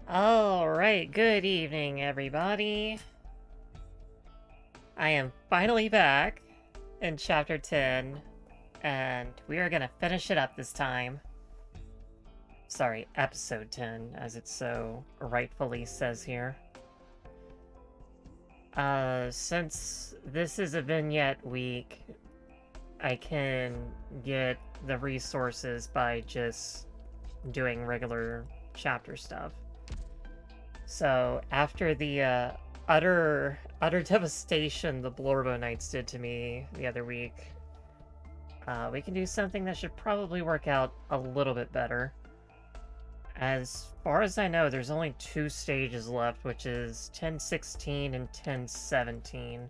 Alright, good evening, everybody. I am finally back in Chapter 10, and we are gonna finish it up this time. Sorry, Episode 10, as it so rightfully says here. Since this is a vignette week, I can get the resources by just doing regular chapter stuff. So after the utter devastation the Arknights did to me the other week, we can do something that should probably work out a little bit better. As far as I know, there's only 2 stages left, which is 1016 and 1017,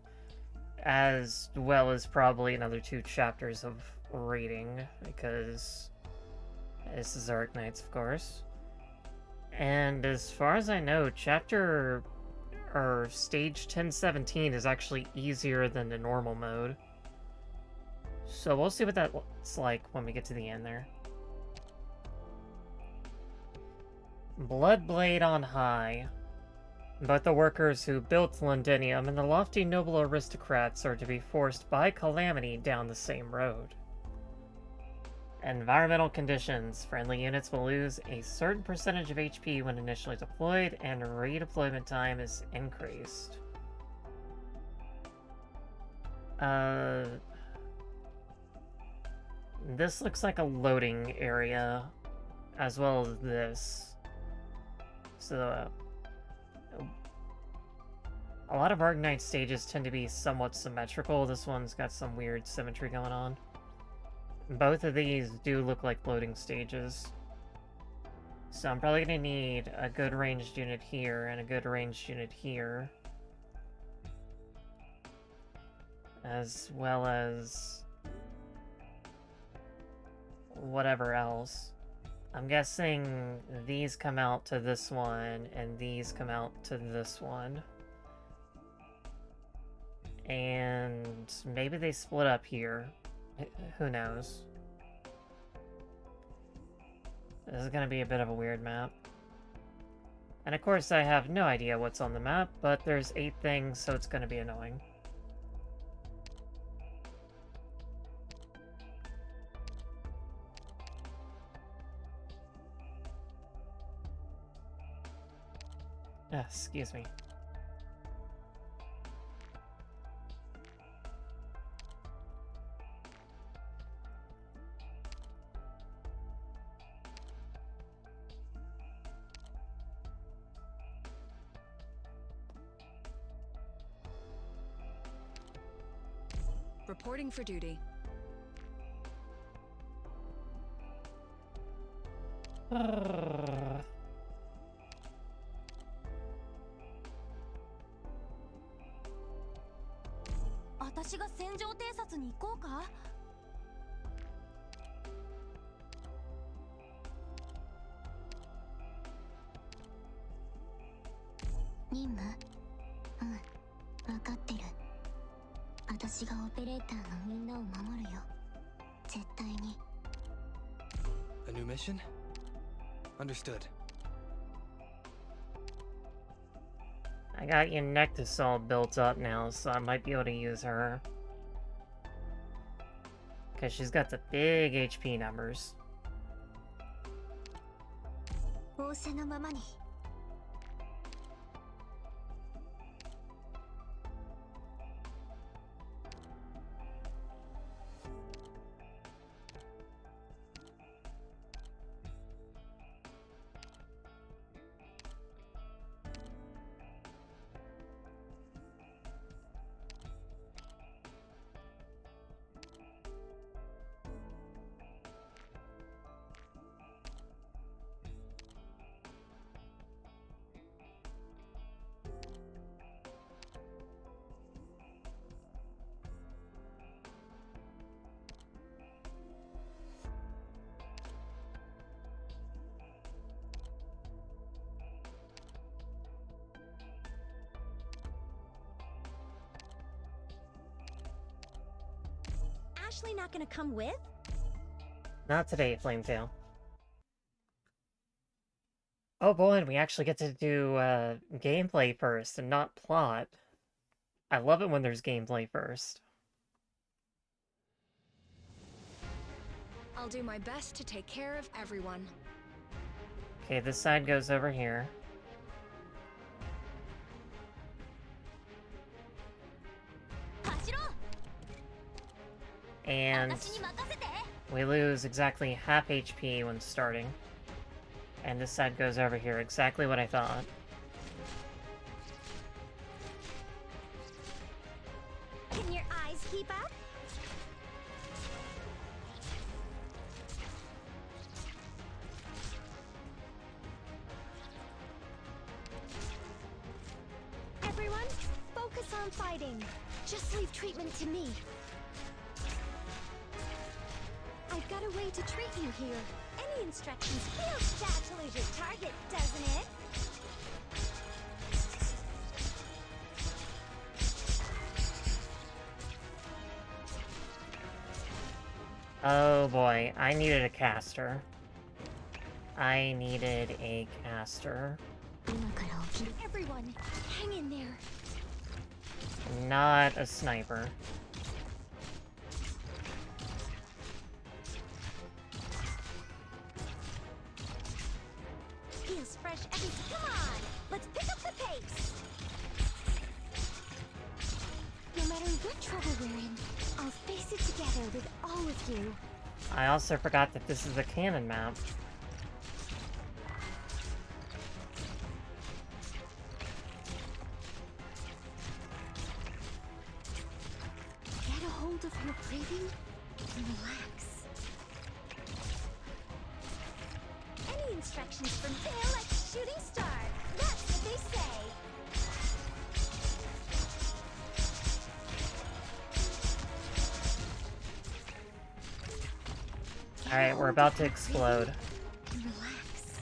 as well as probably another 2 chapters of raiding, because this is Arknights, of course. And as far as I know, stage 1017 is actually easier than the normal mode. So we'll see what that looks like when we get to the end there. Bloodblade on high. But the workers who built Londinium and the lofty noble aristocrats are to be forced by calamity down the same road. Environmental conditions. Friendly units will lose a certain percentage of HP when initially deployed, and redeployment time is increased. This looks like a loading area, as well as this. So, a lot of Arknight stages tend to be somewhat symmetrical. This one's got some weird symmetry going on. Both of these do look like loading stages. So I'm probably going to need a good ranged unit here and a good ranged unit here. As well as whatever else. I'm guessing these come out to this one, and these come out to this one. And maybe they split up here. Who knows? This is gonna be a bit of a weird map. And of course I have no idea what's on the map, but there's 8 things, so it's gonna be annoying. Excuse me. Reporting for duty. A new mission? Understood. I got Eunectus all built up now, so I might be able to use her. Because she's got the big HP numbers. Ashley not gonna come with? Not today, Flametail. Oh boy, and we actually get to do gameplay first and not plot. I love it when there's gameplay first. I'll do my best to take care of everyone. Okay, this side goes over here. And we lose exactly half HP when starting. And this side goes over here, exactly what I thought. Can your eyes keep up? Everyone, focus on fighting. Just leave treatment to me. I've got a way to treat you here. Any instructions feels bad to lose your target, doesn't it? Oh boy, I needed a caster. I needed a caster. Everyone, hang in there. Not a sniper. Feels fresh every... Come on! Let's pick up the pace! No matter what trouble we're in, I'll face it together with all of you. I also forgot that this is the cannon map. Get a hold of your breathing and relax. Any instructions from there like a shooting star. That's what they say. Alright, we're about to explode. And relax.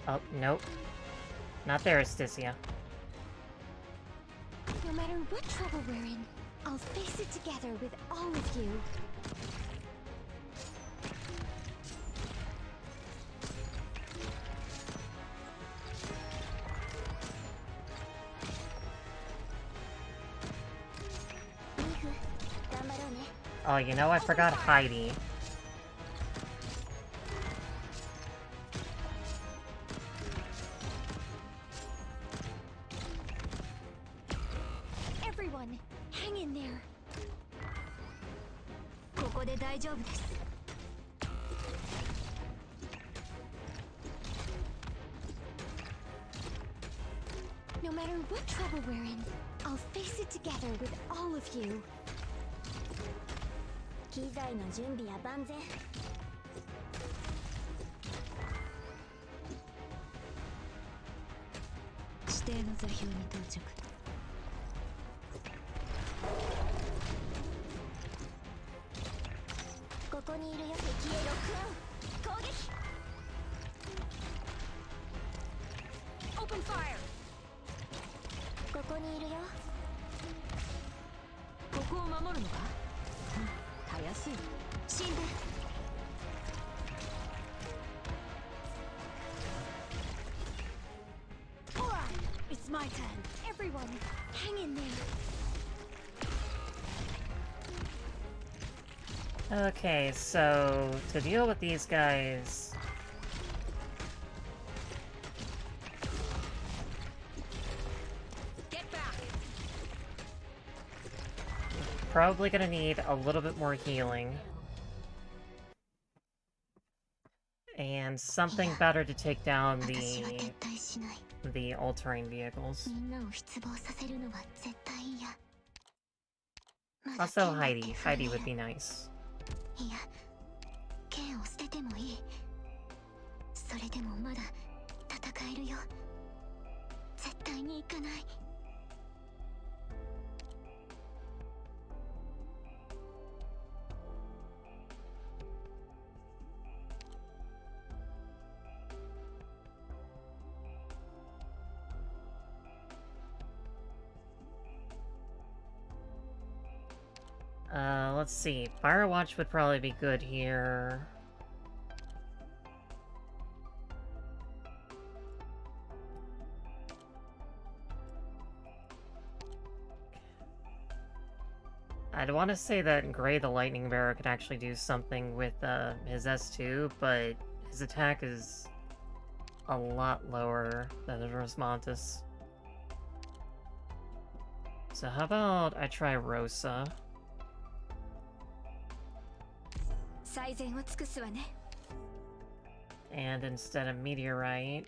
Oh, nope. Not there, Asticia. No matter what trouble we're in, I'll face it together with all of you. Oh, you know, I forgot Heidi. Everyone, hang in there. ここで大丈夫です。No matter what trouble we're in, I'll face it together with all of you. 機材の準備は万全。指定の座標に到着。ここにいるよ。敵へロックオン。攻撃。Open fire。ここにいるよ。ここを守るのか？たやすい。死んで。Alright, it's my turn. Everyone, hang in there. Okay, so to deal with these guys... Get back. Probably gonna need a little bit more healing. And something better to take down the all-terrain vehicles. Also Heidi. Heidi would be nice. いや、剣を捨ててもいい。それでもまだ戦えるよ。絶対に行かない。let's see. Firewatch would probably be good here. I'd want to say that Gray the Lightning Bearer could actually do something with his S2, but his attack is a lot lower than the Rosmantis. So how about I try Rosa? 最善を尽くすわね。 And instead of Meteorite...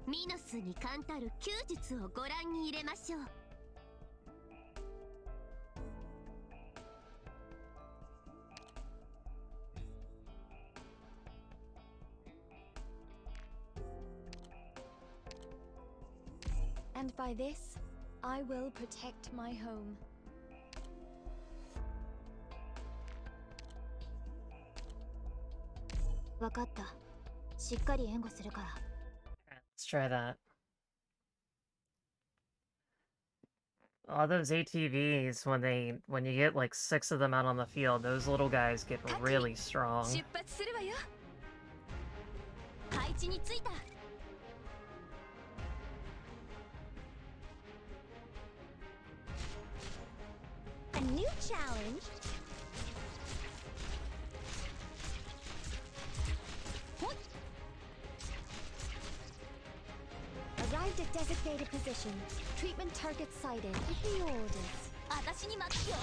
ミノスに冠たる弓術をご覧に入れましょう。And by this, I will protect my home. わかった。しっかり援護するから。 Let's try that. All those ATVs, when you get like 6 of them out on the field, those little guys get really strong. 出発するわよ。配置についた。 A new challenge. Arrived at designated position. Treatment target sighted. Give me orders. 私に任せよ。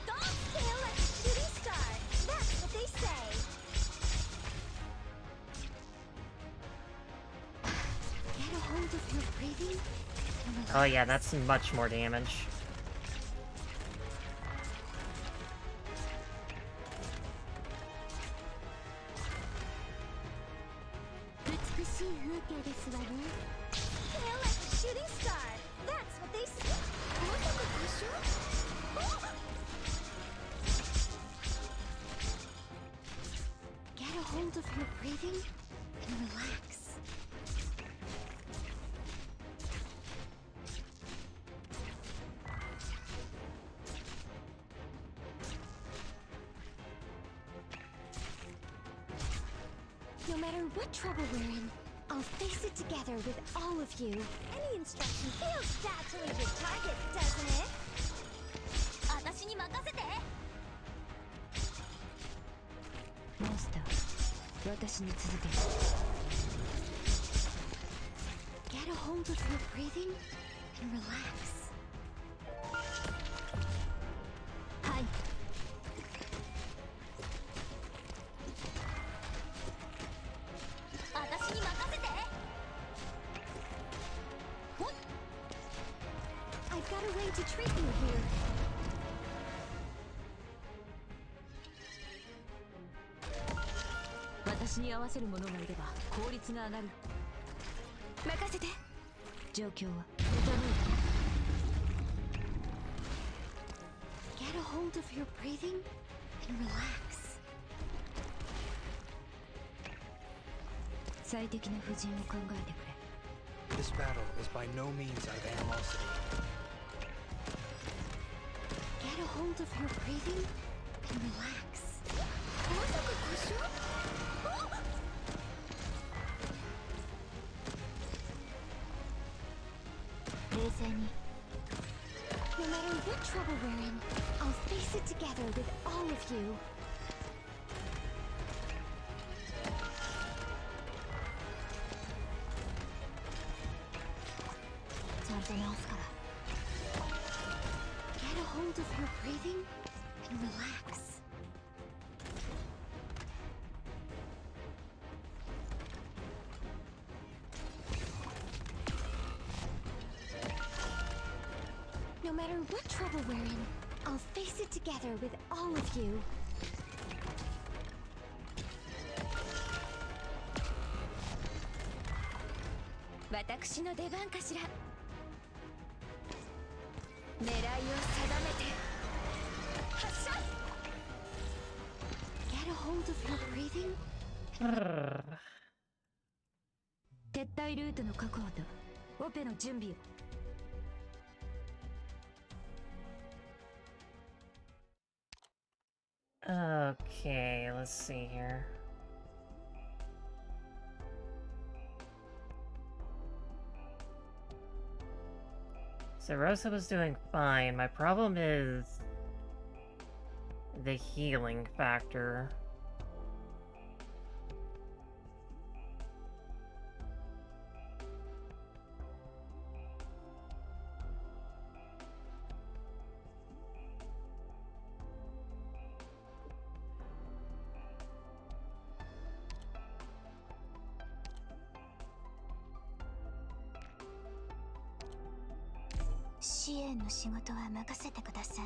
Don't fail like a shooting star. That's what they say. Get a hold of your breathing. Oh yeah, that's much more damage. Fail like a shooting star. That's what they say. Get a hold of your breathing and relax. No matter what trouble we're in, I'll face it together with all of you. Any instruction feels bad to leave your target, doesn't it? 私に任せて。モンスター、私に続け。Get a hold of your breathing and relax. はい。私に任せて。I've got a way to treat you here. 私に合わせる者がいれば効率が上がる。任せて。状況は傾いた。Get a hold of your breathing and relax. 最適な布陣を考えてくれ。 This battle is by no means out of animosity. Get a hold of your breathing and relax. まさか故障？ 冷静に。No matter what trouble we're in, I'll face it together with all of you. ちゃんと直すから。Get a hold of your breathing and relax. No matter what trouble we're in, I'll face it together with all of you. 私の出番かしら。狙いを定めて発射。 Get a hold of your breathing. 撤退ルートの確保とオペの準備を。Okay, let's see here. So Rosa was doing fine. My problem is the healing factor.支援の仕事は任せてください。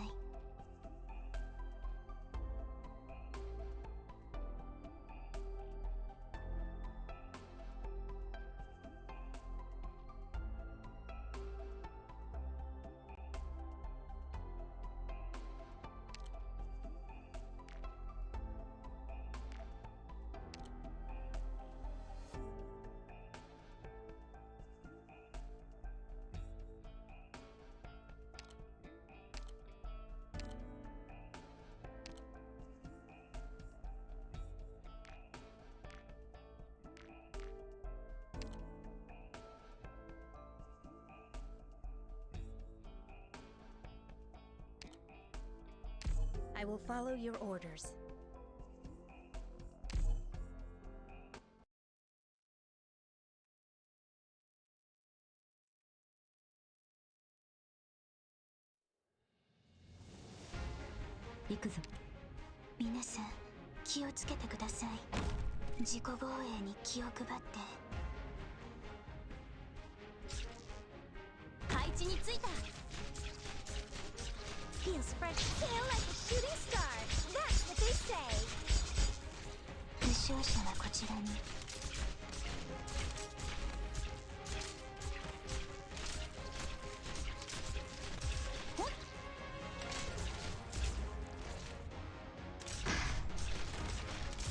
I will follow your orders. Ikuzo. 皆さん、気をつけてください。自己防衛に気を配って。配置についた。Feels fresh, tail like a shooting star. That's what they say. 負傷者はこちらに。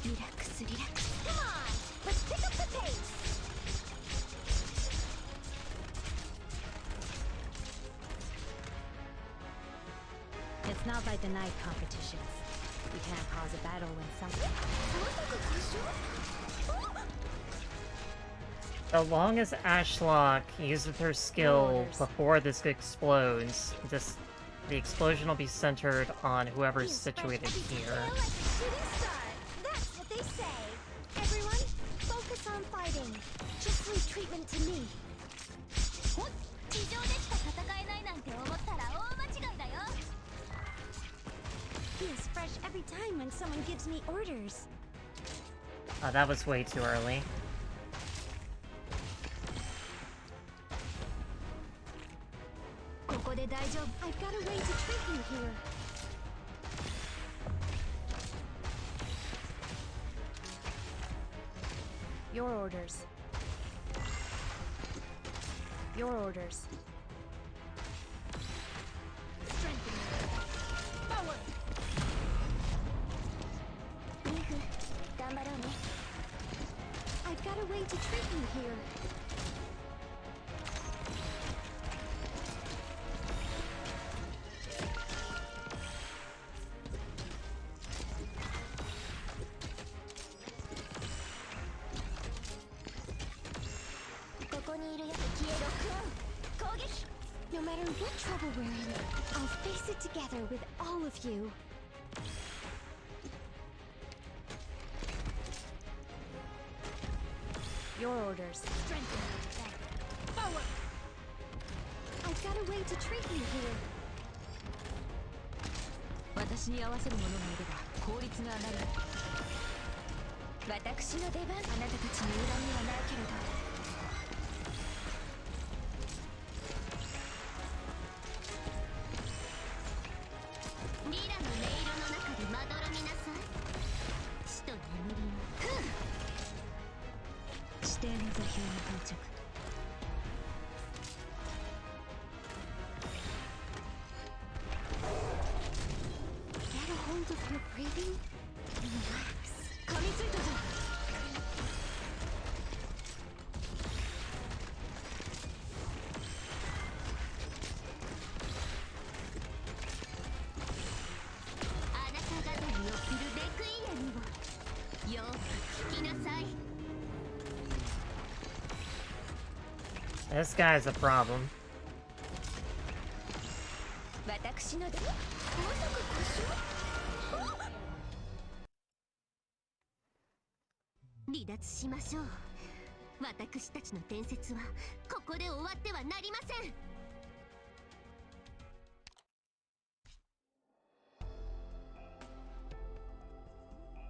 リラックスリラックス。 Come on, let's pick up the pace. It's not like the night competitions. You can't cause a battle when something. So long as Ashlock uses her skill Orders. before this explodes, the explosion will be centered on whoever's situated here. That's what they say. Everyone, focus on fighting. Just leave treatment to me. 地上でしか戦えないなんて思ったら大間違いだよ。 Feels fresh every time when someone gives me orders. That was way too early. I've got a way to treat you here. Your orders. Your orders. Strengthen. Forward. ミフ、頑張ろうね。 I've got a way to treat you here. No matter what trouble we're in, I'll face it together with all of you. Your orders. Strengthen. Forward. I've got a way to treat you here. 私に合わせる者がいれば効率が上がる。私の出番。あなたたちに恨みはないけれど。 Get a hold of your breathing and relax. 噛みついたぞ。This guy's a problem. 私のでまさか故障？離脱しましょう。私たちの伝説はここで終わってはなりません。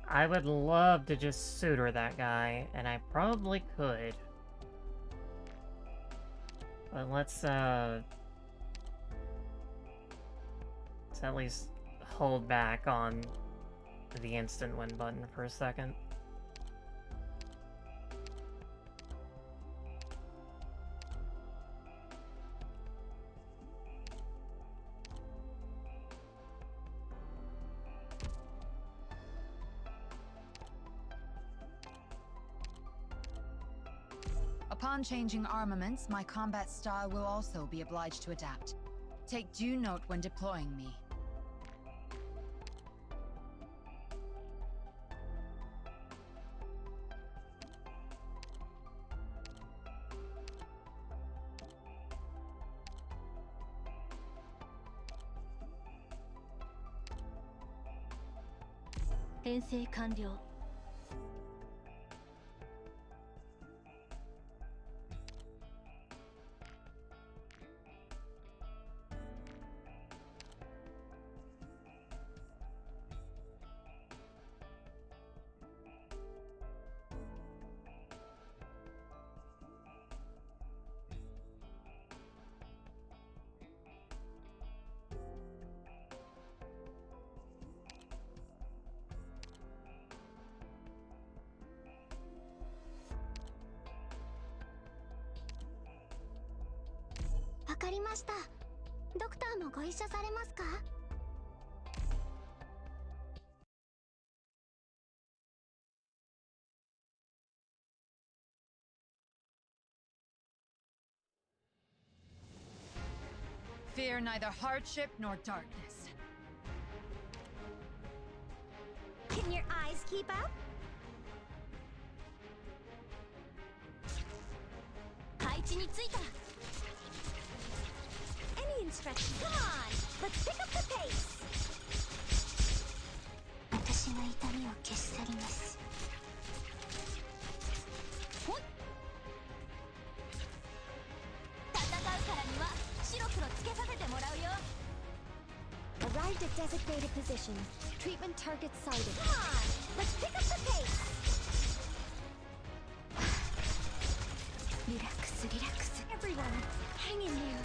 I would love to just suitor that guy, and I probably could. But let's at least hold back on the instant win button for a second. Upon changing armaments, my combat style will also be obliged to adapt. Take due note when deploying me.「わかりました。ドクターもご一緒されますか？」 Fear neither hardship nor darkness. Can your eyes keep up? 配置についた。Any instructions? Come on, let's pick up the pace. 私の痛みを消し去ります。戦うからには白黒つけさせてもらうよ。Arrived at designated position. Treatment target sighted. Come on, let's pick up the pace. リラックスリラックス。 Everyone, hang in there.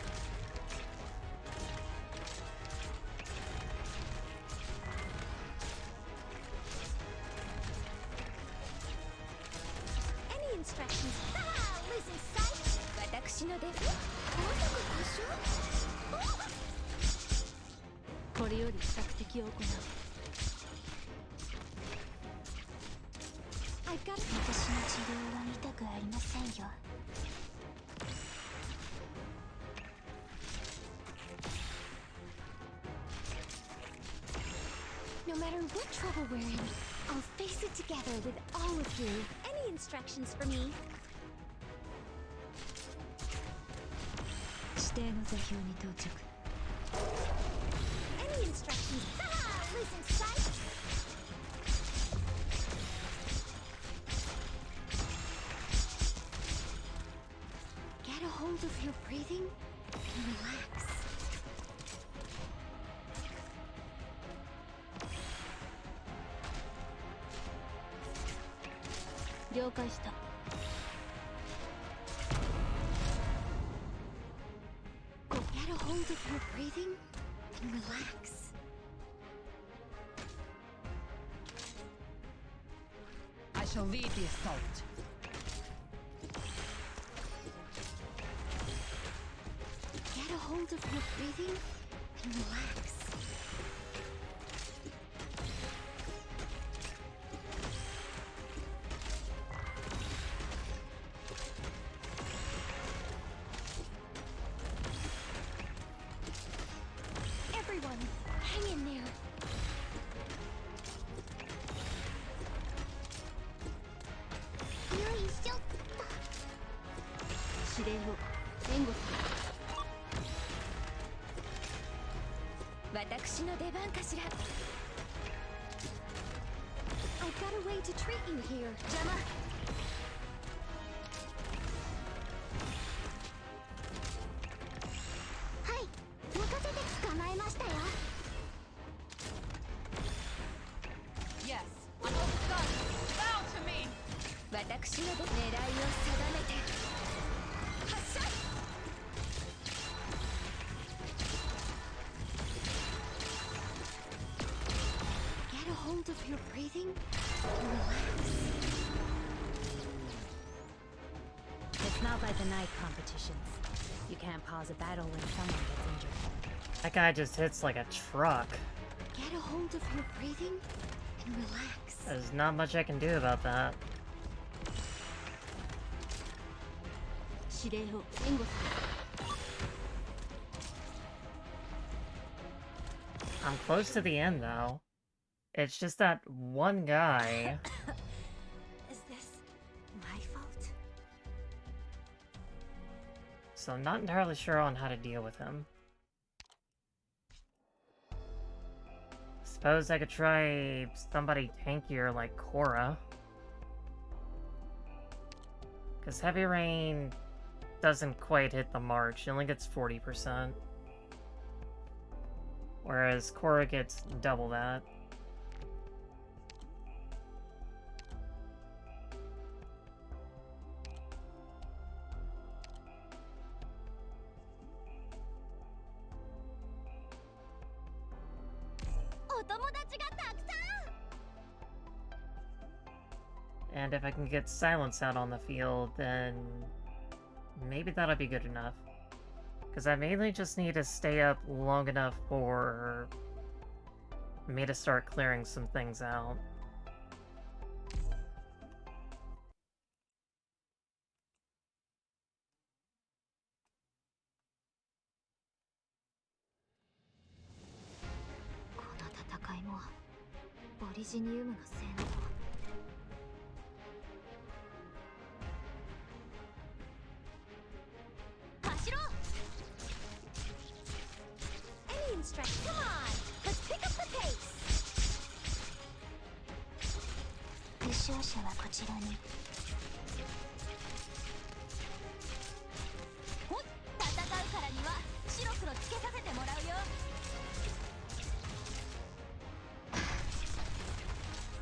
Any instructions? Ah, losing sight. 私の出。まさか故障？これより索敵を行う。I've got 私の治療は見たくありませんよ。No matter what trouble we're in, I'll face it together with all of you. Any instructions for me? 指定の座標に到着。Any instructions? Ah, losing sight. Get a hold of your breathing and relax. 了解した。Get a hold of your breathing and relax. I shall lead the assault. Get a hold of your breathing and relax. Everyone, hang in there. よいしょっと。指令を。私の出番かしら。I've got a way to treat you here. 邪魔。はい、任せて捕まえましたよ。Yes, I'm all done. Bow to me. 私の狙いを定めて発射。Get a hold of your breathing and relax. It's not like the night competitions. You can't pause a battle when someone gets injured. That guy just hits like a truck. Get a hold of your breathing and relax. There's not much I can do about that. 指令を援護する。I'm close to the end though. It's just that one guy. Is this my fault? So I'm not entirely sure on how to deal with him. Suppose I could try somebody tankier like Korra. Because Heavy Rain doesn't quite hit the mark. She only gets 40%. Whereas Korra gets double that. And if I can get Silence out on the field, then maybe that'll be good enough. Because I mainly just need to stay up long enough for me to start clearing some things out. Come on, let's pick up the pace. 優勝者はこちらに。ほっ、戦うからには白黒つけさせてもらうよ。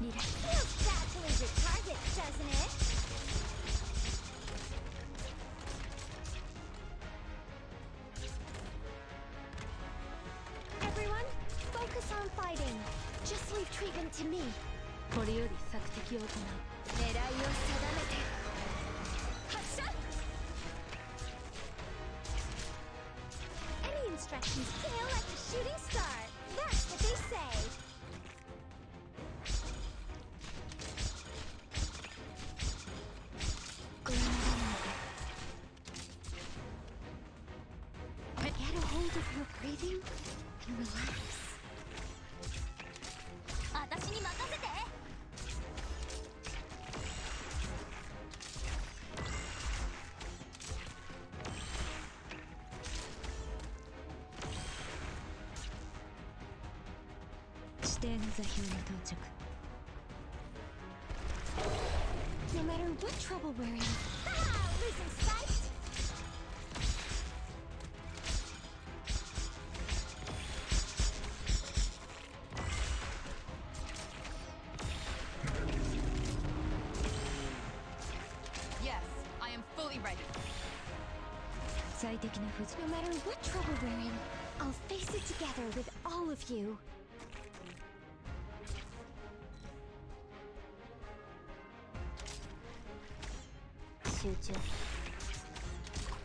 リラックス。Feels bad to lose your target, doesn't it? Everyone, focus on fighting. Just leave treatment to me. これより索敵を行う。狙いを定めて発射。Any instructions fail like a shooting star. That's what they say. Get a hold of your breathing and relax. 私に任せて。指定の座標に到着。No matter what trouble we're in. Ah, losing sight. Yes, I am fully ready. 最適な不 No matter what trouble we're in, I'll face it together with all of you.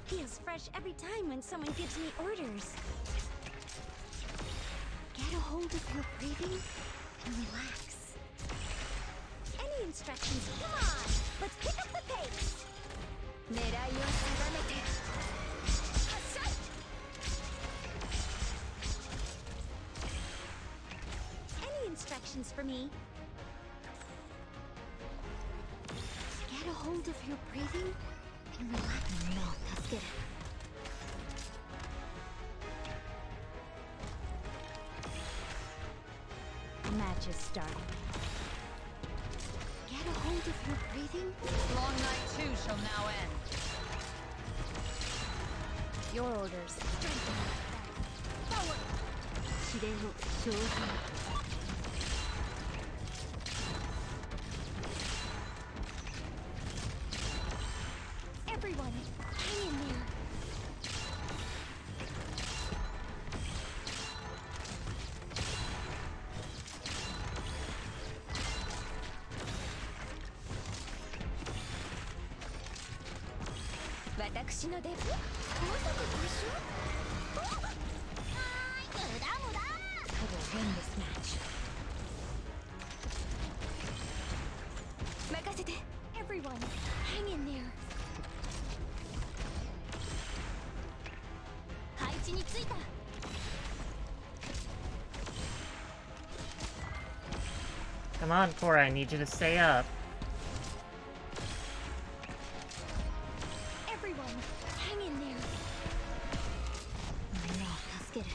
Feels fresh every time when someone gives me orders. Get a hold of your breathing and relax. Any instructions? Come on, let's pick up the pace. 狙いを定めて発射。Any instructions for me? Get a hold of your breathing and relax. No, 助ける。match is starting. Get a hold of your breathing. Long night too shall now end. Your orders. Strengthen. Forward. 指令を生じる。Everyone, hang in there. I will win this match. 任せて Everyone, hang in there. 配置についた Come on, Cora, I need you to stay up. Everyone, hang in there. みんなを助ける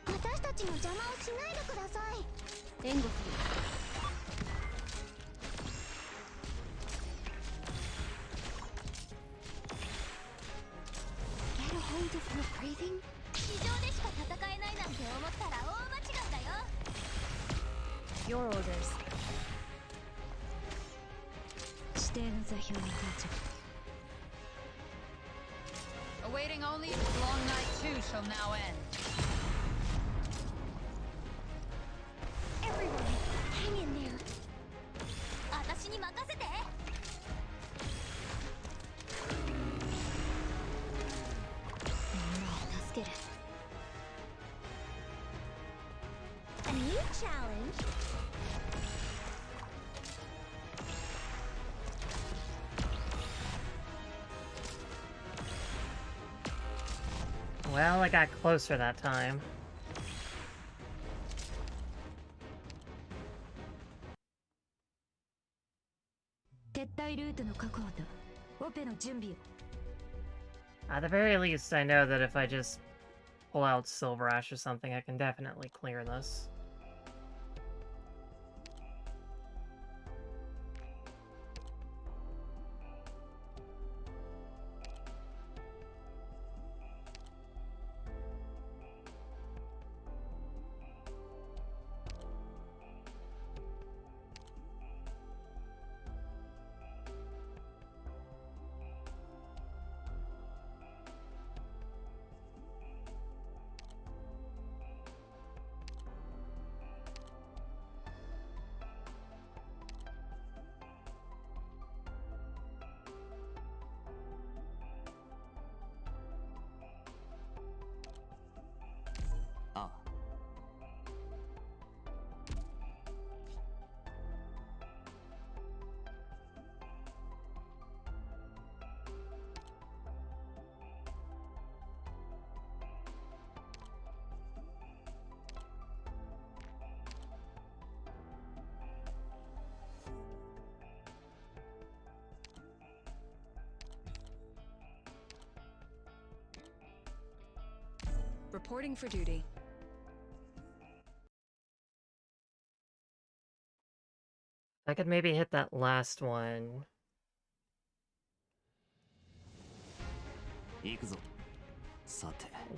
私たちの邪魔をしないでください援護する Get a hold of your breathing 地上でしか戦えないなんて思ったら大間違いだよ Your orders 指定の座標に到着 Awaiting only, long night too shall now end. Everyone, hang in there. 私に任せて。みんなを助ける。A new challenge. Well, I got closer that time. 撤退ルートの確保とオペの準備を At the very least, I know that if I just pull out Silver Ash or something, I can definitely clear this. Reporting for duty. I could maybe hit that last one.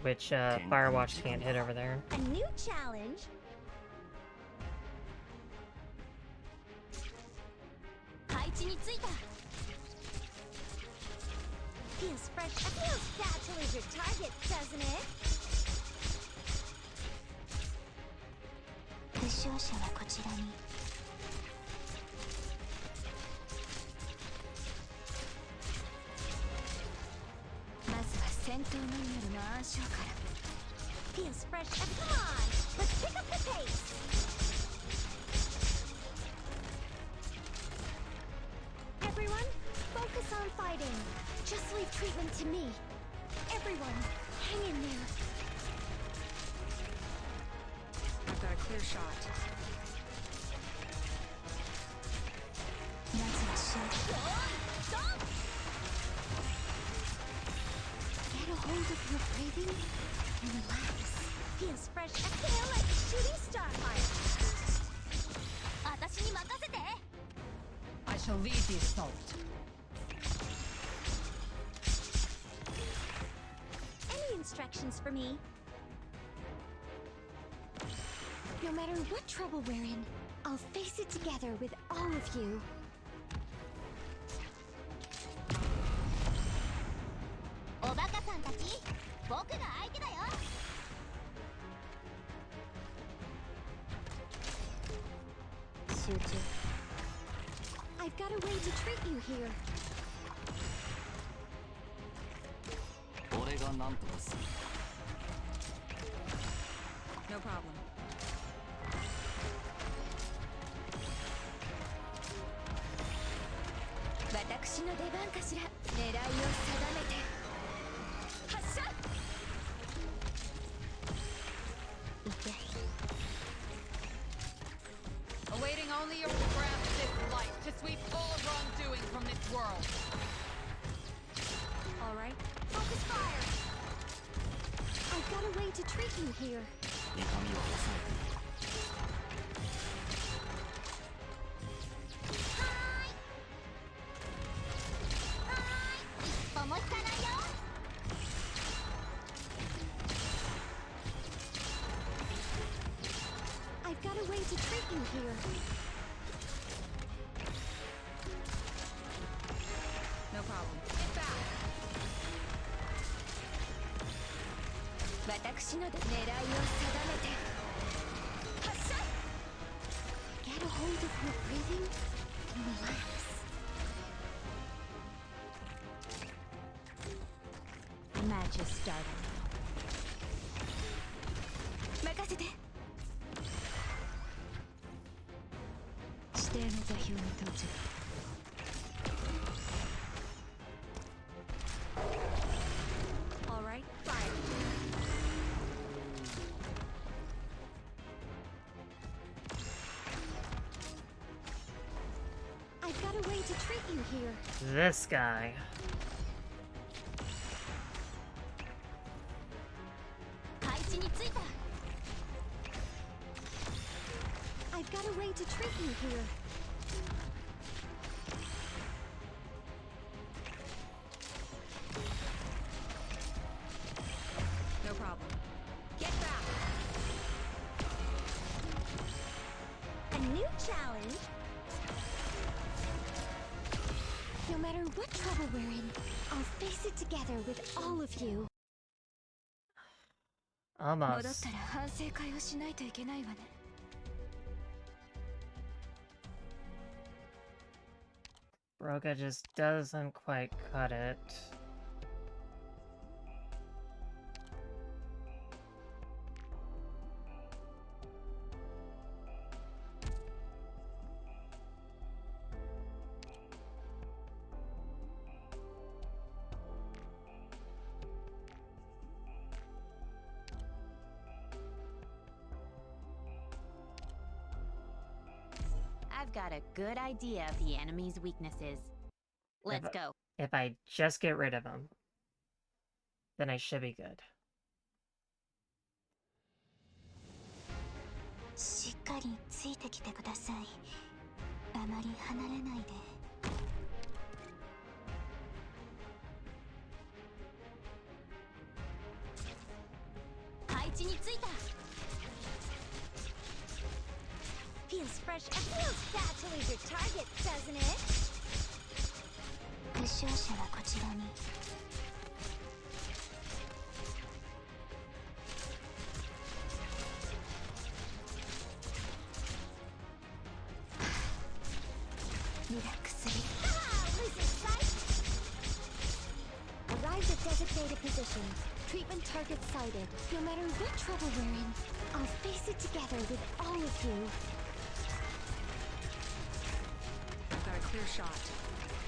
Which Firewatch can't hit over there. A new challenge. Feels fresh. Feels sad to leave your target, doesn't it? 負傷者はこちらに。まずは戦闘マニュアルの暗唱から。Feels fresh. Come on, let's pick up the pace. Everyone, focus on fighting. Just leave treatment to me. Everyone, hang in there. I've got a clear shot. まずはシュート。Get a hold of your breathing and relax. Feels fresh. Exhale like a shooting star fire. shall lead the assault. Any instructions for me? No matter what trouble we're in, I'll face it together with all of you. I've got a way to treat you here. No problem. 私の出番かしら。狙いを定めて発射。いけ。 Awaiting only your grasp this light to sweep all wrongdoing from this world. All right. Focus fire. I've got a way to treat you here. I've got a way to treat you here. No problem. Get back. 私の狙いを定めて発射 Get a hold of your breathing and relax. The match is started. 任せて指定の座標に到着 All right. Fire. I've got a way to treat you here. This guy. 配置についた I've got a way to treat you here. No problem. Get back. A new challenge. No matter what trouble we're in, I'll face it together with all of you. 戻っ Almost. たら反省会をしないといけないわね。 Broga just doesn't quite cut it. I've got a good idea of the enemy's weaknesses. Let's go. If I just get rid of him, then I should be good. しっかりついてきてください。あまり離れないで。配置についた Feels fresh and feels bad to leave your target, doesn't it? 負傷者はこちらに。リラックス。 Ah, losing sight! Arrived at designated position. Treatment target sighted. No matter what trouble we're in, I'll face it together with all of you. I've got a clear shot.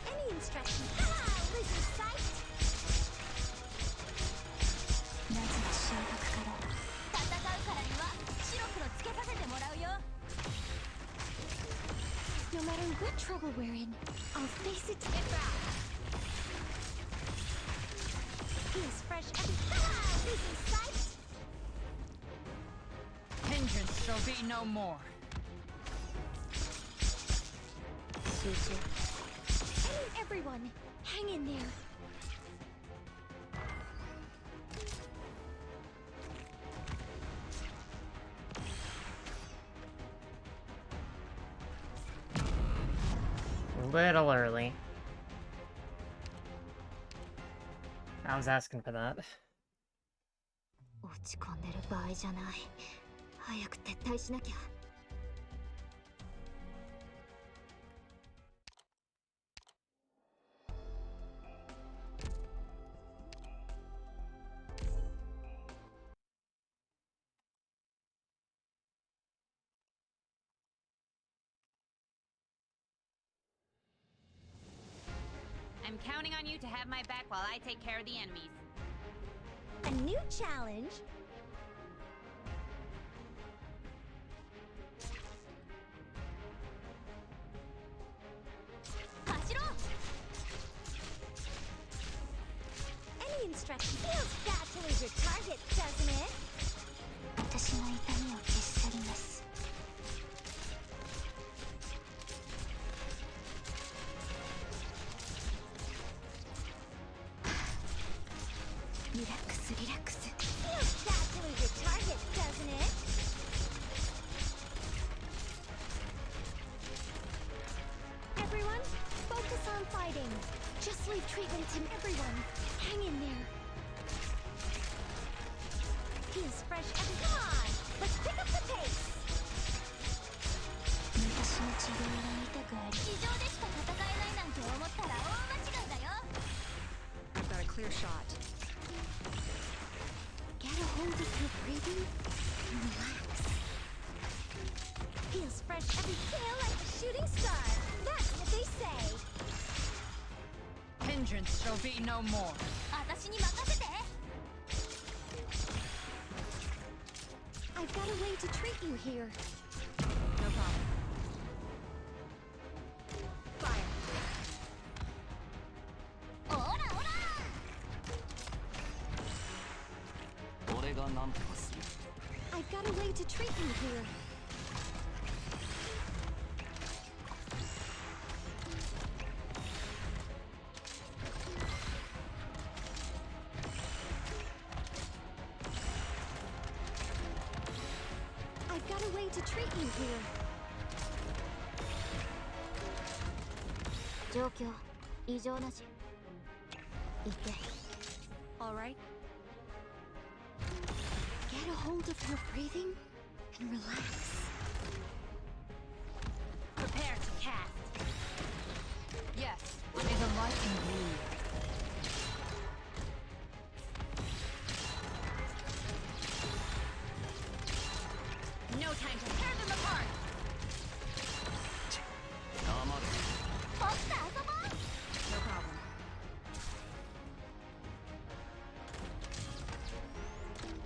Any instructions? Ah, losing sight! まずは昇格から。戦うからには白黒つけさせてもらうよ No matter what trouble we're in, I'll face it to get back. Feels fresh and losing sight. Hindrance shall be no more. 集中。everyone. Hang in there. A little early. I was asking for that. 落ち込んでる場合じゃない。早く撤退しなきゃ。I'm counting on you to have my back while I take care of the enemies. A new challenge. Any instruction feels bad to lose your target, doesn't it? 私の痛みを消し去ります。リラックスリラックス。 Feels bad to lose your target, doesn't it? Everyone, focus on fighting. Just leave treatment to everyone. Hang in there. Feels fresh every. Come on, let's pick up the pace. 私の治療が痛くあり。地上でしか戦えないなんて思ったら大間違いだよ。 I've got a clear shot. Get a hold of your breathing and relax. Feels fresh every feel like a shooting star. That's what they say. Hindrance shall be no more. 私に任せて。I've got a way to treat you here. No problem. Fire. オラオラ。俺が何とかする。 I've got a way to treat you here. I've got a way to treat you here. 状況異常なし。行って。 All right. Get a hold of your breathing and relax. Prepare to cast. Yes, may the lightning bleed. No time to tear them apart. 黙れ。僕と遊ぼう。 No problem.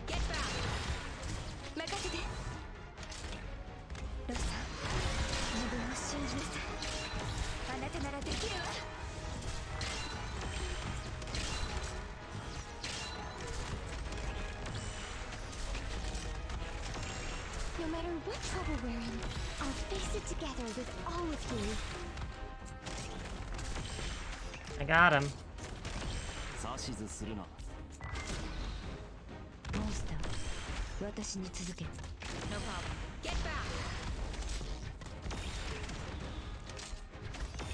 Get back. 任せて。ロさん、自分を信じなさい。あなたならできるわ。No matter what trouble we're in, I'll face it together with all of you. I got him. 指図するな。モンスター、私に続け。 No problem. Get back.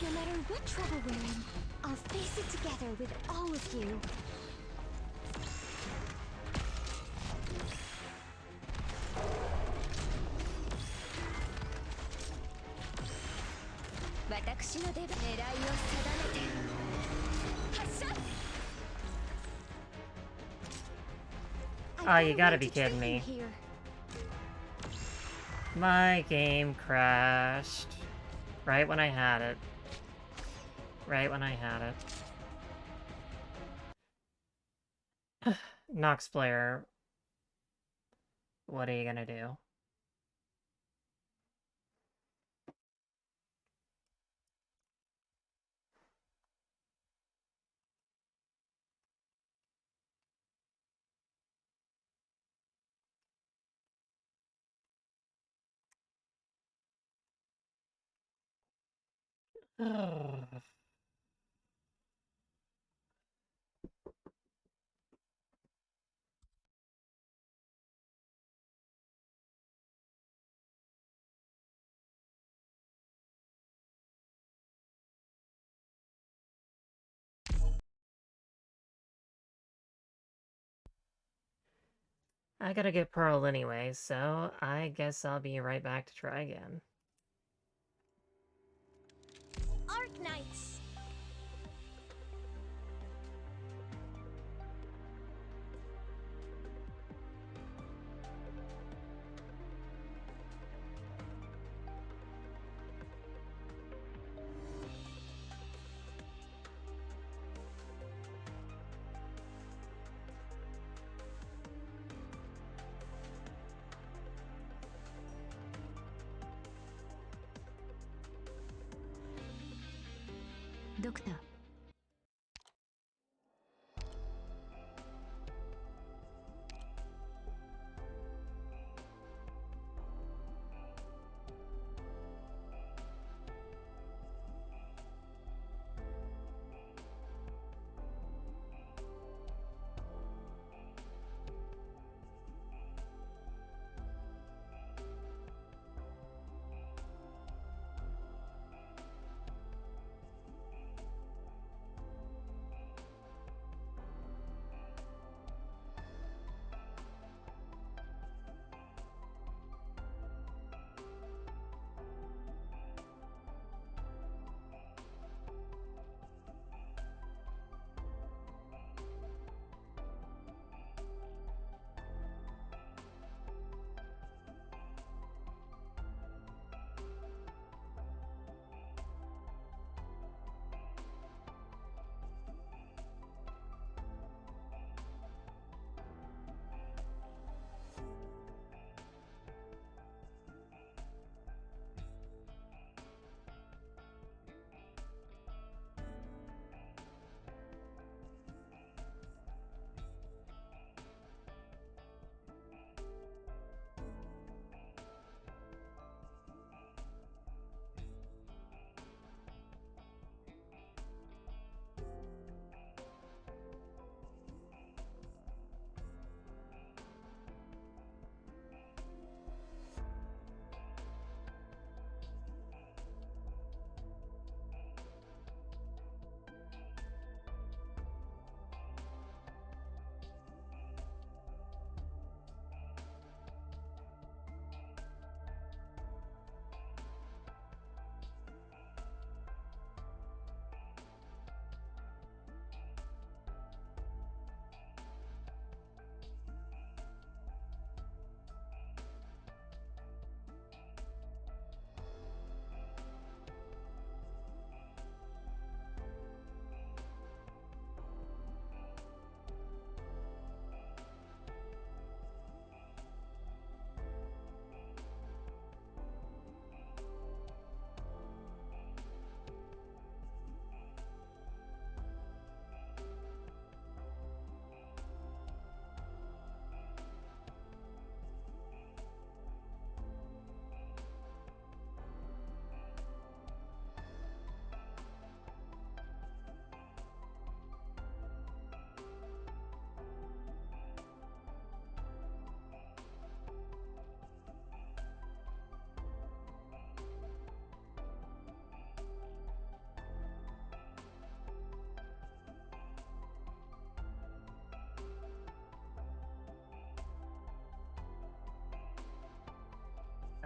No matter what trouble we're in, I'll face it together with all of you. 私の出番。狙いを定めて。発射。 Oh, you gotta be kidding me. My game crashed. Right when I had it. Right when I had it. Nox player. What are you gonna do? I gotta get Pearl anyway, so I guess I'll be right back to try again. Arknights! Doctor.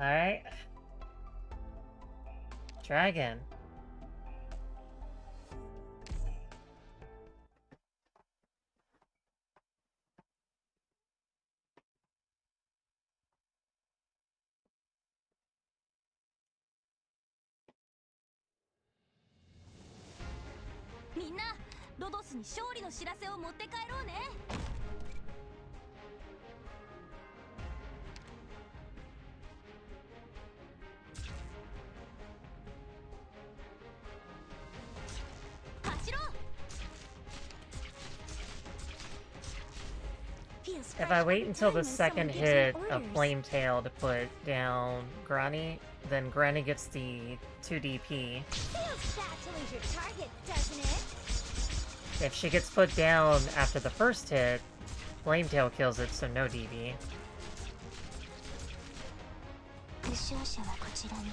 Alright. Try again.みんな、ロドスに勝利の知らせを持って帰ろうね。走ろう。 If I wait until the second hit of Flame Tail to put down Granny, then Granny gets the 2 DP. Feels bad to lose your target, doesn't it? If she gets put down after the first hit, Flame Tail kills it, so no DP. 負傷者はこちらに。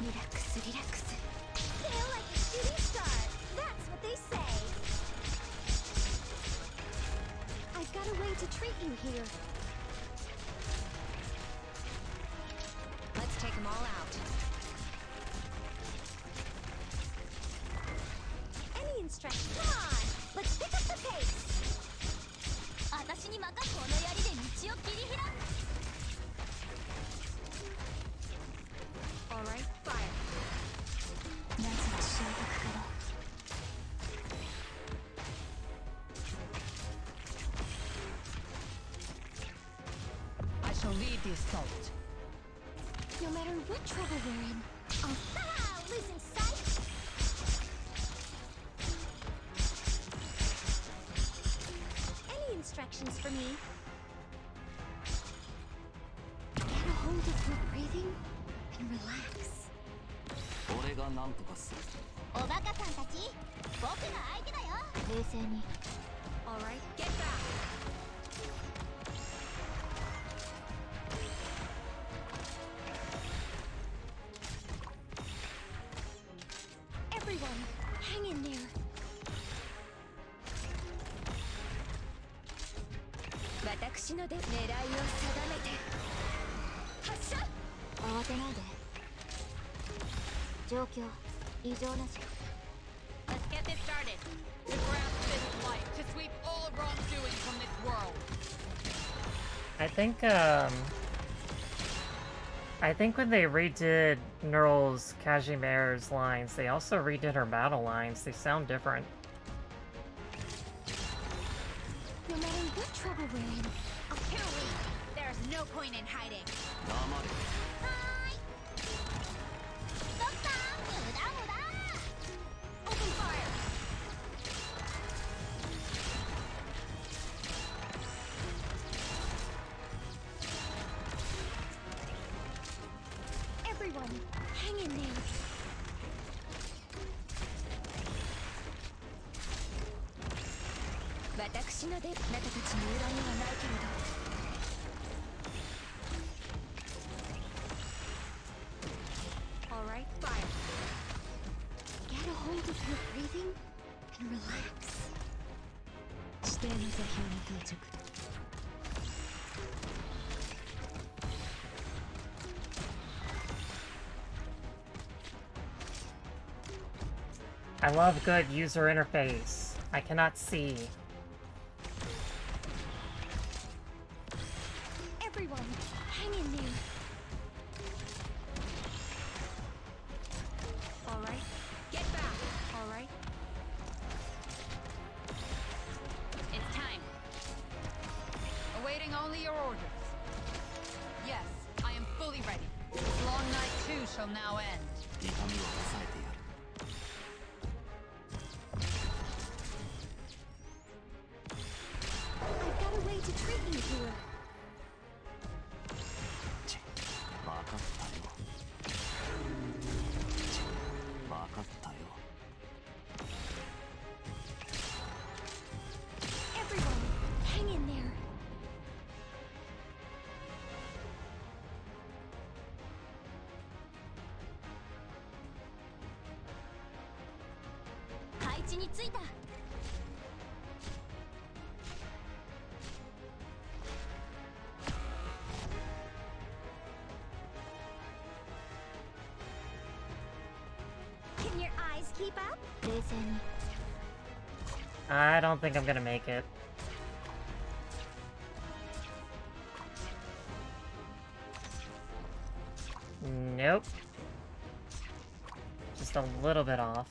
リラックスリラックス。 Feel like a shooting star. That's what they say. I've got a way to treat you here. Let's take them all out. Any instructions? Come on! Let's pick up the pace! 私に任せ、この槍で道を切り開く。 All right, fire. まずは習得から。 I shall lead the assault. No matter what trouble we're in, I'll losing sight. Any instructions for me? Get a hold of your breathing and relax. 俺が何とかする。おバカさんたち、僕が相手だよ。冷静に。 All right, get back. Everyone, hang in there. 私ので狙いを定めて発射。慌てないで。状況異常なし。 Let's get this started. To grasp this light, to sweep all wrongdoing from this world. I think when they redid Neural's Cashimere's lines, they also redid her battle lines. They sound different. No matter what trouble we're in, I'll kill me. There's no point in hiding. 黙れ。ドクター、無駄無駄。 Open fire. Everyone, hang in there. 私ので、あなたたちに恨みはないけれど。All right, fire. Get a hold of your breathing and relax. 指定の座標に到着。 I love good user interface. I cannot see. Everyone, hang in there. All right, get back. All right. It's time. Awaiting only your orders. Yes, I am fully ready. This long night too shall now end. 痛みを抑えてやる。 I've got a way to treat you here. チッ、わかったよ。チッ、わかったよ。 Everyone, hang in there. 配置についた。 Can your eyes keep up? 冷静に。 I don't think I'm gonna make it. Nope. Just a little bit off.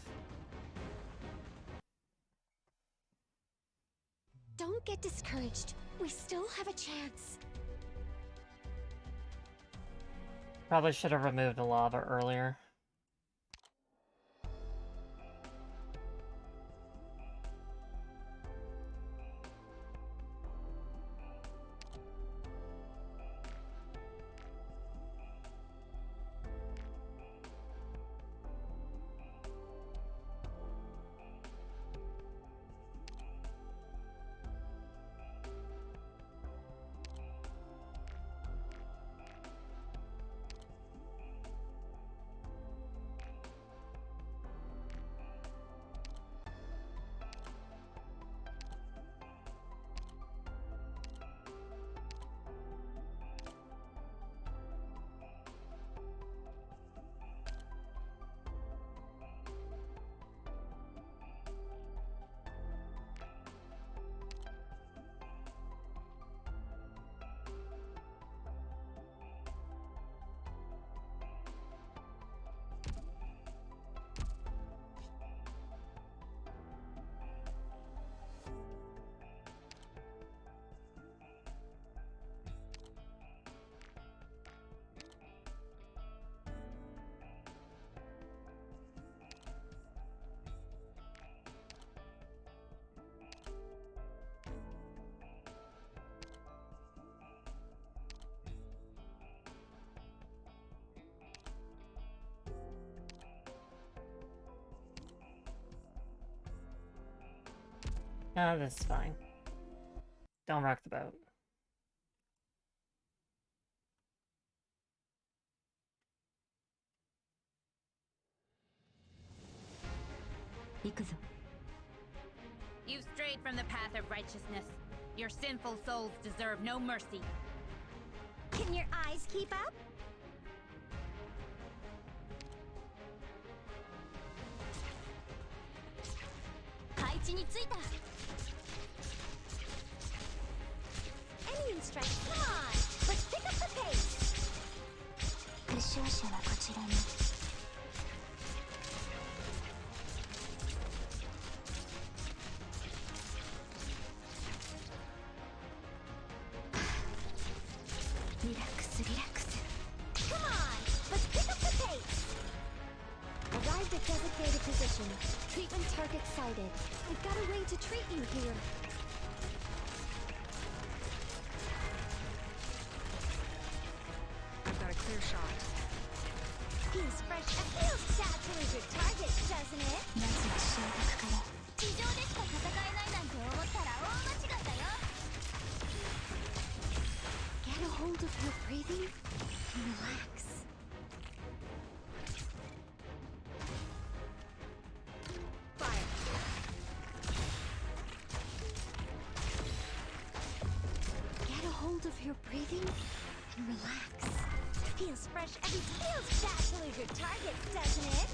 Don't get discouraged. We still have a chance. Probably should have removed the lava earlier. This is fine. Don't rock the boat. 行くぞ。 You've strayed from the path of righteousness. Your sinful souls deserve no mercy. Can your eyes keep up? Alien strike, come on! Let's pick up the pace! 負傷者はこちらに。リラックスリラックス。 Come on! Let's pick up the pace! Arrived at designated position. Treatment target sighted. I've got a way to treat you here. I've got a clear shot. Feels fresh. It feels sad to lose your target, doesn't it? まずは消毒から。地上でしか戦えないなんて思ったら大間違いだよ. Get a hold of your breathing and relax. Fire. Get a hold of your breathing and relax. Feels fresh. It feels sad to lose your target, doesn't it?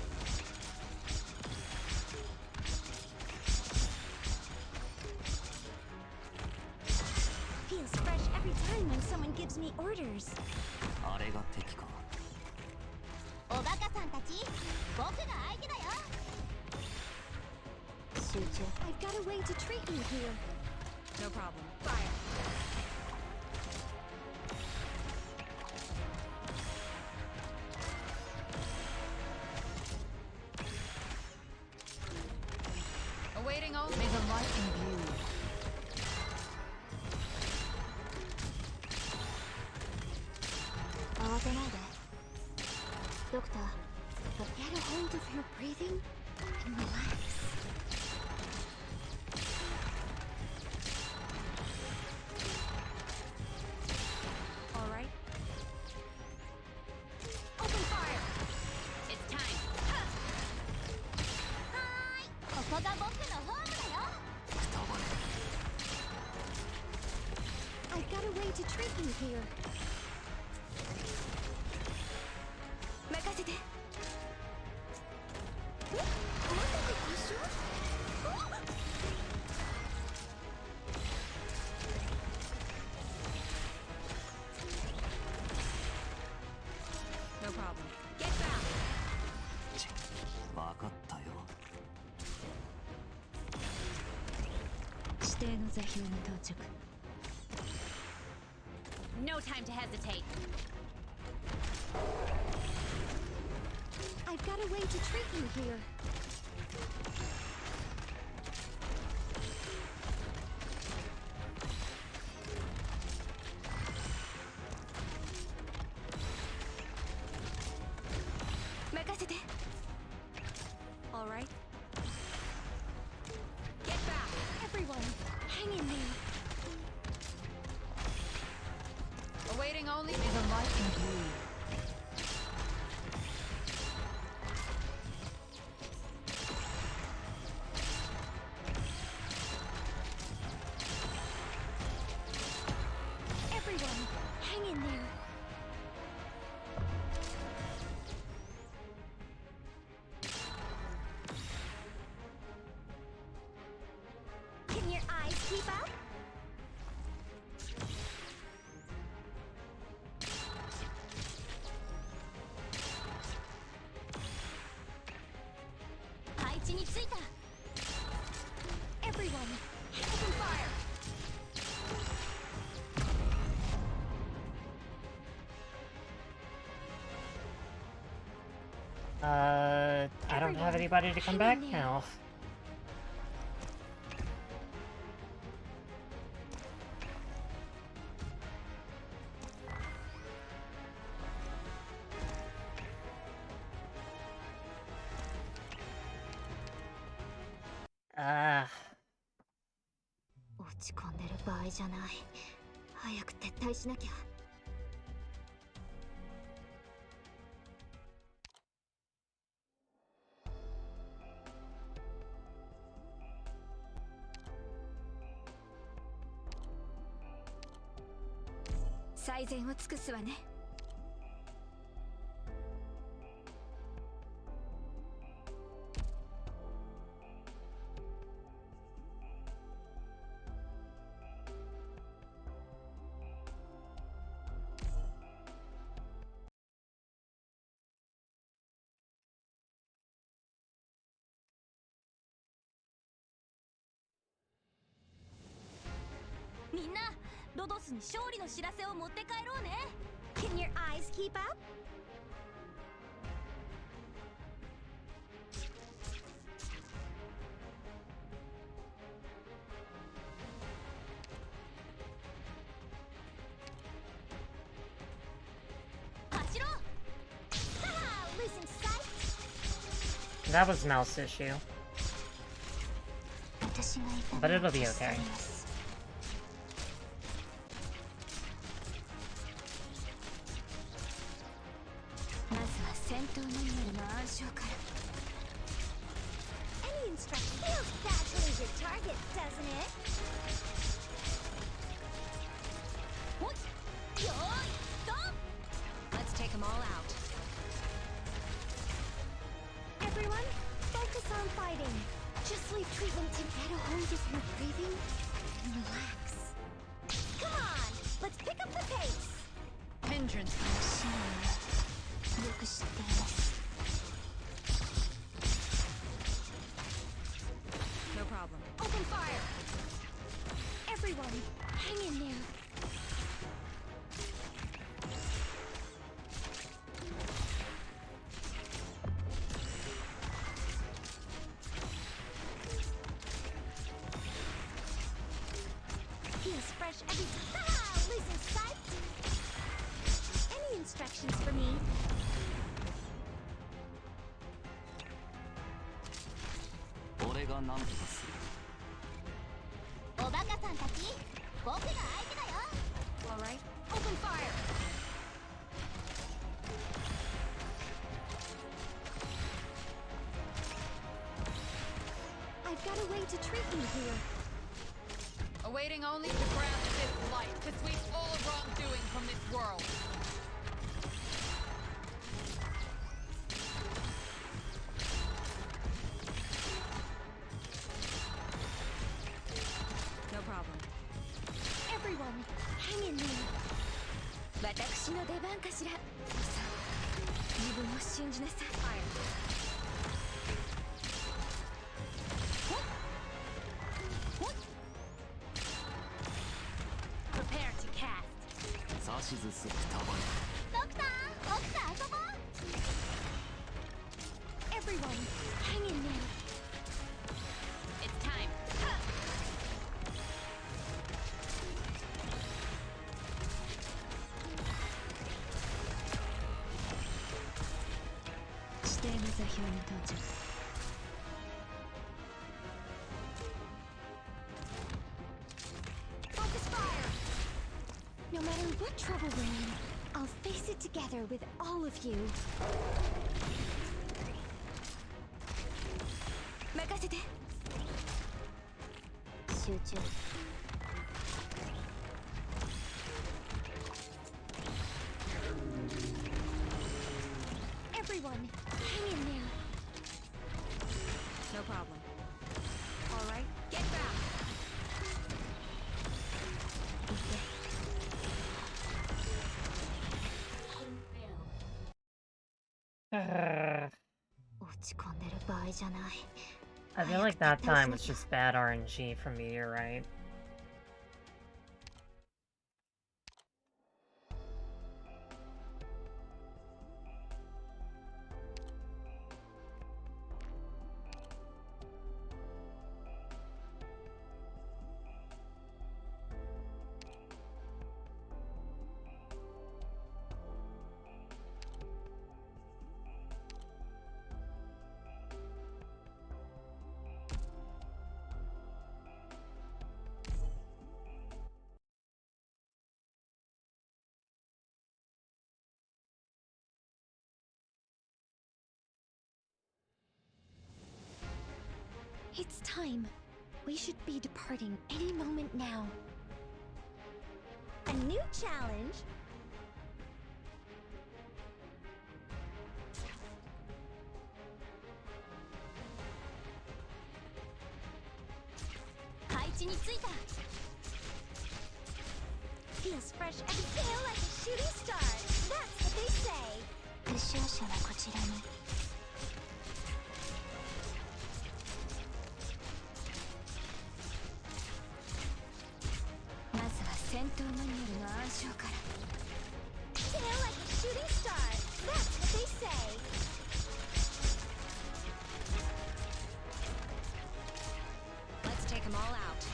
Feels fresh every time when someone gives me orders. あれが敵か。おバカさんたち、僕が相手だよ。集中。 I've got a way to treat you here. No problem. Fire. Awaiting only the light in view. 慌てないで。ドクター。 Get a hold of your breathing and relax. All right. Open fire. It's time. はーい、ここが僕のホームだよ。くたばれ。 I've got a way to treat you here. 任せて。え、まさか故障？あっ！ No problem. Get back. ちわかったよ。指定の座標に到着。 No time to hesitate. I've got a way to treat you here. All right. Get back. Everyone, hang in there. Awaiting only the light in view. Everyone, hang in there. Can your eyes keep up? Everyone, open fire! I don't have anybody to come back now. ち込んでる場合じゃない。早く撤退しなきゃ。最善を尽くすわね。みんな、ロドスに勝利の知らせを持って帰ろうね。Can your eyes keep up? 走ろう。Losing sight. That was mouse issue. 私がいた But の it'll be okay. まずは戦闘マニュアルの暗唱から。Any instruction feels bad to lose your target, doesn't it? ほい、よーい、ドン Let's take them all out. Everyone, focus on fighting. Just leave treatment to get a hold of your breathing and relax. Come on, let's pick up the pace. Hindrance. よく知っています。 No problem. Open fire! Everyone, hang in there. Feels fresh every time. Losing sight. Any instructions for me? 俺が何とかする。おバカさんたち、僕が相手だよ。All right. Open fire! I've got a way to treat you here. Awaiting only to grant this light to sweep all wrongdoing from this world. No problem. Everyone, hang in there. 私の出番かしら。さあ、自分を信じなさい。Prepare to cast. 指図すくたばドクター、僕と遊ぼう。Everyone, hang in there. It's time. 指定の座標に到着。Focus fire! No matter what trouble we're in, I'll face it together with all of you. 任せて。集中。 Everyone, hang in there. No problem. All right. Get back. I 落ち込んでる場合じゃない。 feel like that time was just bad RNG from Meteorite. It's time. We should be departing any moment now. A new challenge? Feels fresh and feel like a shooting star. That's what they say. 負傷者はこちらに。まずは戦闘マニュアルの暗唱から。 Feel like a shooting star. That's what they say. Let's take them all out.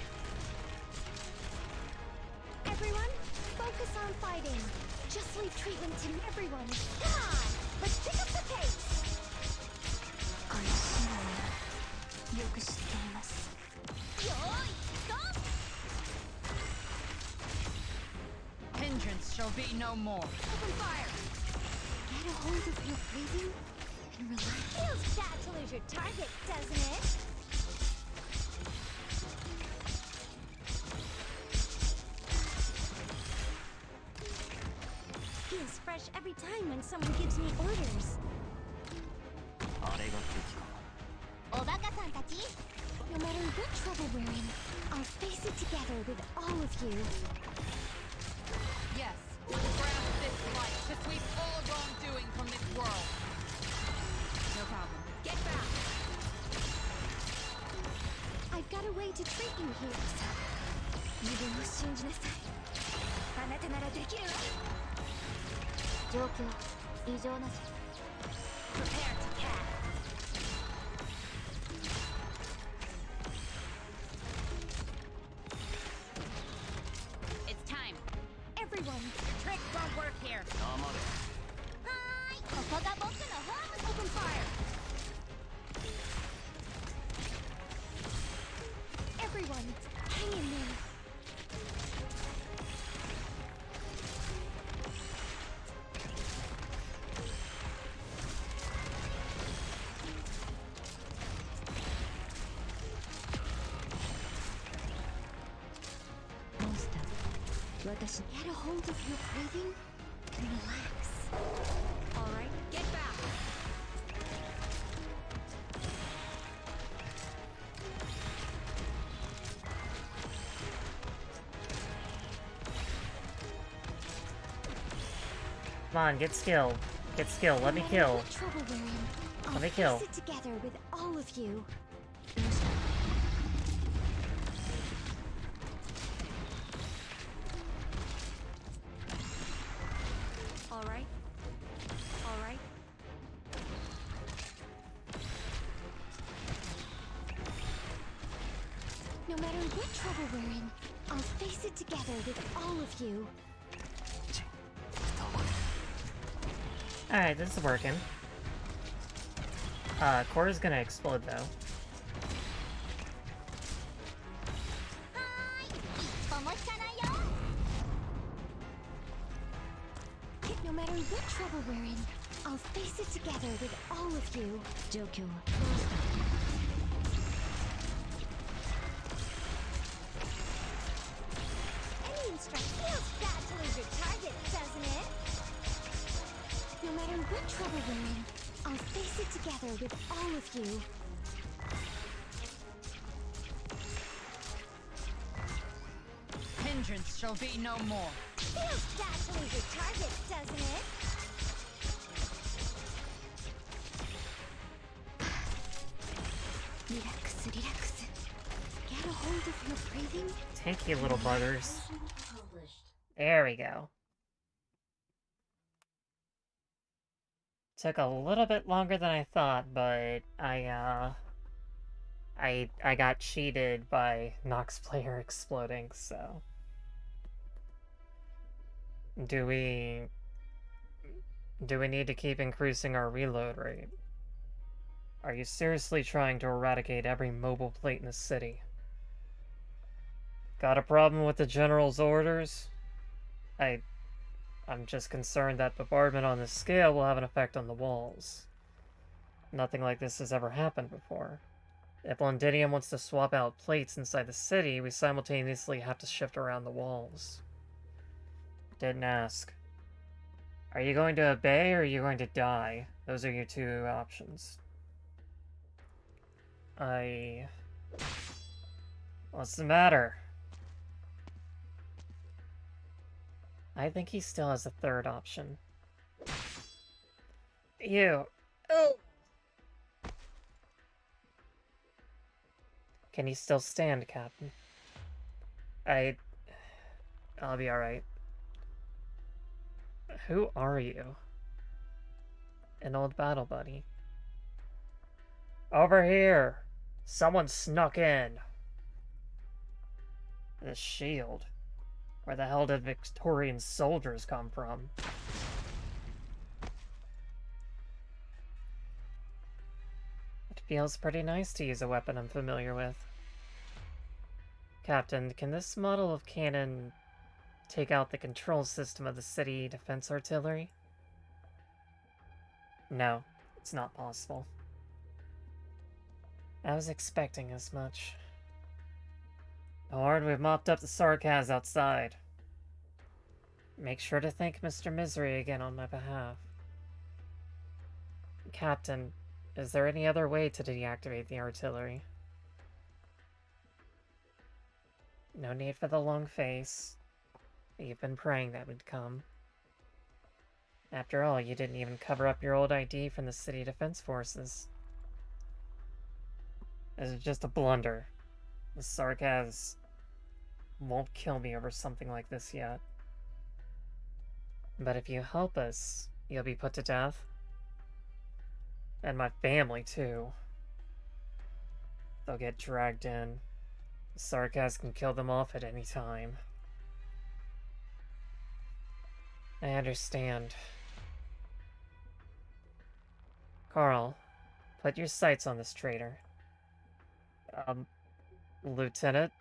Everyone, focus on fighting. Just leave treatment to everyone. Come on, let's pick up the pace. このシーンよく知っています。 Yoy, stop! Vengeance shall be no more. Open fire. Get a hold of your breathing and relax. Feels bad to lose your target, doesn't it? Feels fresh every time when someone gives me orders. あれが敵か。おバカさんたち No matter what trouble we're in, I'll face it together with all of you. Yes, grasp this light to sweep all wrongdoing from this world. No problem. Get back! I've got a way to treat you here. 自分を信じなさい。あなたならできるわ。状況異常なし。Prepare to cast. It's time. Everyone, Trick won't work here. 黙れ。はい、ここが僕のホーム。Open fire. Everyone, hang in there. Get a hold of your breathing and relax. All right, get back! Come on, get skill. Get skill. Let me kill. What trouble we're in, I'll Let me face kill. it together with all of you. All right. All right. No matter what trouble we're in, I'll face it together with all of you. 黙れ。 Alright, this is working. Core's gonna explode though. No matter what trouble we're in, I'll face it together with all of you. 状況は Any instruction feels bad to lose your target, doesn't it? No matter what trouble we're in, I'll face it together with all of you. Vengeance shall be no more. Feels bad to lose your target, doesn't it? Relax, relax. Get a hold of your breathing. Thank you, little buggers. There we go. Took a little bit longer than I thought, but I got cheated by Nox player exploding, so... Do we need to keep increasing our reload rate? Are you seriously trying to eradicate every mobile plate in the city? Got a problem with the General's orders? I'm just concerned that bombardment on this scale will have an effect on the walls. Nothing like this has ever happened before. If Londinium wants to swap out plates inside the city, we simultaneously have to shift around the walls. Didn't ask. Are you going to obey or are you going to die? Those are your two options. What's the matter? I think he still has a third option. You. Oh! Can you still stand, Captain? I'll be alright. Who are you? An old battle buddy. Over here! Someone snuck in! The shield. Where the hell did Victorian soldiers come from? It feels pretty nice to use a weapon I'm familiar with. Captain, can this model of cannon take out the control system of the city defense artillery? No, it's not possible. I was expecting as much. Horde, we've mopped up the sarcasm outside. Make sure to thank Mr. Misery again on my behalf. Captain, is there any other way to deactivate the artillery? No need for the long face. You've been praying that would come. After all, you didn't even cover up your old ID from the City Defense Forces. This is just a blunder. The sarcasm won't kill me over something like this yet. But if you help us, you'll be put to death. And my family, too. They'll get dragged in. The sarcasm can kill them off at any time. I understand. Carl, put your sights on this traitor. Lieutenant?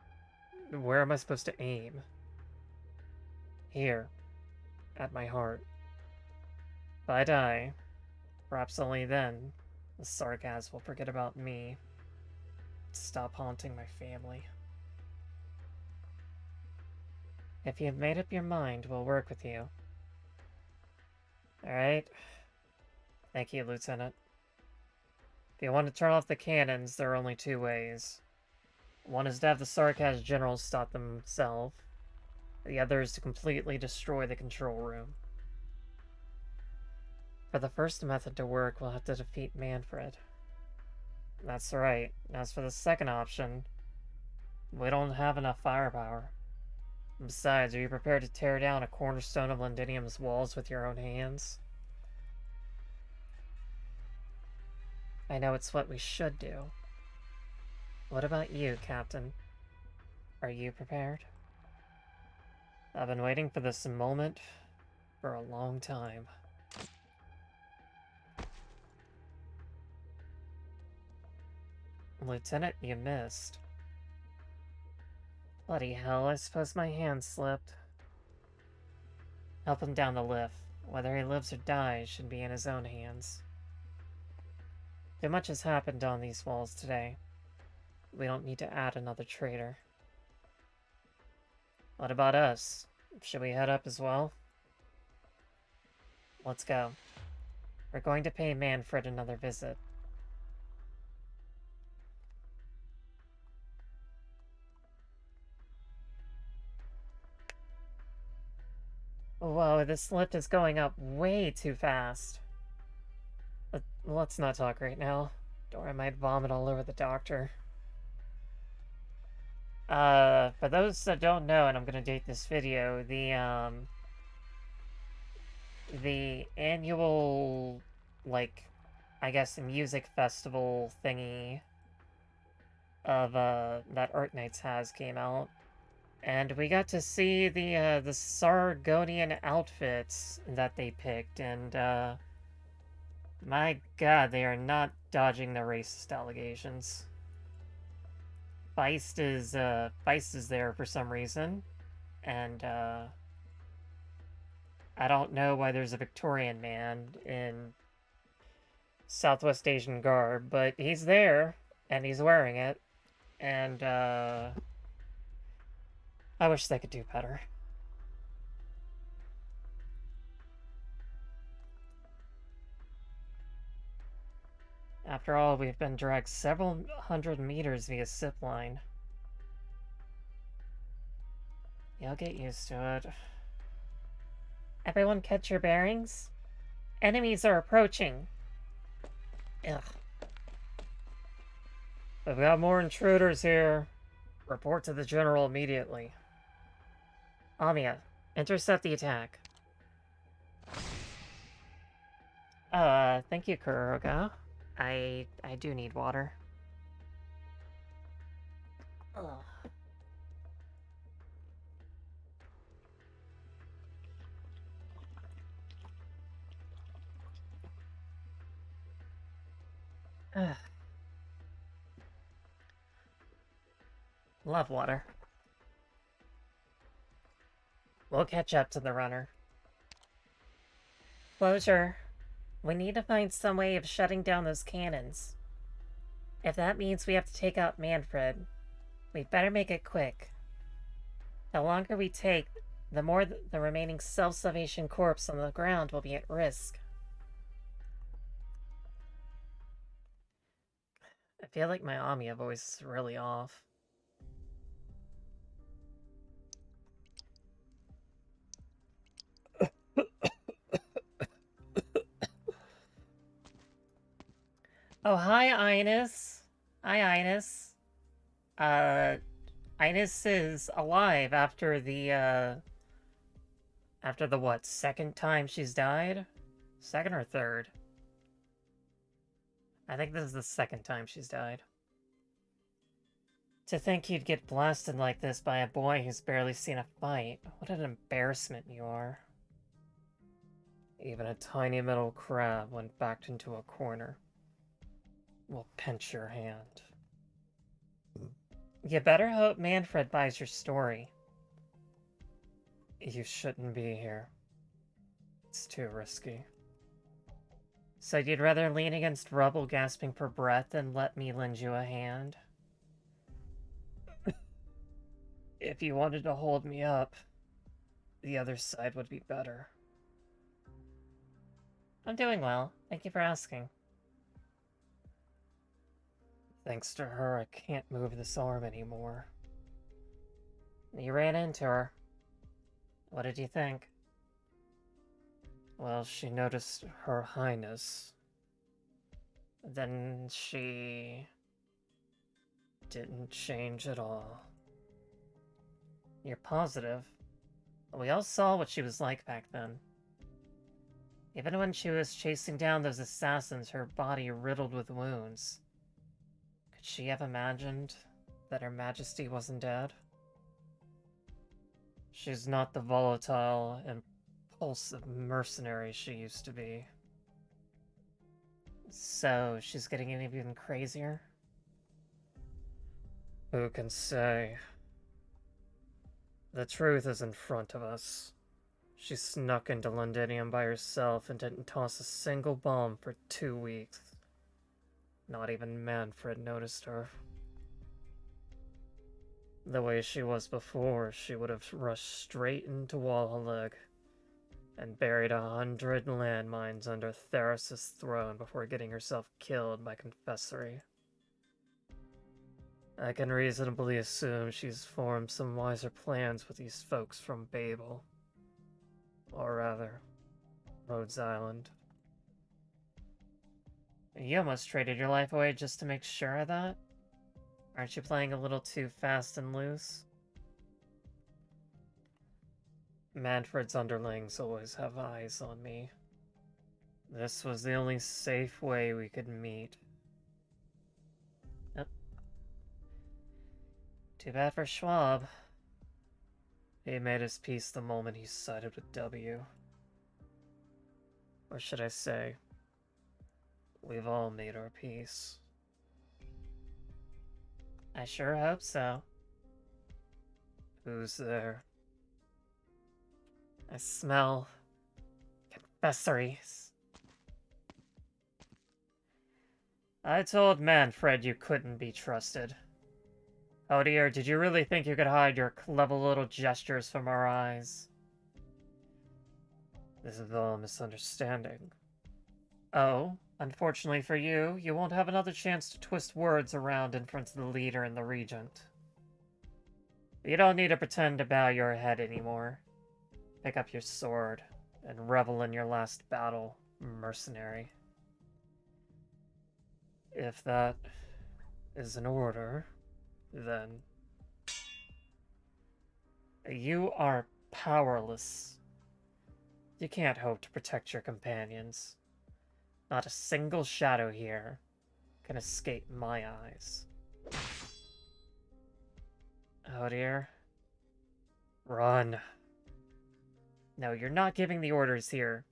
Where am I supposed to aim? Here. At my heart. If I die, perhaps only then, the sarcasm will forget about me. Stop haunting my family. If you've made up your mind, we'll work with you. Alright. Thank you, Lieutenant. If you want to turn off the cannons, there are only two ways. One is to have the sarcasm generals stop themselves. The other is to completely destroy the control room. For the first method to work, we'll have to defeat Manfred. That's right. As for the second option, we don't have enough firepower. Besides, are you prepared to tear down a cornerstone of Londinium's walls with your own hands? I know it's what we should do. What about you, Captain? Are you prepared? I've been waiting for this moment for a long time. Lieutenant, you missed. Bloody hell, I suppose my hand slipped. Help him down the lift. Whether he lives or dies should be in his own hands. Too much has happened on these walls today. We don't need to add another traitor. What about us? Should we head up as well? Let's go. We're going to pay Manfred another visit. Whoa, this lift is going up way too fast. Let's not talk right now, or I might vomit all over the doctor. For those that don't know, and I'm gonna date this video, the annual, like, I guess, music festival thingy of, that Arknights has came out. And we got to see the Sargonian outfits that they picked, and, my god, they are not dodging the racist allegations. Feist is there for some reason, and, I don't know why there's a Victorian man in Southwest Asian garb, but he's there, And he's wearing it. And, I wish they could do better. After all, we've been dragged several hundred meters via zip line. You'll get used to it. Everyone catch your bearings? Enemies are approaching. Ugh. We've got more intruders here. Report to the general immediately. Amiya, intercept the attack. Thank you, Kuroga. I do need water. Ugh. Ugh. Love water. We'll catch up to the runner. Closure. We need to find some way of shutting down those cannons. If that means we have to take out Manfred, we'd better make it quick. The longer we take, the more the remaining self-salvation corpse on the ground will be at risk. I feel like my Amiya voice is really off. Oh, hi, Ines. Hi, Ines. Ines is alive after the what, second time she's died? Second or third? I think this is the second time she's died. To think you'd get blasted like this by a boy who's barely seen a fight. What an embarrassment you are. Even a tiny metal crab went backed into a corner. We'll pinch your hand. You better hope Manfred buys your story. You shouldn't be here. It's too risky. So you'd rather lean against rubble gasping for breath than let me lend you a hand? If you wanted to hold me up, the other side would be better. I'm doing well. Thank you for asking. Thanks to her, I can't move this arm anymore. You ran into her. What did you think? Well, she noticed Her Highness. Then she didn't change at all. You're positive? We all saw what she was like back then. Even when she was chasing down those assassins, her body riddled with wounds. Could she have imagined that Her Majesty wasn't dead? She's not the volatile, impulsive mercenary she used to be. So, she's getting even crazier? Who can say? The truth is in front of us. She snuck into Londinium by herself and didn't toss a single bomb for 2 weeks. Not even Manfred noticed her. The way she was before, she would have rushed straight into Walhalla and buried 100 landmines under Theros' throne before getting herself killed by Confessory. I can reasonably assume she's formed some wiser plans with these folks from Babel. Or rather, Rhodes Island. You almost traded your life away just to make sure of that? Aren't you playing a little too fast and loose? Manfred's underlings always have eyes on me. This was the only safe way we could meet. Yep. Too bad for Schwab. He made his peace the moment he sided with W. Or should I say, we've all made our peace. I sure hope so. Who's there? I smell confessories. I told Manfred you couldn't be trusted. Oh dear, did you really think you could hide your clever little gestures from our eyes? This is all a misunderstanding. Oh, unfortunately for you, you won't have another chance to twist words around in front of the leader and the regent. You don't need to pretend to bow your head anymore. Pick up your sword and revel in your last battle, mercenary. If that is an order, then... You are powerless. You can't hope to protect your companions. Not a single shadow here can escape my eyes. Oh dear. Run. No, you're not giving the orders here.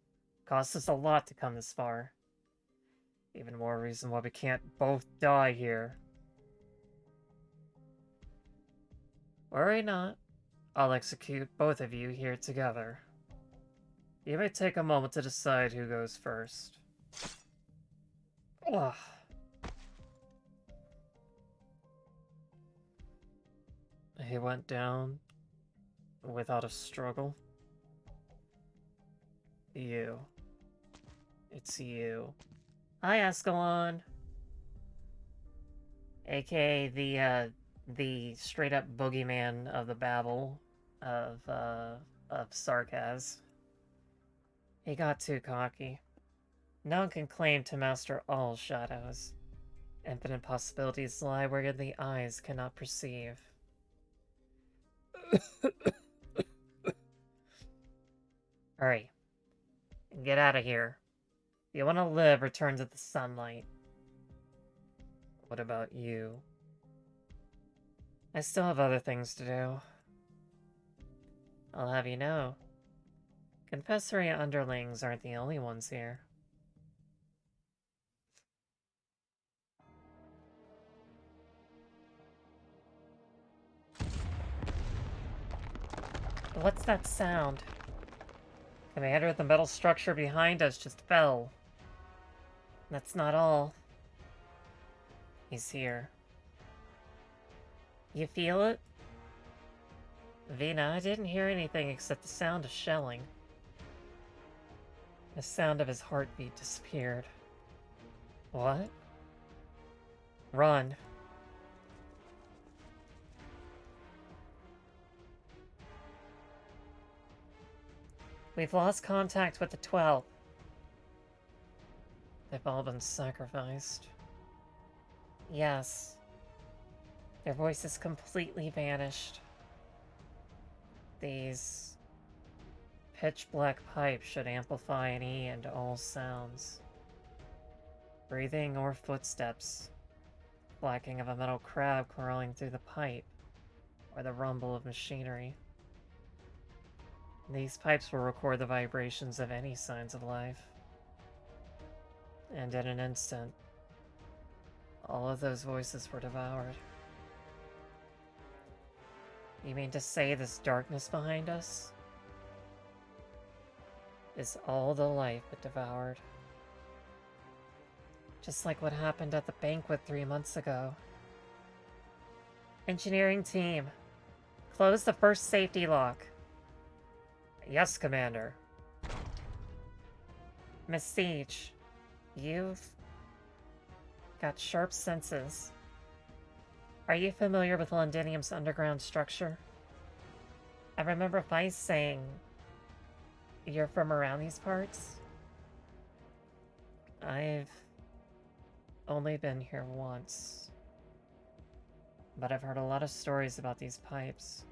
Cost us a lot to come this far. Even more reason why we can't both die here. Worry not. I'll execute both of you here together. You may take a moment to decide who goes first. Ugh. He went down without a struggle. You. It's you. Hi, Escalon. AKA the straight-up boogeyman of the Babel of Sarkaz. He got too cocky. No one can claim to master all shadows. Infinite possibilities lie where the eyes cannot perceive. Hurry. Get out of here. If you want to live, return to the sunlight. What about you? I still have other things to do. I'll have you know, Confessory underlings aren't the only ones here. What's that sound? Commander, the metal structure behind us just fell. That's not all. He's here. You feel it? Vina, I didn't hear anything except the sound of shelling. The sound of his heartbeat disappeared. What? Run. We've lost contact with the 12. They've all been sacrificed. Yes. Their voices completely vanished. These pitch-black pipes should amplify any and all sounds. Breathing or footsteps. Clacking of a metal crab crawling through the pipe. Or the rumble of machinery. These pipes will record the vibrations of any signs of life. And in an instant, all of those voices were devoured. You mean to say this darkness behind us is all the life it devoured? Just like what happened at the banquet 3 months ago. Engineering team, close the first safety lock. Yes, Commander. Miss Siege, you've got sharp senses. Are you familiar with Londinium's underground structure? I remember Vice saying you're from around these parts. I've only been here once, but I've heard a lot of stories about these pipes.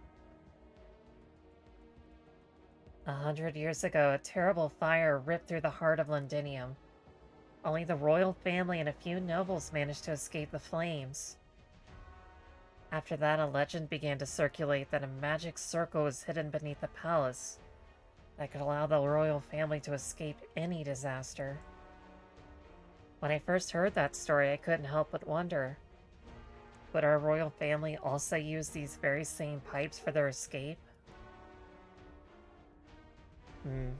100 years ago, a terrible fire ripped through the heart of Londinium. Only the royal family and a few nobles managed to escape the flames. After that, a legend began to circulate that a magic circle was hidden beneath the palace that could allow the royal family to escape any disaster. When I first heard that story, I couldn't help but wonder, would our royal family also use these very same pipes for their escape? The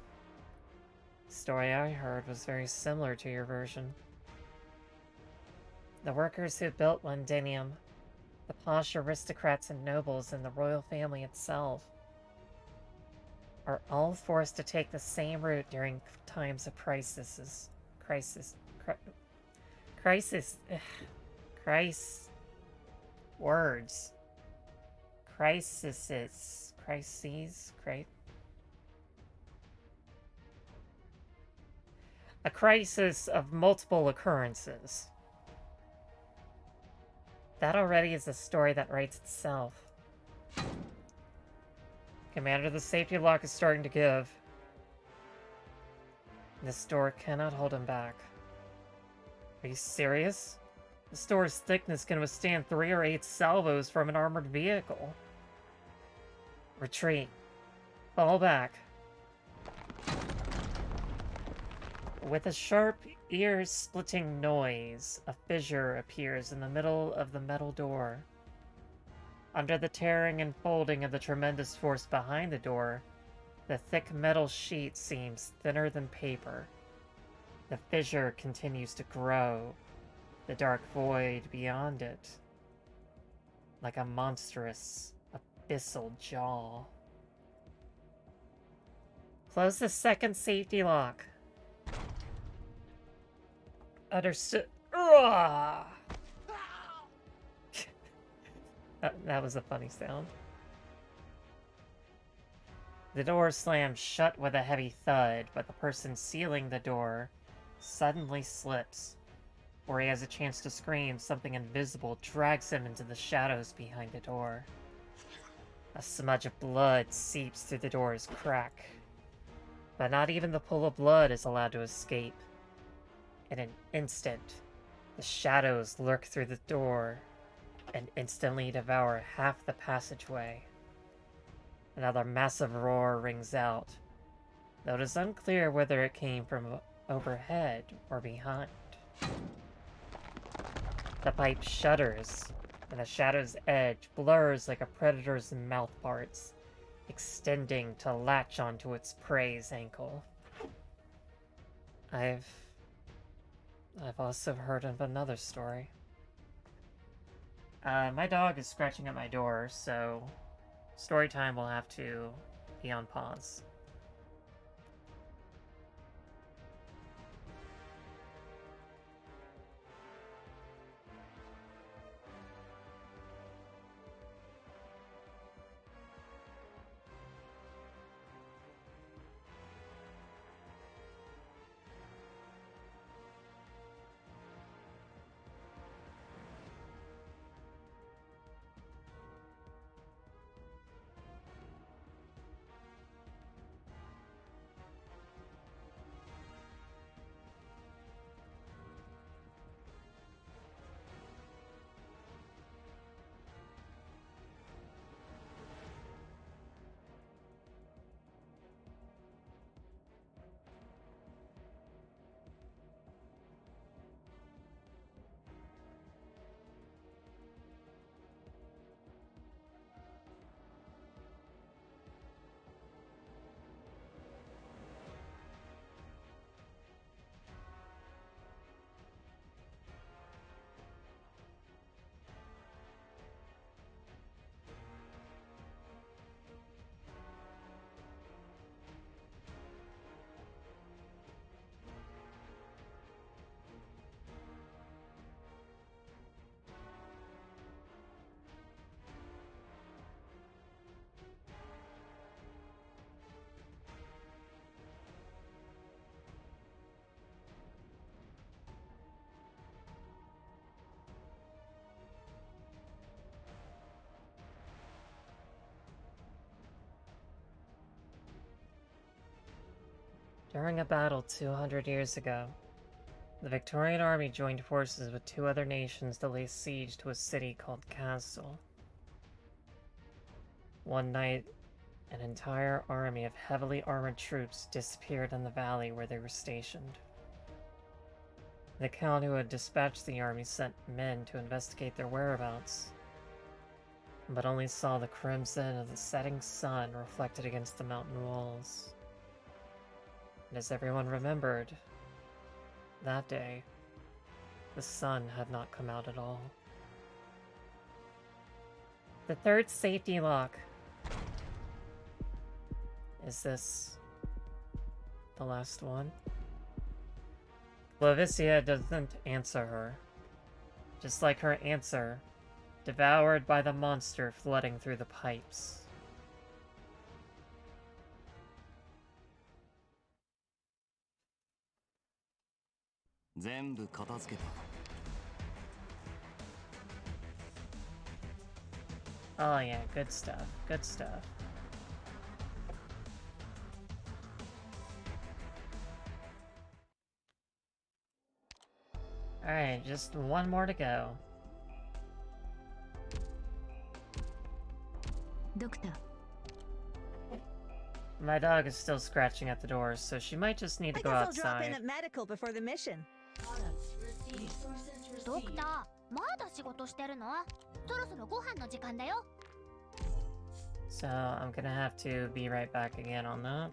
story I heard was very similar to your version. The workers who built Londinium, the posh aristocrats and nobles, and the royal family itself are all forced to take the same route during times of crisis. Words. Crises. A crisis of multiple occurrences. That already is a story that writes itself. Commander, the safety lock is starting to give. This door cannot hold him back. Are you serious? This door's thickness can withstand 3 or 8 salvos from an armored vehicle. Retreat. Fall back. With a sharp, ear-splitting noise, a fissure appears in the middle of the metal door. Under the tearing and folding of the tremendous force behind the door, the thick metal sheet seems thinner than paper. The fissure continues to grow, the dark void beyond it, like a monstrous, abyssal jaw. Close the second safety lock. Understood. That was a funny sound. The door slams shut with a heavy thud, but the person sealing the door suddenly slips. Before he has a chance to scream, something invisible drags him into the shadows behind the door. A smudge of blood seeps through the door's crack. But not even the pool of blood is allowed to escape. In an instant, the shadows lurk through the door and instantly devour half the passageway. Another massive roar rings out, though it is unclear whether it came from overhead or behind. The pipe shudders, and the shadow's edge blurs like a predator's mouth parts, extending to latch onto its prey's ankle. I've also heard of another story. My dog is scratching at my door, so story time will have to be on pause. During a battle 200 years ago, the Victorian army joined forces with 2 other nations to lay siege to a city called Castle. One night, an entire army of heavily armored troops disappeared in the valley where they were stationed. The count who had dispatched the army sent men to investigate their whereabouts, but only saw the crimson of the setting sun reflected against the mountain walls. And as everyone remembered, that day, the sun had not come out at all. The third safety lock. Is this the last one? Lavicia doesn't answer her. Just like her answer, devoured by the monster flooding through the pipes. Oh yeah, good stuff, good stuff. Alright, just one more to go. Doctor, My dog is still scratching at the door, so she might just need to I go guess I'll drop in outside. at medical before the mission. ドクター、まだ仕事してるの？そろそろご飯の時間だよ。So I'm gonna have to be right back again on that.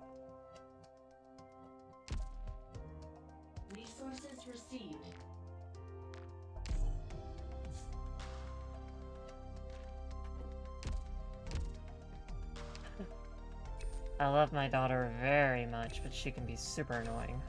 Resources received. I love my daughter very much, but she can be super annoying.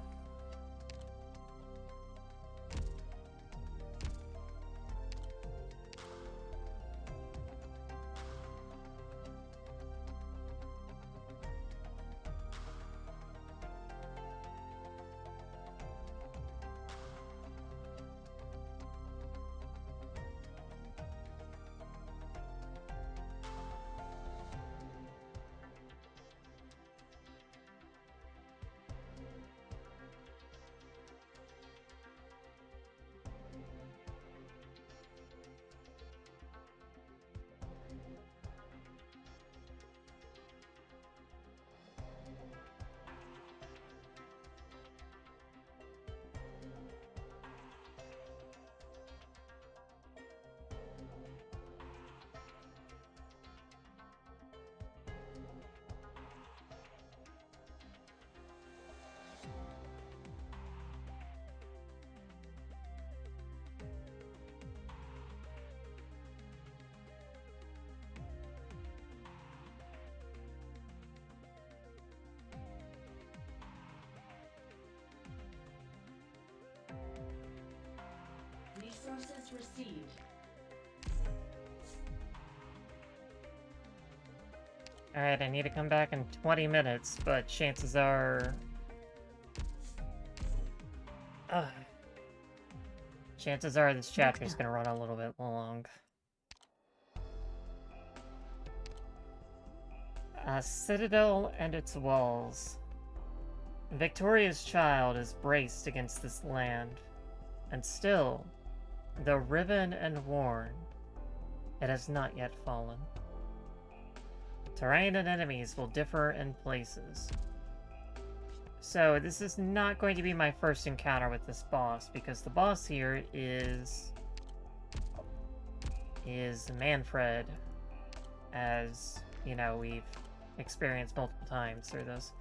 Resources received. Alright, I need to come back in 20 minutes, but chances are... chances are this chapter is gonna run a little bit long. A citadel and its walls. Victoria's child is braced against this land, and still, though riven and worn, it has not yet fallen. Terrain and enemies will differ in places. So this is not going to be my first encounter with this boss, because the boss here is Manfred, as, you know, we've experienced multiple times through this.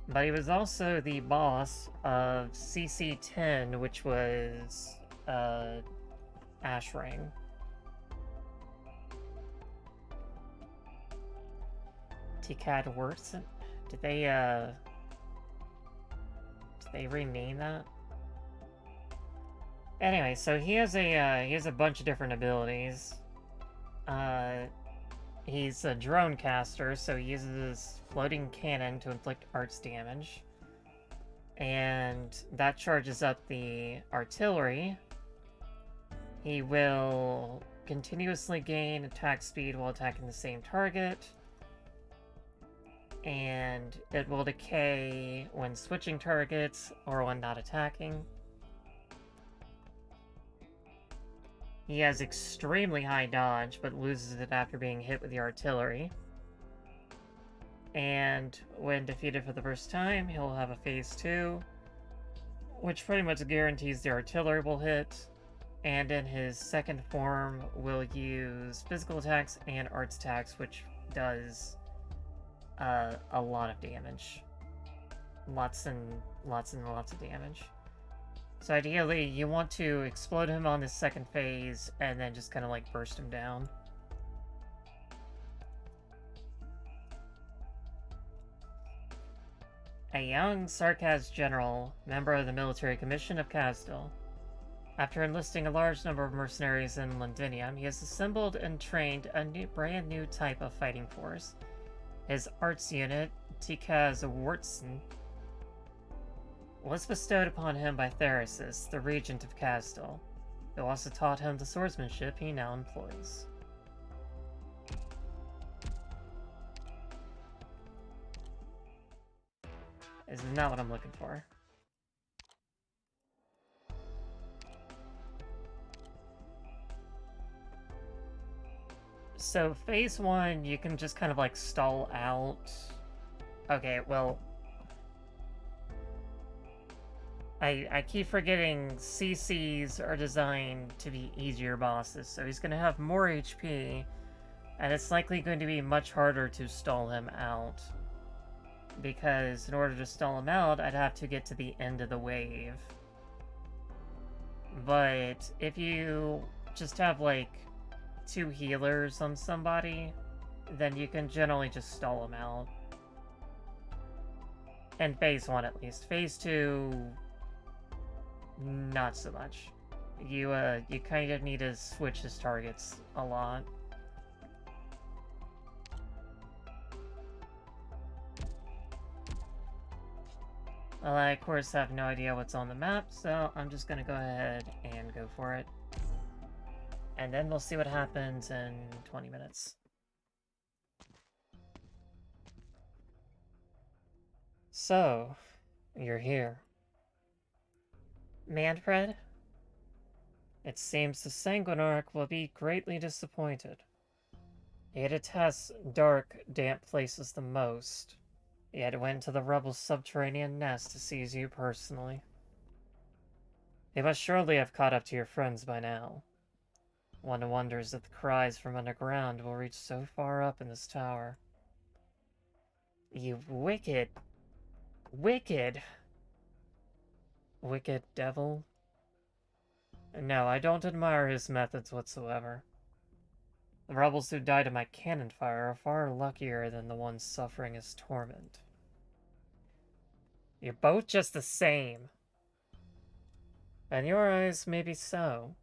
But he was also the boss of CC10, which was Ash Ring. T-Cad Worth? Did they rename that? Anyway, so he has a bunch of different abilities. He's a drone caster, so he uses floating cannon to inflict arts damage. And that charges up the artillery. He will continuously gain attack speed while attacking the same target. And it will decay when switching targets or when not attacking. He has extremely high dodge, but loses it after being hit with the artillery. And when defeated for the first time, he'll have a phase 2, which pretty much guarantees the artillery will hit. And in his second form, will use physical attacks and arts attacks, which does a lot of damage. Lots and lots of damage. So ideally, you want to explode him on the second phase, and then just kind of like burst him down. A young Sarkaz general, member of the military commission of Kazdal. After enlisting a large number of mercenaries in Londinium, he has assembled and trained a brand new type of fighting force. His arts unit, Tikaz Wartson, was bestowed upon him by Therasis, the regent of Kazdal, who also taught him the swordsmanship he now employs. Is not what I'm looking for. So phase 1, you can just kind of like stall out. Okay, well, I keep forgetting CCs are designed to be easier bosses, so he's going to have more HP, and it's likely going to be much harder to stall him out. Because in order to stall him out, I'd have to get to the end of the wave. But if you just have like 2 healers on somebody, then you can generally just stall him out. In phase 1 at least. Phase 2, not so much. You kind of need to switch his targets a lot. Well, I of course have no idea what's on the map, so I'm just gonna go ahead and go for it. And then we'll see what happens in 20 minutes. So, you're here. Manfred? It seems the Sanguinarch will be greatly disappointed. He detests dark, damp places the most, yet went to the rebels' subterranean nest to seize you personally. They must surely have caught up to your friends by now. One wonders if the cries from underground will reach so far up in this tower. You wicked... wicked devil. No, I don't admire his methods whatsoever. The rebels who died in my cannon fire are far luckier than the ones suffering his torment. You're both just the same. In your eyes, maybe so.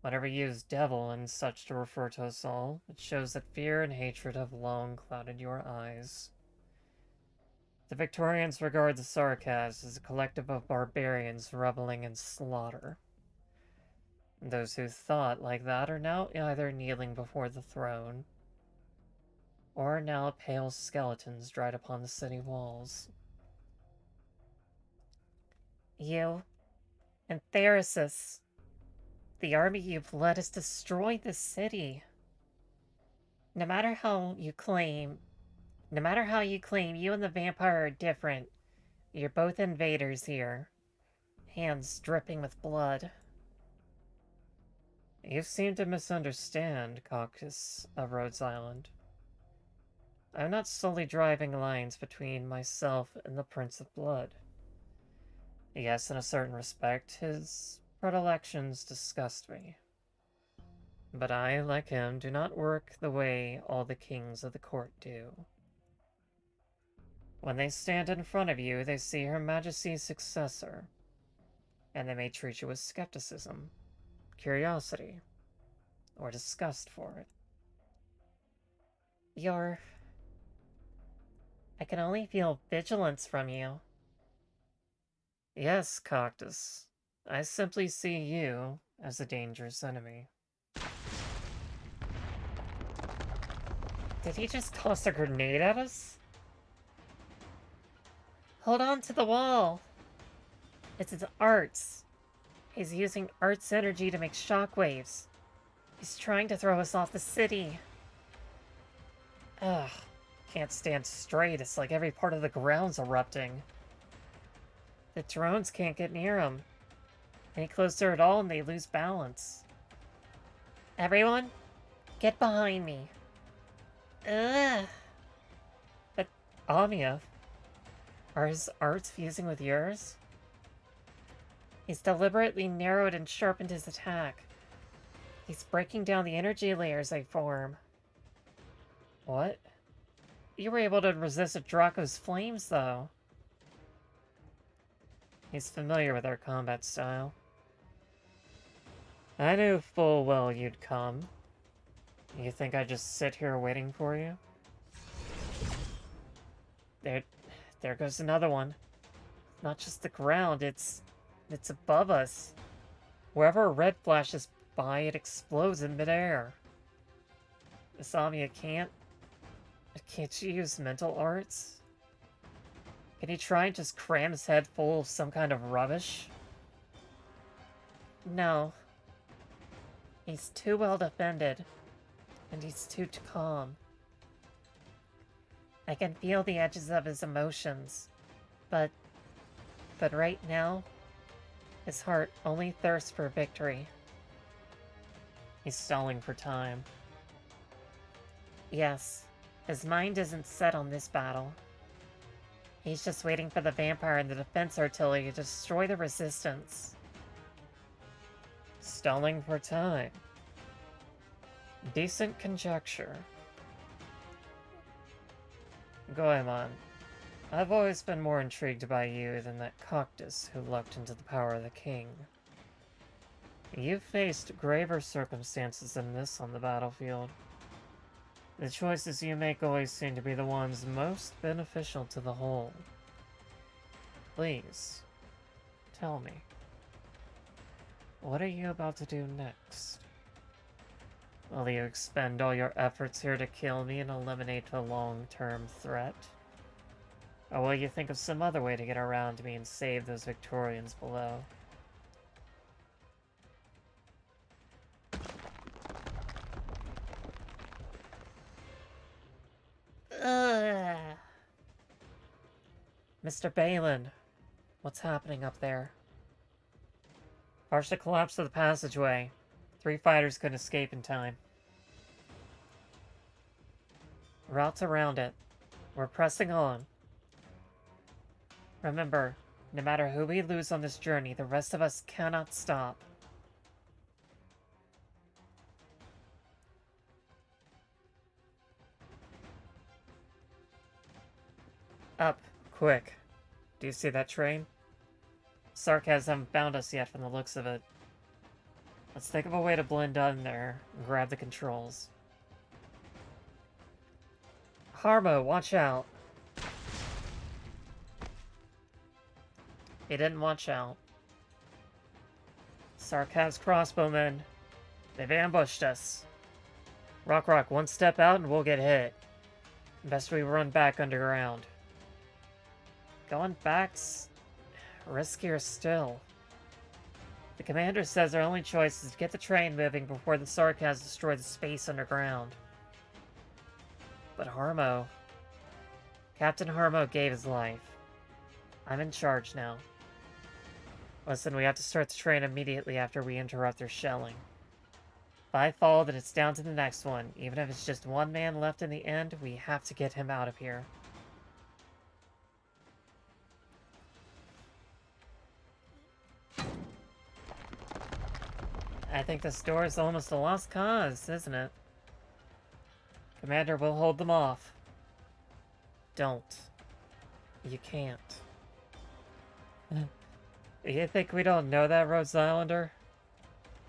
Whenever you use devil and such to refer to us all, it shows that fear and hatred have long clouded your eyes. The Victorians regard the Sarkaz as a collective of barbarians reveling in slaughter. Those who thought like that are now either kneeling before the throne, or now pale skeletons dried upon the city walls. You and Therasis, the army you've led has destroyed the city. No matter how you claim you and the vampire are different, you're both invaders here, hands dripping with blood. You seem to misunderstand, Caucus of Rhodes Island. I'm not solely driving lines between myself and the Prince of Blood. Yes, in a certain respect, his predilections disgust me. But I, like him, do not work the way all the kings of the court do. When they stand in front of you, they see Her Majesty's successor, and they may treat you with skepticism, curiosity, or disgust for it. I can only feel vigilance from you. Yes, Cactus. I simply see you as a dangerous enemy. Did he just toss a grenade at us? Hold on to the wall! It's his arts. He's using arts energy to make shockwaves. He's trying to throw us off the city. Ugh. Can't stand straight. It's like every part of the ground's erupting. The drones can't get near him. Any closer at all and they lose balance. Everyone, get behind me. Ugh. But, Amia, are his arts fusing with yours? He's deliberately narrowed and sharpened his attack. He's breaking down the energy layers they form. What? You were able to resist Draco's flames, though. He's familiar with our combat style. I knew full well you'd come. You think I'd just sit here waiting for you? There goes another one. Not just the ground, it's above us. Wherever a red flashes by, it explodes in midair. Isamiya can't you use mental arts? Can he try and just cram his head full of some kind of rubbish? No. He's too well defended. And he's too calm. I can feel the edges of his emotions. But right now, his heart only thirsts for victory. He's stalling for time. Yes, his mind isn't set on this battle. He's just waiting for the vampire and the defense artillery to destroy the resistance. Stalling for time. Decent conjecture. Goemon, I've always been more intrigued by you than that cactus who looked into the power of the king. You've faced graver circumstances than this on the battlefield. The choices you make always seem to be the ones most beneficial to the whole. Please, tell me. What are you about to do next? Will you expend all your efforts here to kill me and eliminate a long-term threat? Or will you think of some other way to get around me and save those Victorians below? Ugh. Mr. Balin, what's happening up there? Partial collapse of the passageway. 3 fighters couldn't escape in time. Routes around it. We're pressing on. Remember, no matter who we lose on this journey, the rest of us cannot stop. Up, quick. Do you see that train? Sarkaz haven't found us yet from the looks of it. Let's think of a way to blend in there and grab the controls. Harmo, watch out. He didn't watch out. Sarkaz crossbowmen. They've ambushed us. Rock, one step out and we'll get hit. Best we run back underground. Going back's riskier still. The commander says our only choice is to get the train moving before the Sarkaz destroy the space underground. But Harmo... Captain Harmo gave his life. I'm in charge now. Listen, we have to start the train immediately after we interrupt their shelling. If I fall, then it's down to the next one. Even if it's just one man left in the end, we have to get him out of here. I think this door is almost a lost cause, isn't it? Commander, we'll hold them off. Don't. You can't. You think we don't know that, Rhodes Islander?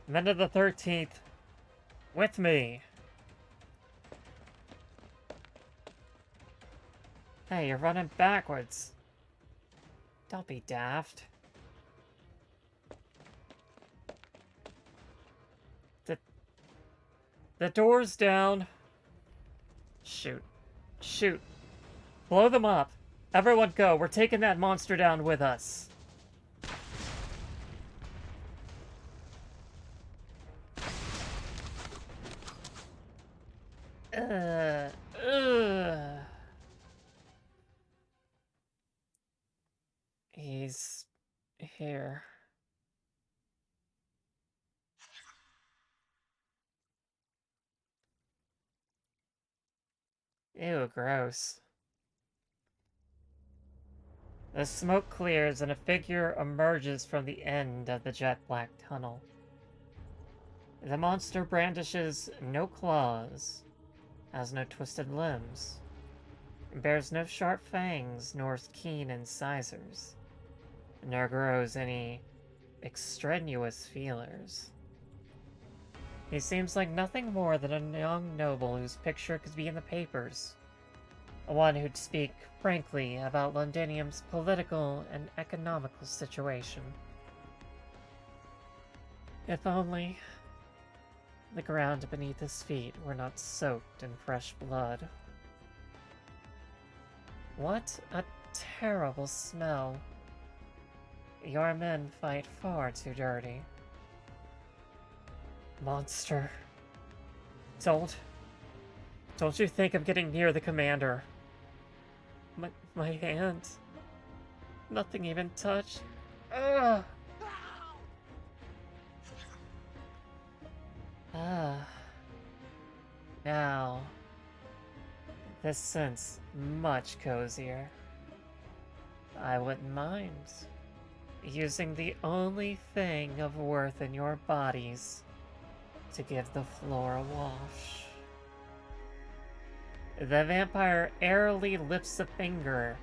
Men of the 13th, with me! Hey, you're running backwards. Don't be daft. The door's down. Shoot. Shoot. Blow them up. Everyone go. We're taking that monster down with us. Ugh. He's here. Ew, gross. The smoke clears and a figure emerges from the end of the jet black tunnel. The monster brandishes no claws, has no twisted limbs, bears no sharp fangs nor keen incisors, nor grows any extraneous feelers. He seems like nothing more than a young noble whose picture could be in the papers, one who'd speak frankly about Londinium's political and economical situation. If only the ground beneath his feet were not soaked in fresh blood. What a terrible smell. Your men fight far too dirty. Monster. Don't you think of getting near the commander. My hand. Nothing even touched. Ugh. Now, this scent's much cozier. I wouldn't mind using the only thing of worth in your bodies to give the floor a wash. The vampire airily lifts a finger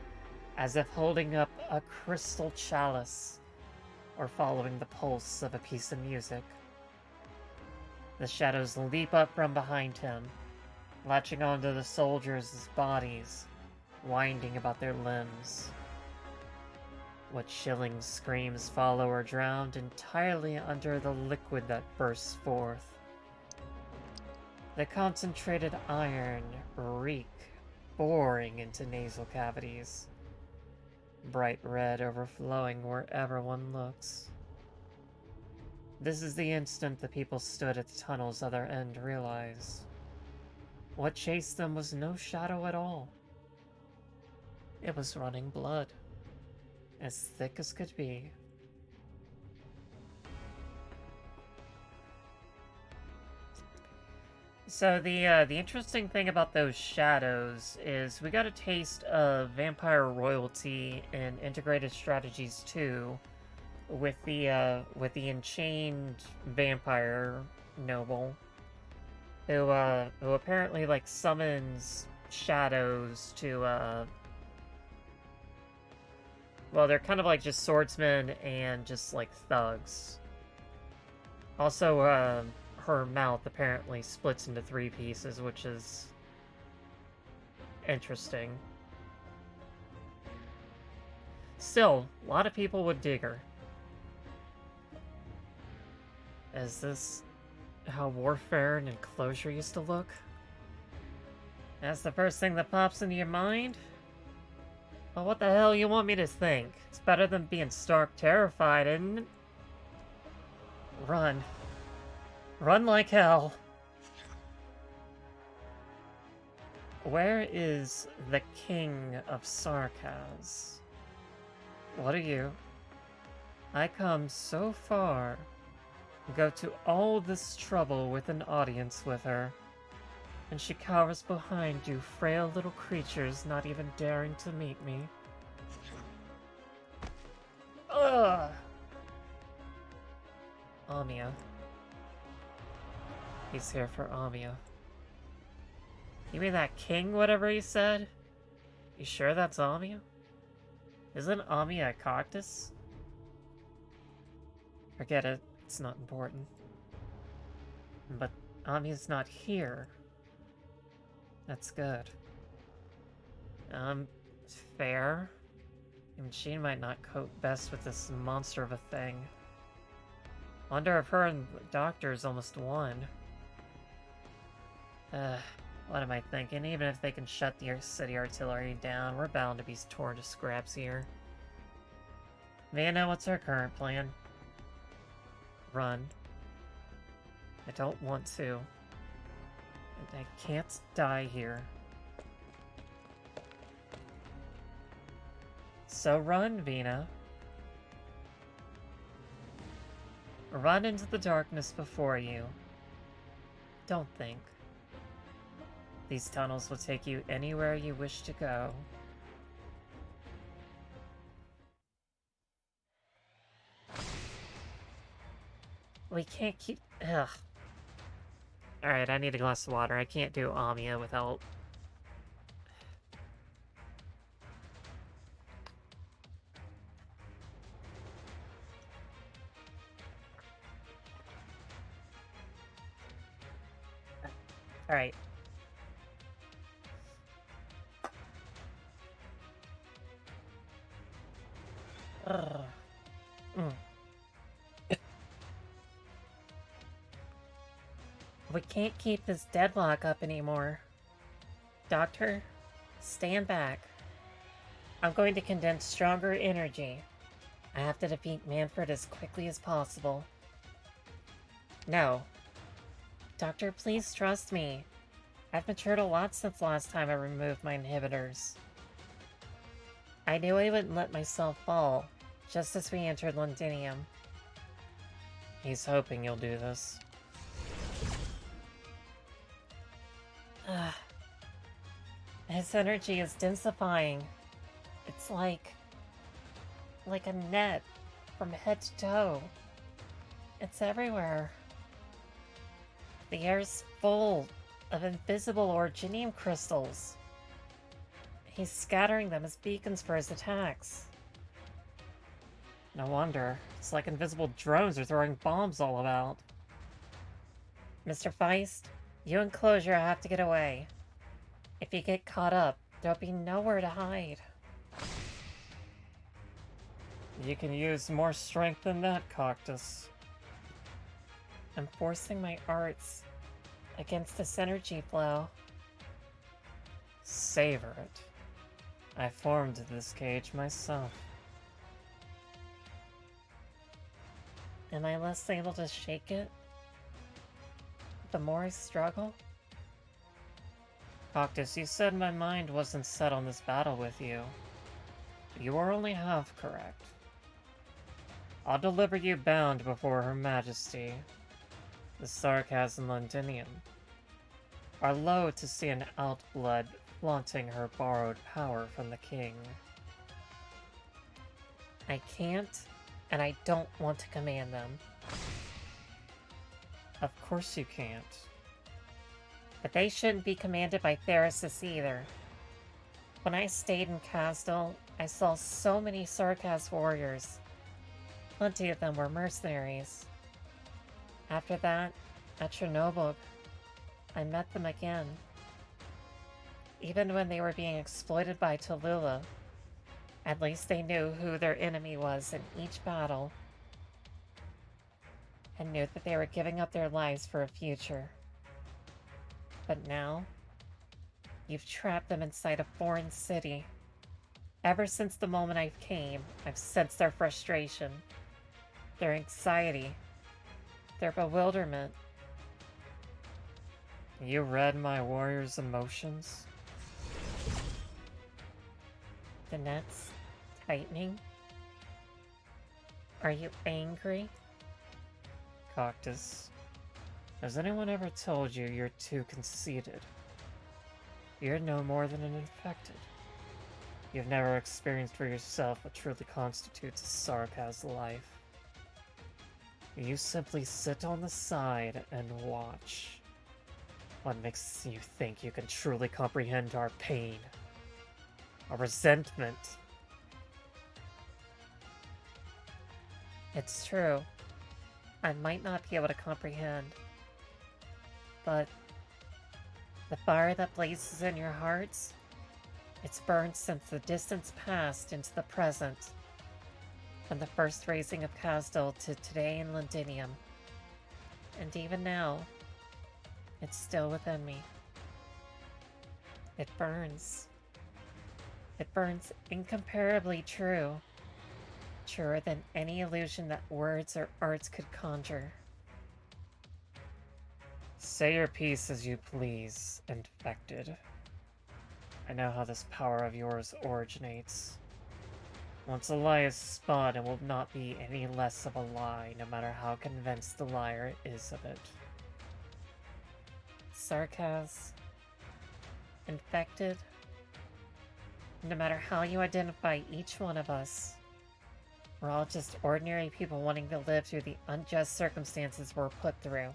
as if holding up a crystal chalice or following the pulse of a piece of music. The shadows leap up from behind him, latching onto the soldiers' bodies, winding about their limbs. What chilling screams follow are drowned entirely under the liquid that bursts forth. The concentrated iron reek, boring into nasal cavities, bright red overflowing wherever one looks. This is the instant the people stood at the tunnel's other end realize what chased them was no shadow at all. It was running blood, as thick as could be. So the interesting thing about those shadows is we got a taste of vampire royalty in Integrated Strategies 2 with the enchained vampire noble who apparently like summons shadows to well, they're kind of like just swordsmen and just like thugs. Also, her mouth apparently splits into 3 pieces, which is interesting. Still, a lot of people would dig her. Is this how warfare and enclosure used to look? That's the first thing that pops into your mind? Well, what the hell you want me to think? It's better than being stark terrified, isn't it? Run. Run like hell. Where is the King of Sarkaz? What are you? I come so far, go to all this trouble with an audience with her, and she cowers behind you frail little creatures not even daring to meet me. Ugh! Amia. He's here for Amia. You mean that king, whatever he said? You sure that's Amia? Isn't Amia a cactus? Forget it. It's not important. But Amia's not here. That's good. Fair. I mean, she might not cope best with this monster of a thing. Wonder if her and the doctor's almost won. What am I thinking? Even if they can shut the city artillery down, we're bound to be torn to scraps here. Vanna, what's our current plan? Run. I don't want to. And I can't die here. So run, Vina. Run into the darkness before you. Don't think. These tunnels will take you anywhere you wish to go. We can't keep... Ugh. Alright, I need a glass of water. I can't do Amiya without... Alright. Ugh. We can't keep this deadlock up anymore. Doctor, stand back. I'm going to condense stronger energy. I have to defeat Manfred as quickly as possible. No. Doctor, please trust me. I've matured a lot since last time I removed my inhibitors. I knew I wouldn't let myself fall, just as we entered Londinium. He's hoping you'll do this. His energy is densifying. It's like a net from head to toe. It's everywhere. The air's full of invisible originium crystals. He's scattering them as beacons for his attacks. No wonder. It's like invisible drones are throwing bombs all about. Mr. Feist, you and Closure have to get away. If you get caught up, there'll be nowhere to hide. You can use more strength than that, Cactus. I'm forcing my arts against this energy flow. Savor it. I formed this cage myself. Am I less able to shake it the more I struggle? Cactus, you said my mind wasn't set on this battle with you. You are only half correct. I'll deliver you bound before Her Majesty. The Sarcasm Londinium are loath to see an outblood flaunting her borrowed power from the king. I can't, and I don't want to command them. Of course you can't. But they shouldn't be commanded by Therasis either. When I stayed in Kasdal, I saw so many Sarkas warriors. Plenty of them were mercenaries. After that, at Chernobyl, I met them again. Even when they were being exploited by Tallulah, at least they knew who their enemy was in each battle, and knew that they were giving up their lives for a future. But now, you've trapped them inside a foreign city. Ever since the moment I came, I've sensed their frustration, their anxiety, their bewilderment. You read my warrior's emotions? The net's tightening? Are you angry? Cactus, has anyone ever told you you're too conceited? You're no more than an infected. You've never experienced for yourself what truly constitutes a Sarkaz life. You simply sit on the side and watch. What makes you think you can truly comprehend our pain? Our resentment? It's true. I might not be able to comprehend. But the fire that blazes in your hearts, it's burned since the distance past into the present. From the first raising of Kasdal to today in Londinium. And even now, it's still within me. It burns. It burns incomparably true. Truer than any illusion that words or arts could conjure. Say your piece as you please, infected. I know how this power of yours originates. Once a lie is spun, it will not be any less of a lie, no matter how convinced the liar is of it. Sarkaz, infected, no matter how you identify each one of us, We're all just ordinary people wanting to live through the unjust circumstances we're put through.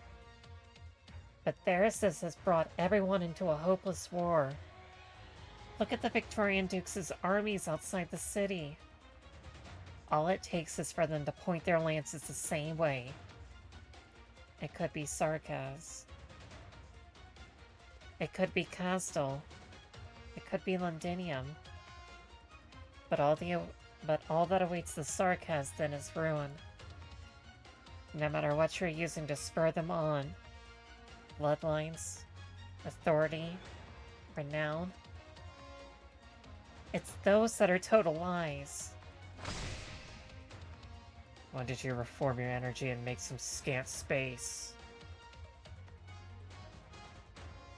But Therasis has brought everyone into a hopeless war. Look at the Victorian Dukes' armies outside the city. All it takes is for them to point their lances the same way. It could be Sarkaz. It could be Castle. It could be Londinium. But all that awaits the Sarkaz then is ruin. No matter what you're using to spur them on, bloodlines, authority, renown, it's those that are total lies. When did you reform your energy and make some scant space?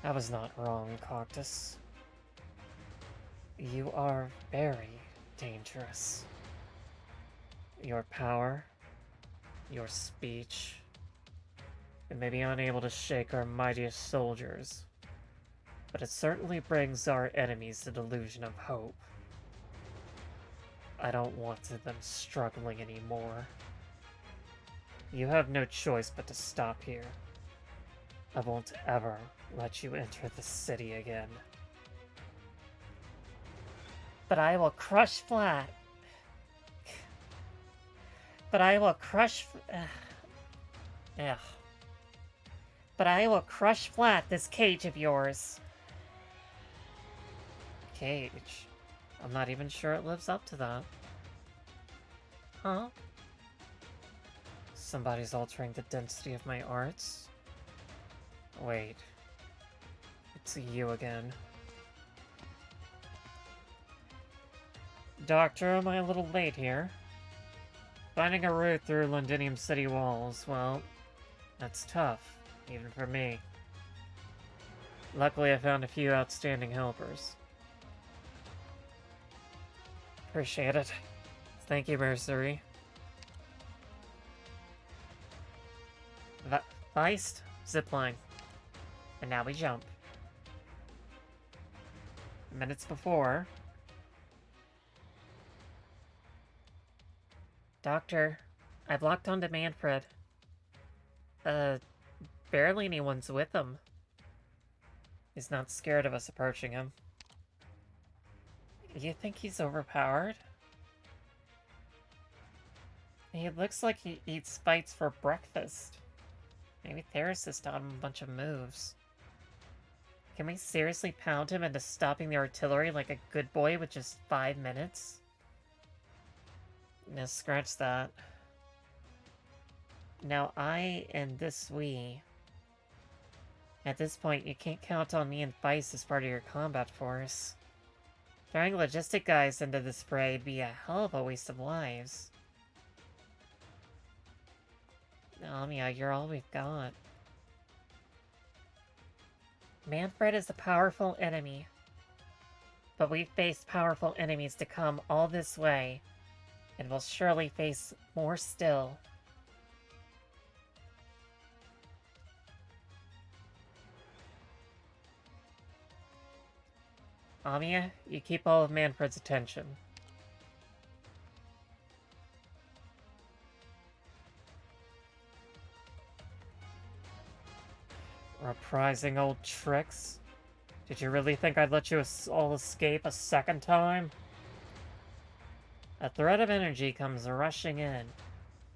I was not wrong, Coctus. You are very dangerous. Your power, your speech, it may be unable to shake our mightiest soldiers, but it certainly brings our enemies the delusion of hope. I don't want them struggling anymore. You have no choice but to stop here. I won't ever let you enter the city again. But I will crush flat. But I will crush... Ugh. But I will crush flat this cage of yours. Cage? I'm not even sure it lives up to that. Huh? Somebody's altering the density of my arts? Wait. It's you again. Doctor, am I a little late here? Finding a route through Londinium city walls, well, that's tough, even for me. Luckily, I found a few outstanding helpers. Appreciate it. Thank you, Mercery. Feist, zipline. And now we jump. Minutes before... Doctor, I've locked onto Manfred. Barely anyone's with him. He's not scared of us approaching him. You think he's overpowered? He looks like he eats fights for breakfast. Maybe Therasis taught him a bunch of moves. Can we seriously pound him into stopping the artillery like a good boy with just 5 minutes? No, scratch that. Now I and this we. At this point, you can't count on me and Feist as part of your combat force. Throwing logistic guys into this fray would be a hell of a waste of lives. Amiya, you're all we've got. Manfred is a powerful enemy. But we've faced powerful enemies to come all this way. And will surely face more still. Amiya, you keep all of Manfred's attention. Reprising old tricks? Did you really think I'd let you all escape a second time? A thread of energy comes rushing in,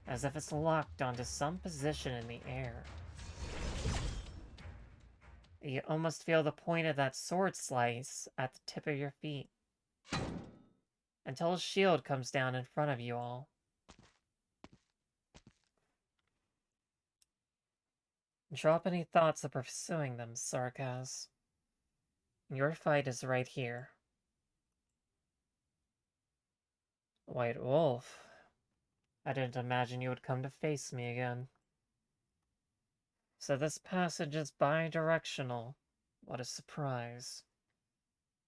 as if it's locked onto some position in the air. You almost feel the point of that sword slice at the tip of your feet. Until a shield comes down in front of you all. Drop any thoughts of pursuing them, Sarkaz. Your fight is right here. White Wolf. I didn't imagine you would come to face me again. So this passage is bi-directional. What a surprise.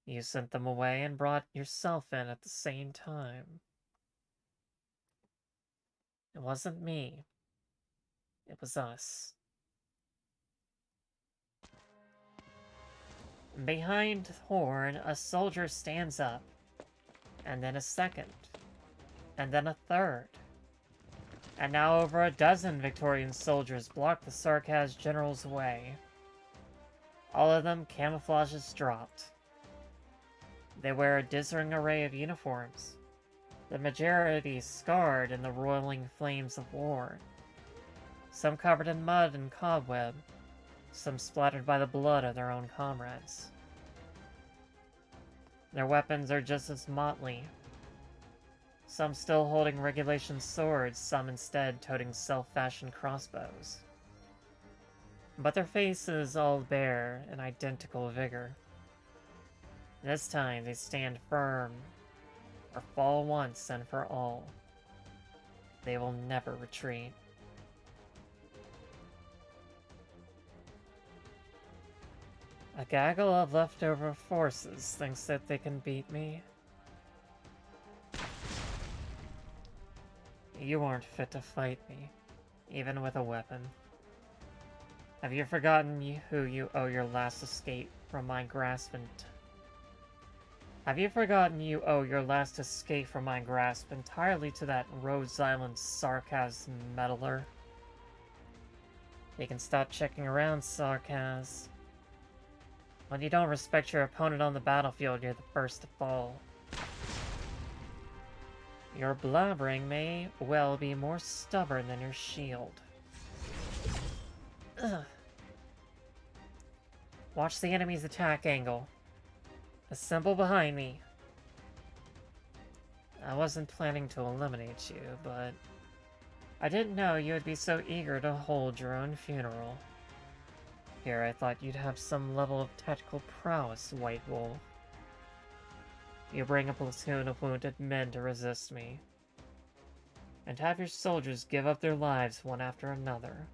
You sent them away and brought yourself in at the same time. It wasn't me. It was us. Behind Horn, a soldier stands up, and then a second. and then a third. And now over a dozen Victorian soldiers block the Sarkaz general's way. All of them camouflages dropped. They wear a dizzying array of uniforms, the majority scarred in the roiling flames of war. Some covered in mud and cobweb, some splattered by the blood of their own comrades. Their weapons are just as motley. Some still holding regulation swords, some instead toting self-fashioned crossbows. But their faces all bear an identical vigor. This time they stand firm, or fall once and for all. They will never retreat. A gaggle of leftover forces thinks that they can beat me. You aren't fit to fight me, even with a weapon. Have you forgotten who you owe your last escape from my grasp Have you forgotten you owe your last escape from my grasp entirely to that Rhodes Island Sarkaz meddler? You can stop checking around, Sarkaz. When you don't respect your opponent on the battlefield, you're the first to fall. Your blabbering may well be more stubborn than your shield. Ugh. Watch the enemy's attack angle. Assemble behind me. I wasn't planning to eliminate you, but I didn't know you would be so eager to hold your own funeral. Here, I thought you'd have some level of tactical prowess, White Wolf. You bring a platoon of wounded men to resist me, and have your soldiers give up their lives one after another.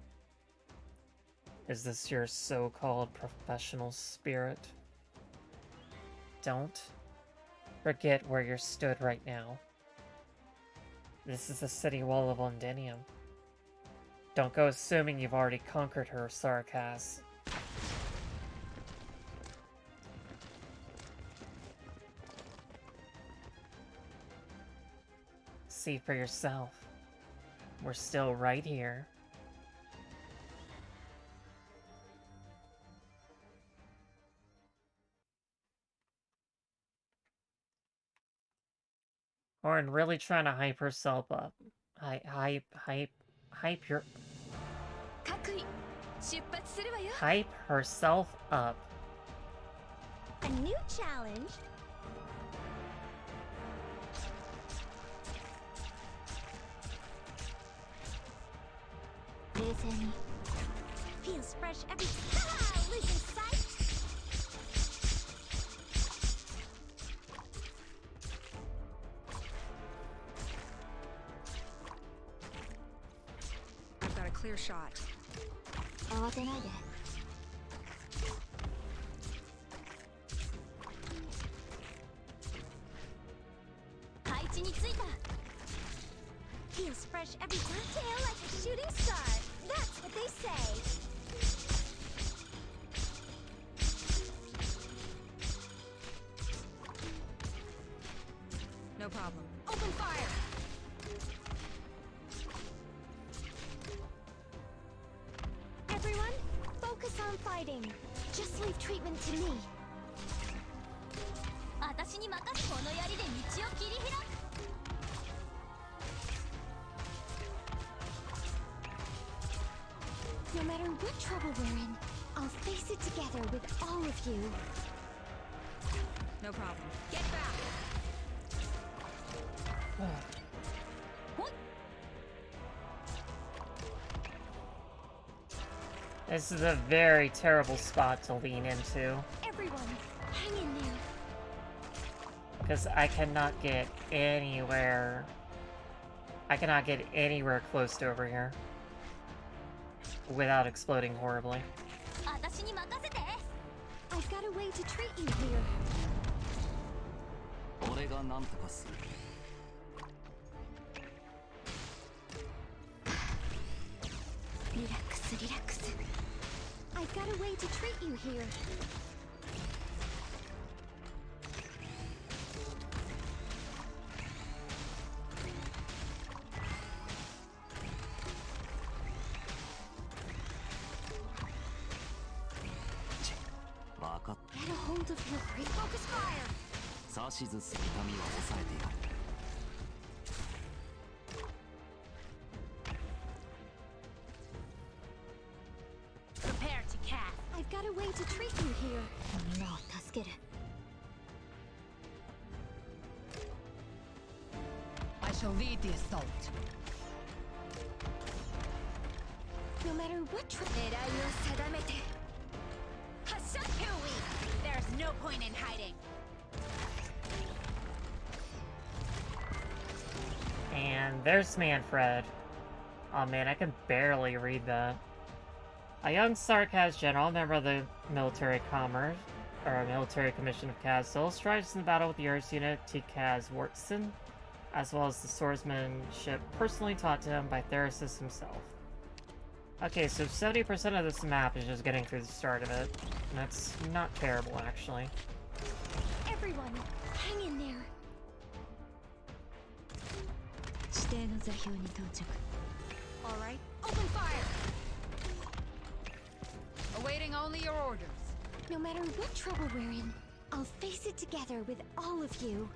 Is this your so-called professional spirit? Don't forget where you're stood right now. This is the city wall of Londinium. Don't go assuming you've already conquered her, Sarkaz. See for yourself. We're still right here. Horn really trying to hype herself up. Hype herself up. A new challenge. Feels fresh every time. Losing sight. I've got a clear shot. 慌てないで。配置についた。Feels fresh every time. Tail like a shooting star. That's what they say. No problem. Open fire. Everyone, focus on fighting. Just leave treatment to me. 私に任せこの槍で道を切り開く。No matter what trouble we're in, I'll face it together with all of you. No problem. Get back! This is a very terrible spot to lean into. Everyone, hang in there. Because I cannot get anywhere. I cannot get anywhere close to over here without exploding horribly. 私に任せて. I've got a way to treat you here. 俺が何とかする。リラックス、リラックス. I've got a way to treat you here. Hold of your free focus fire. 指図する痛みは抑えてやる。 Prepare to cast. I've got a way to treat you here. みんなを助ける。 I shall lead the assault. No matter what 狙いを定めて。 Hasha! Too weak. There's no point in hiding. And there's Manfred. Oh man, I can barely read that. A young Sarkaz general, member of the military commerce, or military commission of Kazil, strives in the battle with the Earth's unit Tikaz Wartson, as well as the swordsmanship personally taught to him by Therasis himself. Okay, so 70% of this map is just getting through the start of it. And that's not terrible, actually. Everyone, hang in there. 指定の座標に到着。 All right. Open fire. Awaiting only your orders. No matter what trouble we're in, I'll face it together with all of you.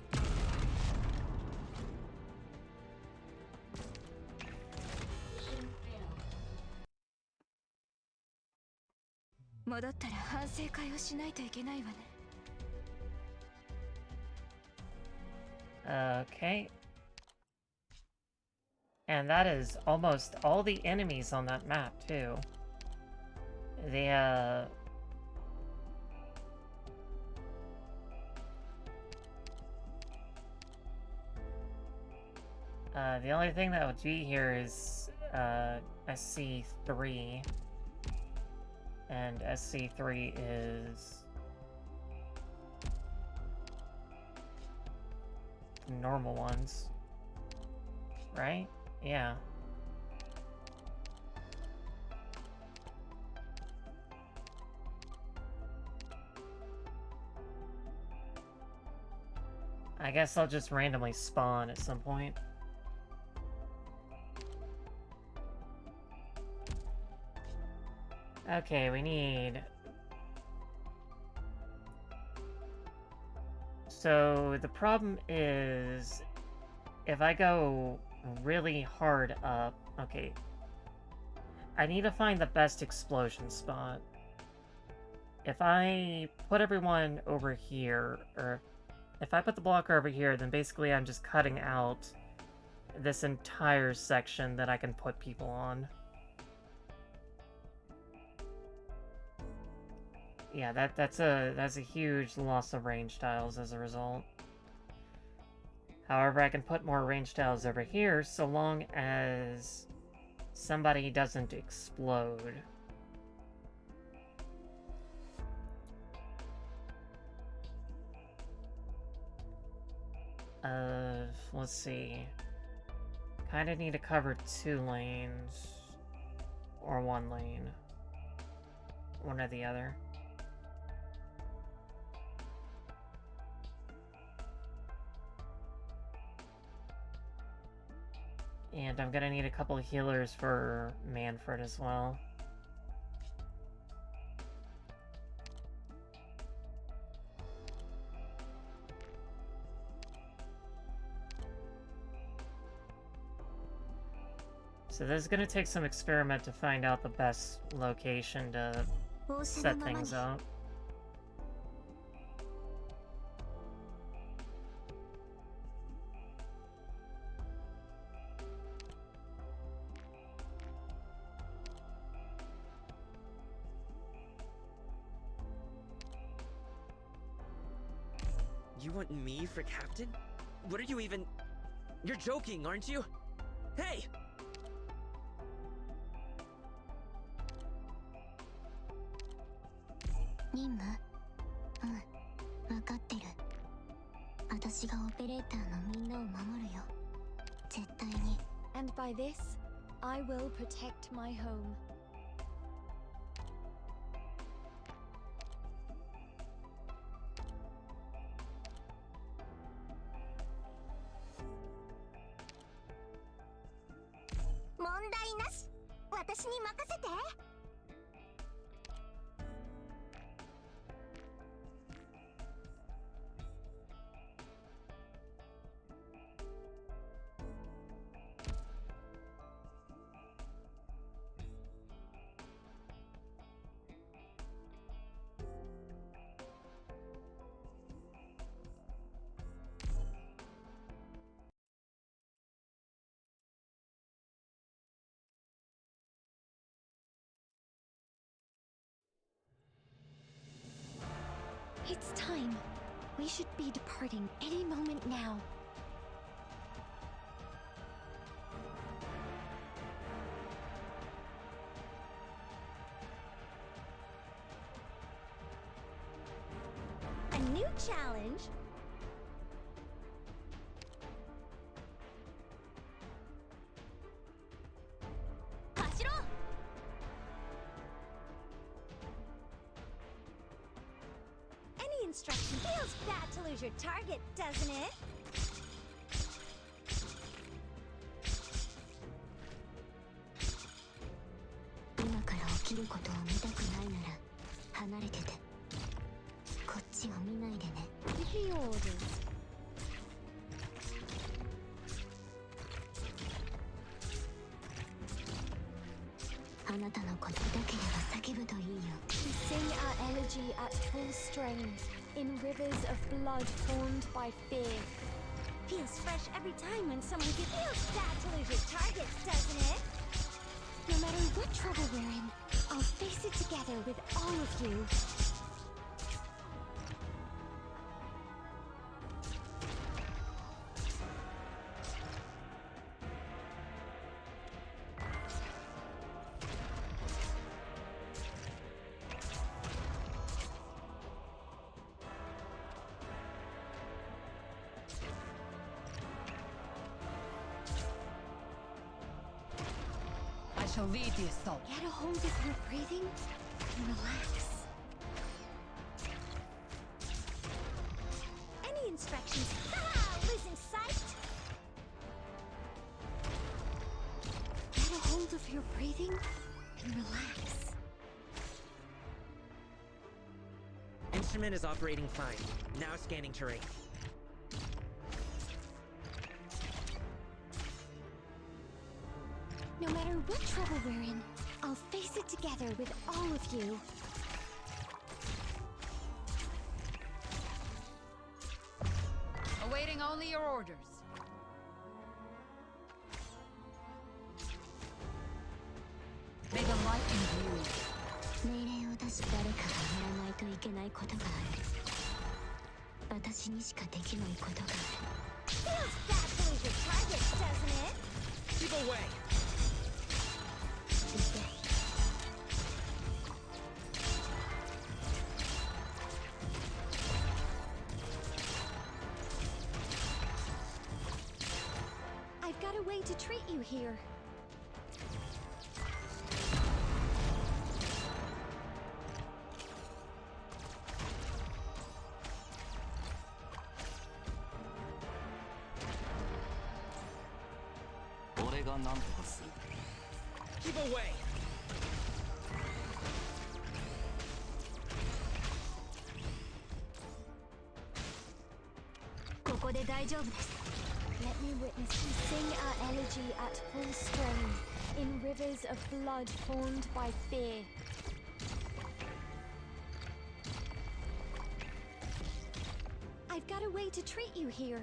戻ったら反省会をしないといけないわね。 Okay. And that is almost all the enemies on that map, too. The only thing that would be here is, SC3. And SC3 is... the normal ones. Right? Yeah. I guess I'll just randomly spawn at some point. Okay, we need... So, the problem is... if I go really hard up... Okay. I need to find the best explosion spot. If I put everyone over here, or... if I put the blocker over here, then basically I'm just cutting out this entire section that I can put people on. Yeah, that's a huge loss of range tiles as a result. However, I can put more range tiles over here so long as somebody doesn't explode. Let's see. Kinda need to cover 2 lanes. Or 1 lane. One or the other. And I'm gonna need a couple of healers for Manfred as well. So this is gonna take some experiment to find out the best location to set things up. You want me for captain? What are you even... You're joking, aren't you? Hey! 任務？うん、分かってる。私がオペレーターのみんなを守るよ。絶対に。And by this, I will protect my home. 問題なし。私に任せて。It's time. We should be departing any moment now. A new challenge? Hashiro! Any instruction feels bad to lose your target, doesn't it? Give me orders. あなたのことだければ叫ぶといいよ。 We sing our elegy at full strain, in rivers of blood formed by fear. Feels fresh every time when someone gets... Feels bad to lose your target, doesn't it? No matter what trouble we're in, I'll face it together with all of you. I shall lead the assault. Get a hold of your breathing and relax. Any instructions? Haha! Losing sight? Get a hold of your breathing and relax. Instrument is operating fine. Now scanning terrain. No matter what trouble we're in, I'll face it together with all of you. Awaiting only your orders. May the light imbue you. 命令を出し誰かがやらないといけないことがある。私にしかできないことがある。 Feels bad to lose your target, doesn't it? Keep away! I've got a way to treat you here. Keep away! Let me witness you sing our elegy at full strain, in rivers of blood formed by fear. I've got a way to treat you here.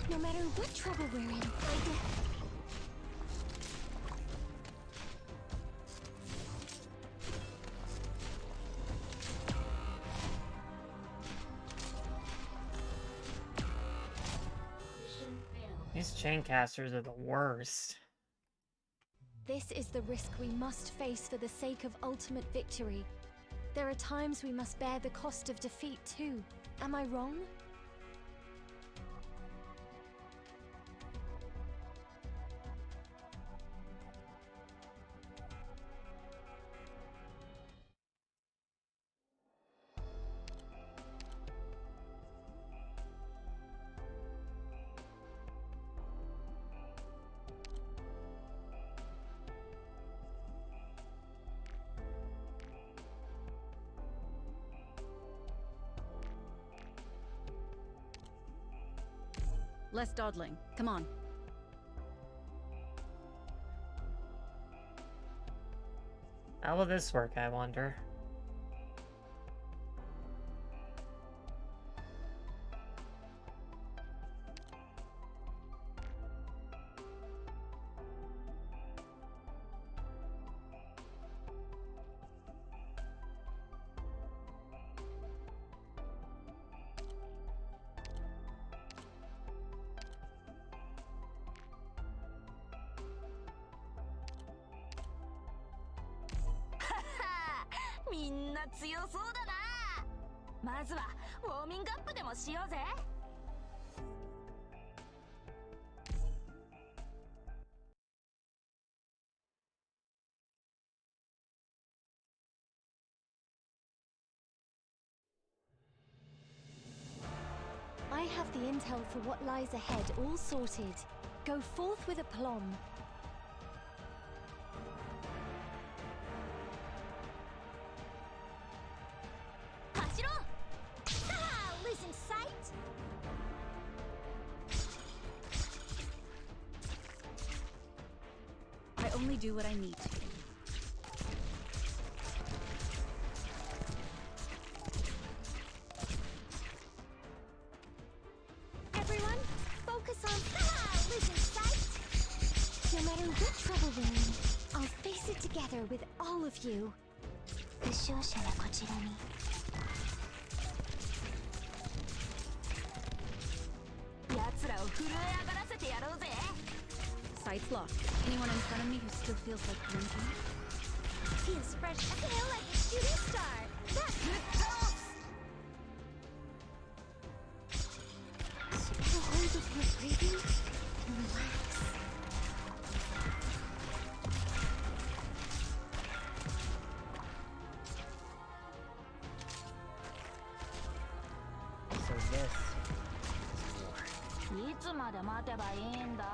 No matter what trouble we're in, These chain casters are the worst. this is the risk we must face for the sake of ultimate victory. There are times we must bear the cost of defeat too. Am I wrong? Less dawdling. Come on. How will this work, I wonder? そうだな。まずはウォーミングアップでもしようぜ。I have the intel for what lies ahead all sorted. Go forth with aplomb. Hashiro! Haha! Losing sight? I only do what I need to. Everyone, focus on losing sight. No matter what trouble we're in, I'll face it together with all of you. 負傷者はこちらに。奴らを震え上がらせてやろうぜ。 Sight's locked. Anyone in front of me who still feels like drinking? Feels fresh. I feel like a shooting star. That's good pulse. Better hold with your breathing and relax. So this. いつまで待てばいいんだ。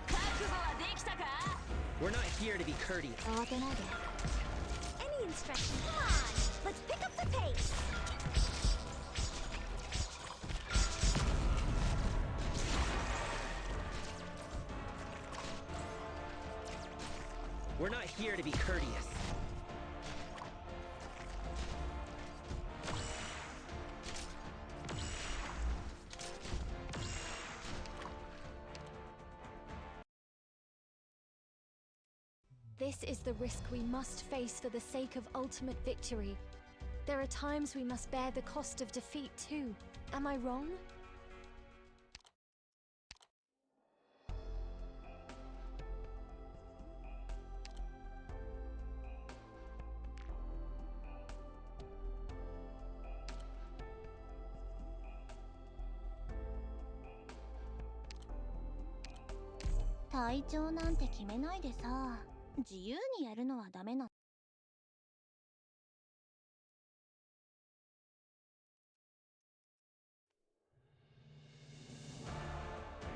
覚悟はできたか？ We're not here to be courteous. 慌てないで。Any instruction? Come on, let's pick up the pace. We're not here to be courteous. This is the risk we must face for the sake of ultimate victory. There are times we must bear the cost of defeat too. Am I wrong?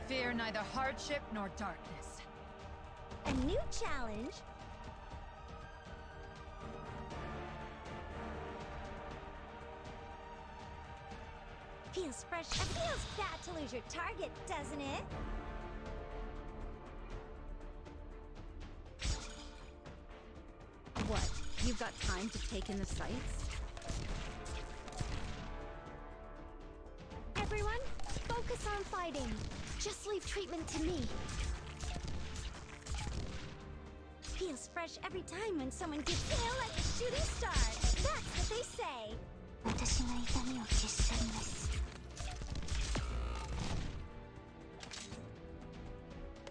Fear neither hardship nor darkness. A new challenge? Feels fresh. It feels bad to lose your target, doesn't it? What? You've got time to take in the sights? Everyone, focus on fighting. Just leave treatment to me. Feels fresh every time when someone gives feel like a shooting star. That's what they say. 私が痛みを消し去ります。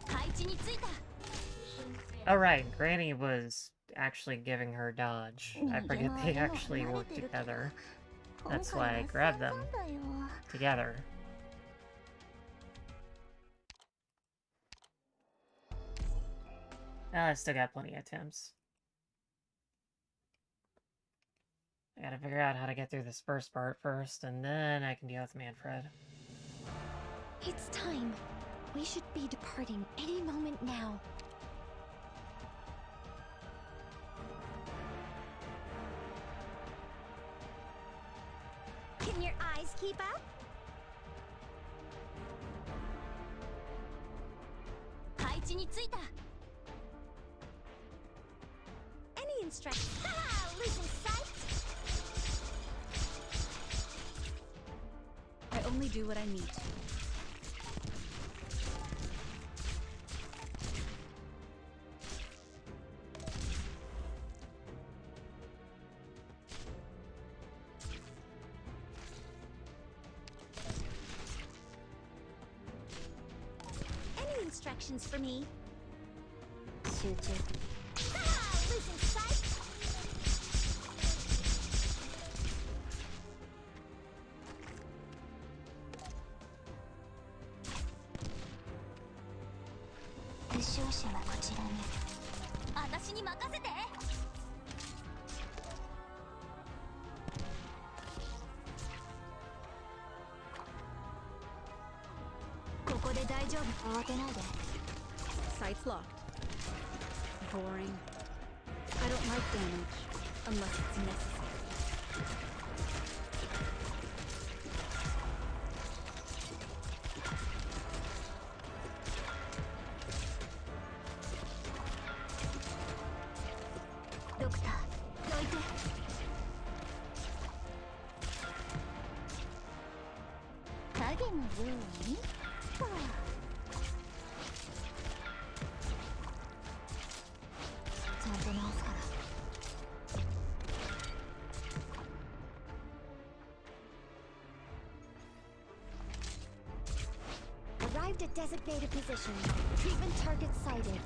配置についた。 Oh right, Granny was actually giving her dodge. I forget they actually work together. That's why I grabbed them together. I still got plenty of attempts. I gotta figure out how to get through this first part first, and then I can deal with Manfred. It's time. We should be departing any moment now. Can your eyes keep up? Any instruction? Haha! Losing sight? I only do what I need to. Any instructions for me? 集中。 Haha! Losing sight? 傷者はこちらに。私に任せて。ここで大丈夫。慌てないで。 Sights locked. Boring. I don't like damage unless it's necessary. ドクター、どいて。影のように。ちゃんと直すから。Arrived at designated position. Treatment target sighted.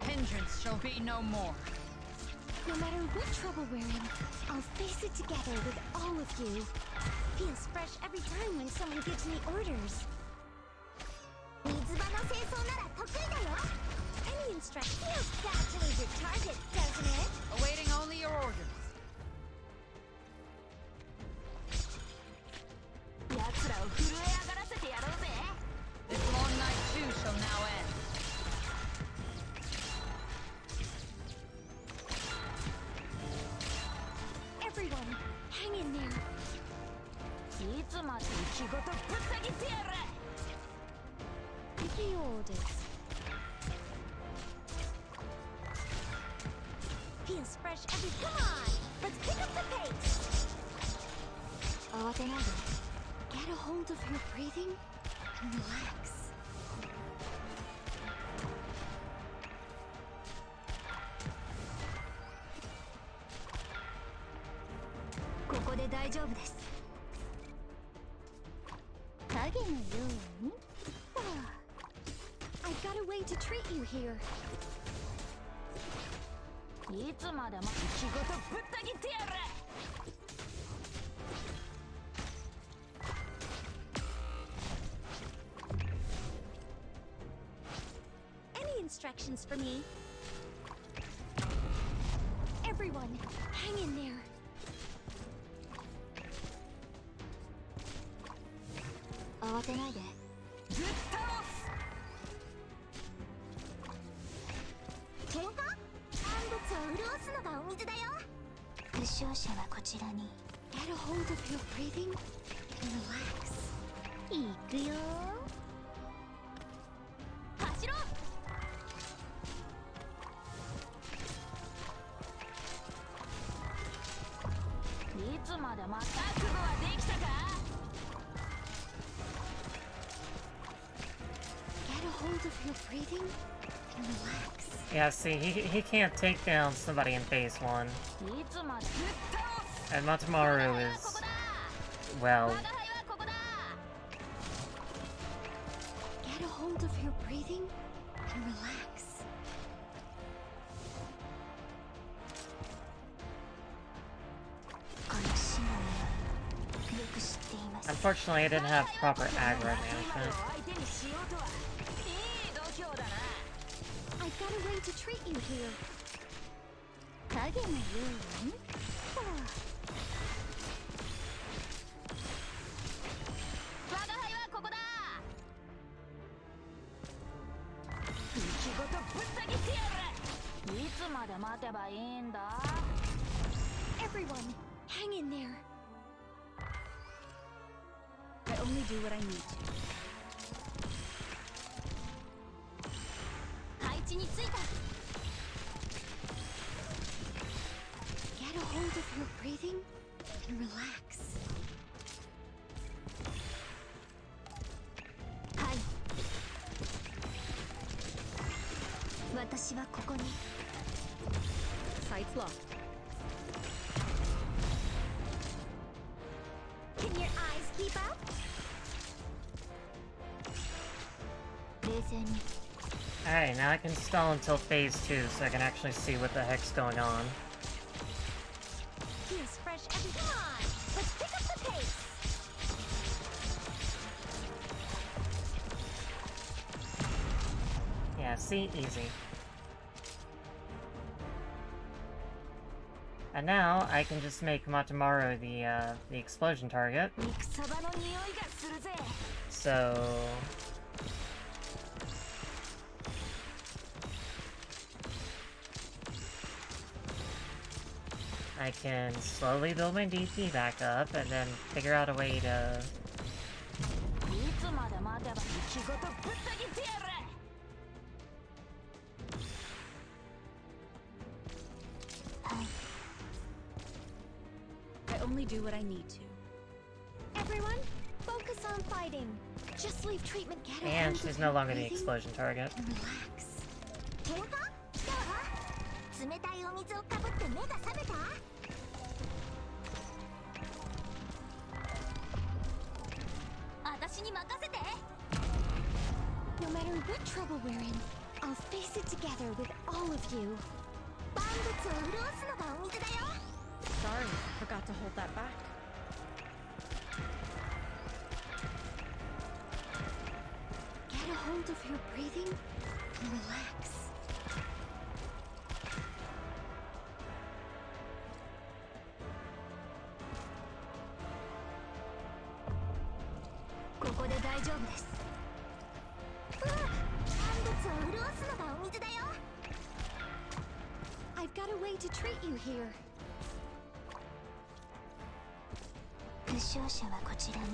Hindrance shall be no more. No matter what trouble we're in, I'll face it together with all of you. Feels fresh every time when someone gives me orders. 水場の清掃なら得意だよ。Any instruction feels exactly your target, doesn't it? Awaiting only your orders. 奴らを震え上がらせてやろうぜ。This long night too shall now end. Everyone, hang in there. いつまで気ごとぶった切ってやる。Give me your orders. Feels fresh every. Come on, let's pick up the pace. 慌てないで。 Get a hold of your breathing and relax. ここで大丈夫です。影のように。I've got a way to treat you here. いつまでも気ごとぶった切ってやる。Any instructions for me? Everyone, hang in there. 慌てないで。ぶっ倒す。喧嘩？万物を潤すのがお水だよ。負傷者はこちらに。 Get a hold of your breathing and relax. いくよ。走ろう。いつまでまた覚悟はできたか？ Get a hold of your breathing and relax. Yeah, see, he can't take down somebody in phase 1. いつまでぶっ倒す。 And Matamaru is, well, Get a hold of your breathing and relax. unfortunately I didn't have proper aggro management. I've got a way to treat you here. 影のように。我が輩はここだ。気ごとぶった切ってやる。いつまで待てばいいんだ。Everyone, hang in there. I only do what I need to. 配置についた。Get a hold of your breathing and relax. はい。私はここに。 Sights locked. Can your eyes keep up? 冷静に。 Alright, now I can stall until phase 2 so I can actually see what the heck's going on. Feels fresh every. Come on, let's pick up the pace. see? Easy. And now I can just make Matamaru the explosion target. So I can slowly build my DP back up and then figure out a way to... I only do what I need to. Everyone, focus on fighting. Just leave treatment get a And hold she's of no your longer the breathing explosion target. and relax. 冷たいお水をかぶって目が覚めた？私に任せて。 No matter what trouble we're in, I'll face it together with all of you. 万物を潤すのがお水だよ。 Sorry, forgot to hold that back. Get a hold of your breathing and relax. I've got a way to treat you here. 負傷者はこちらに。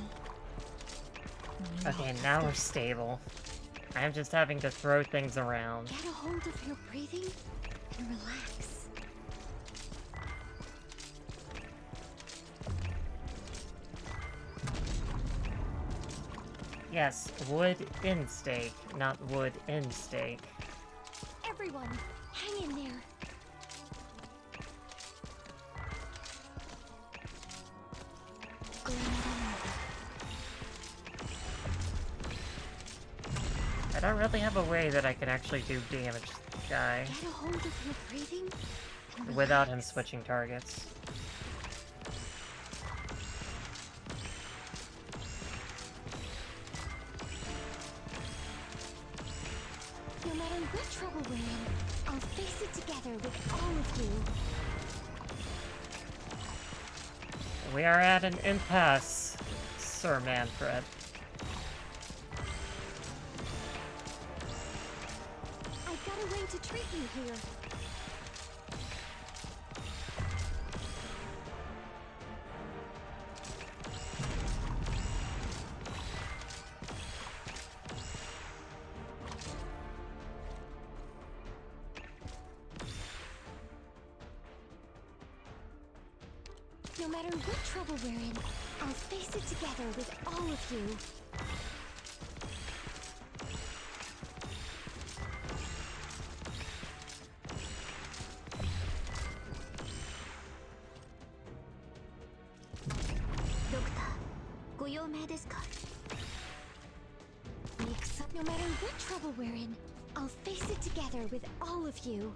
Okay, now we're stable. I'm just having to throw things around. Get a hold of your breathing and relax. Yes, wood in steak, not wood in steak. Everyone, hang in there. I don't really have a way that I can actually do damage to the guy Get a hold of your breathing and without him relax. switching targets. No matter what trouble we're in, I'll face it together with all of you. We are at an impasse, Sir Manfred. I've got a way to treat you here. No matter what trouble we're in, I'll face it together with all of you. No matter what trouble we're in, I'll face it together with all of you.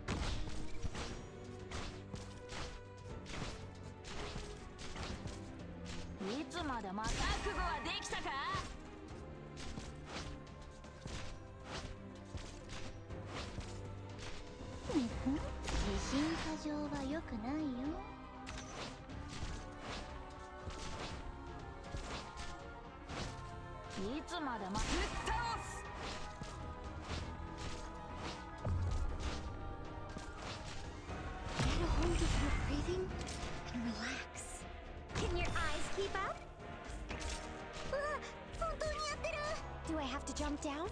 Get a hold of your breathing and relax. Can your eyes keep up? Do I have to jump down?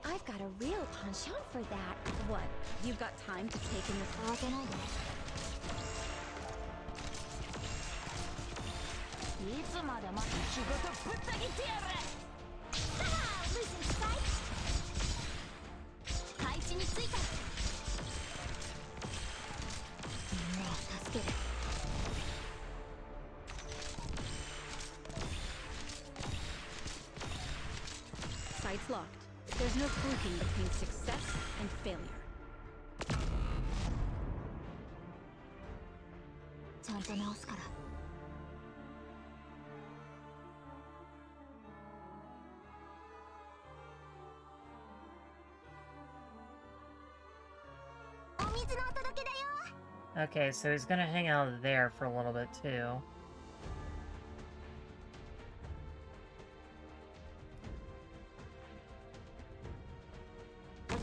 I've got a real penchant for that. What? You've got time to take in this walk and I Losing sight? 配置についた。助ける。Sights locked. There's no fluking between success and failure. ちゃんと直すから。Okay, so he's gonna hang out there for a little bit too.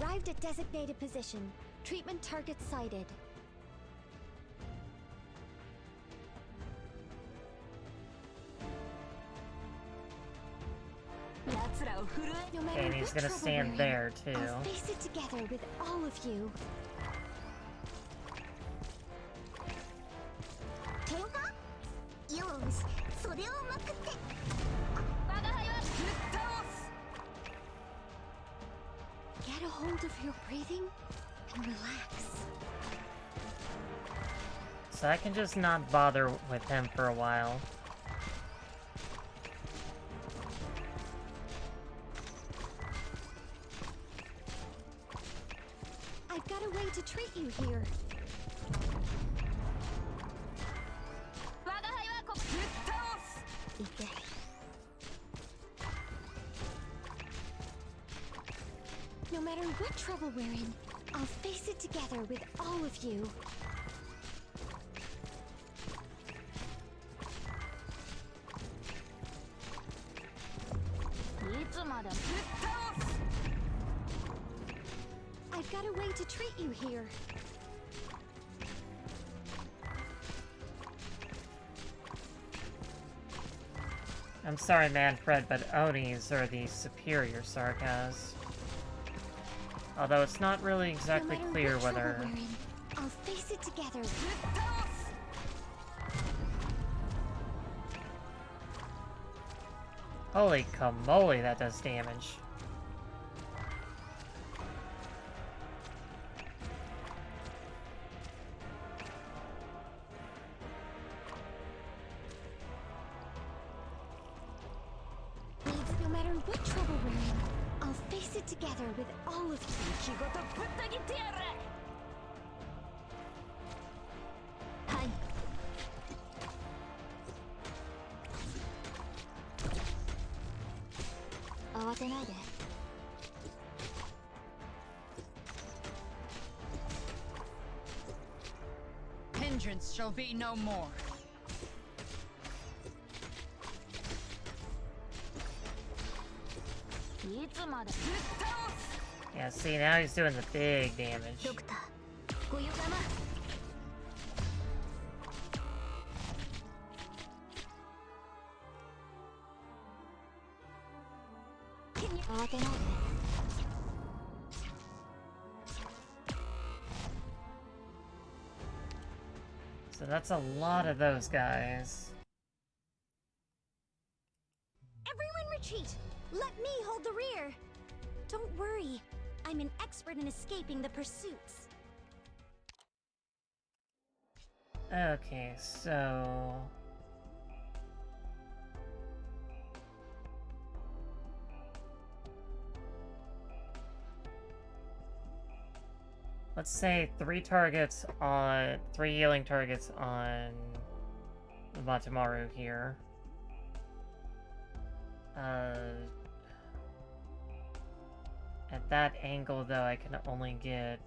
Arrived at designated position. Treatment target sighted. No matter And he's what gonna trouble stand we're there in, too. I'll face it together with all of you. Get a hold of your breathing and relax. So I can just not bother with him for a while. I've got a way to treat you here. No matter what trouble we're in, I'll face it together with all of you. I've got a way to treat you here. I'm sorry, Manfred, but Onis are the superior Sarkas. Although it's not really exactly No matter clear what trouble whether... we're in, I'll face it together. Holy camole, that does damage. No matter what trouble we're in, I'll face it together with all of you. Hi. Hindrance shall be no more. Yeah, see, now he's doing the big damage. So that's a lot of those guys. Everyone retreat! Let me hold the rear! Don't worry, I'm an expert in escaping the pursuits. Okay, so... let's say 3 healing targets on Matamaru here. At that angle, though, I can only get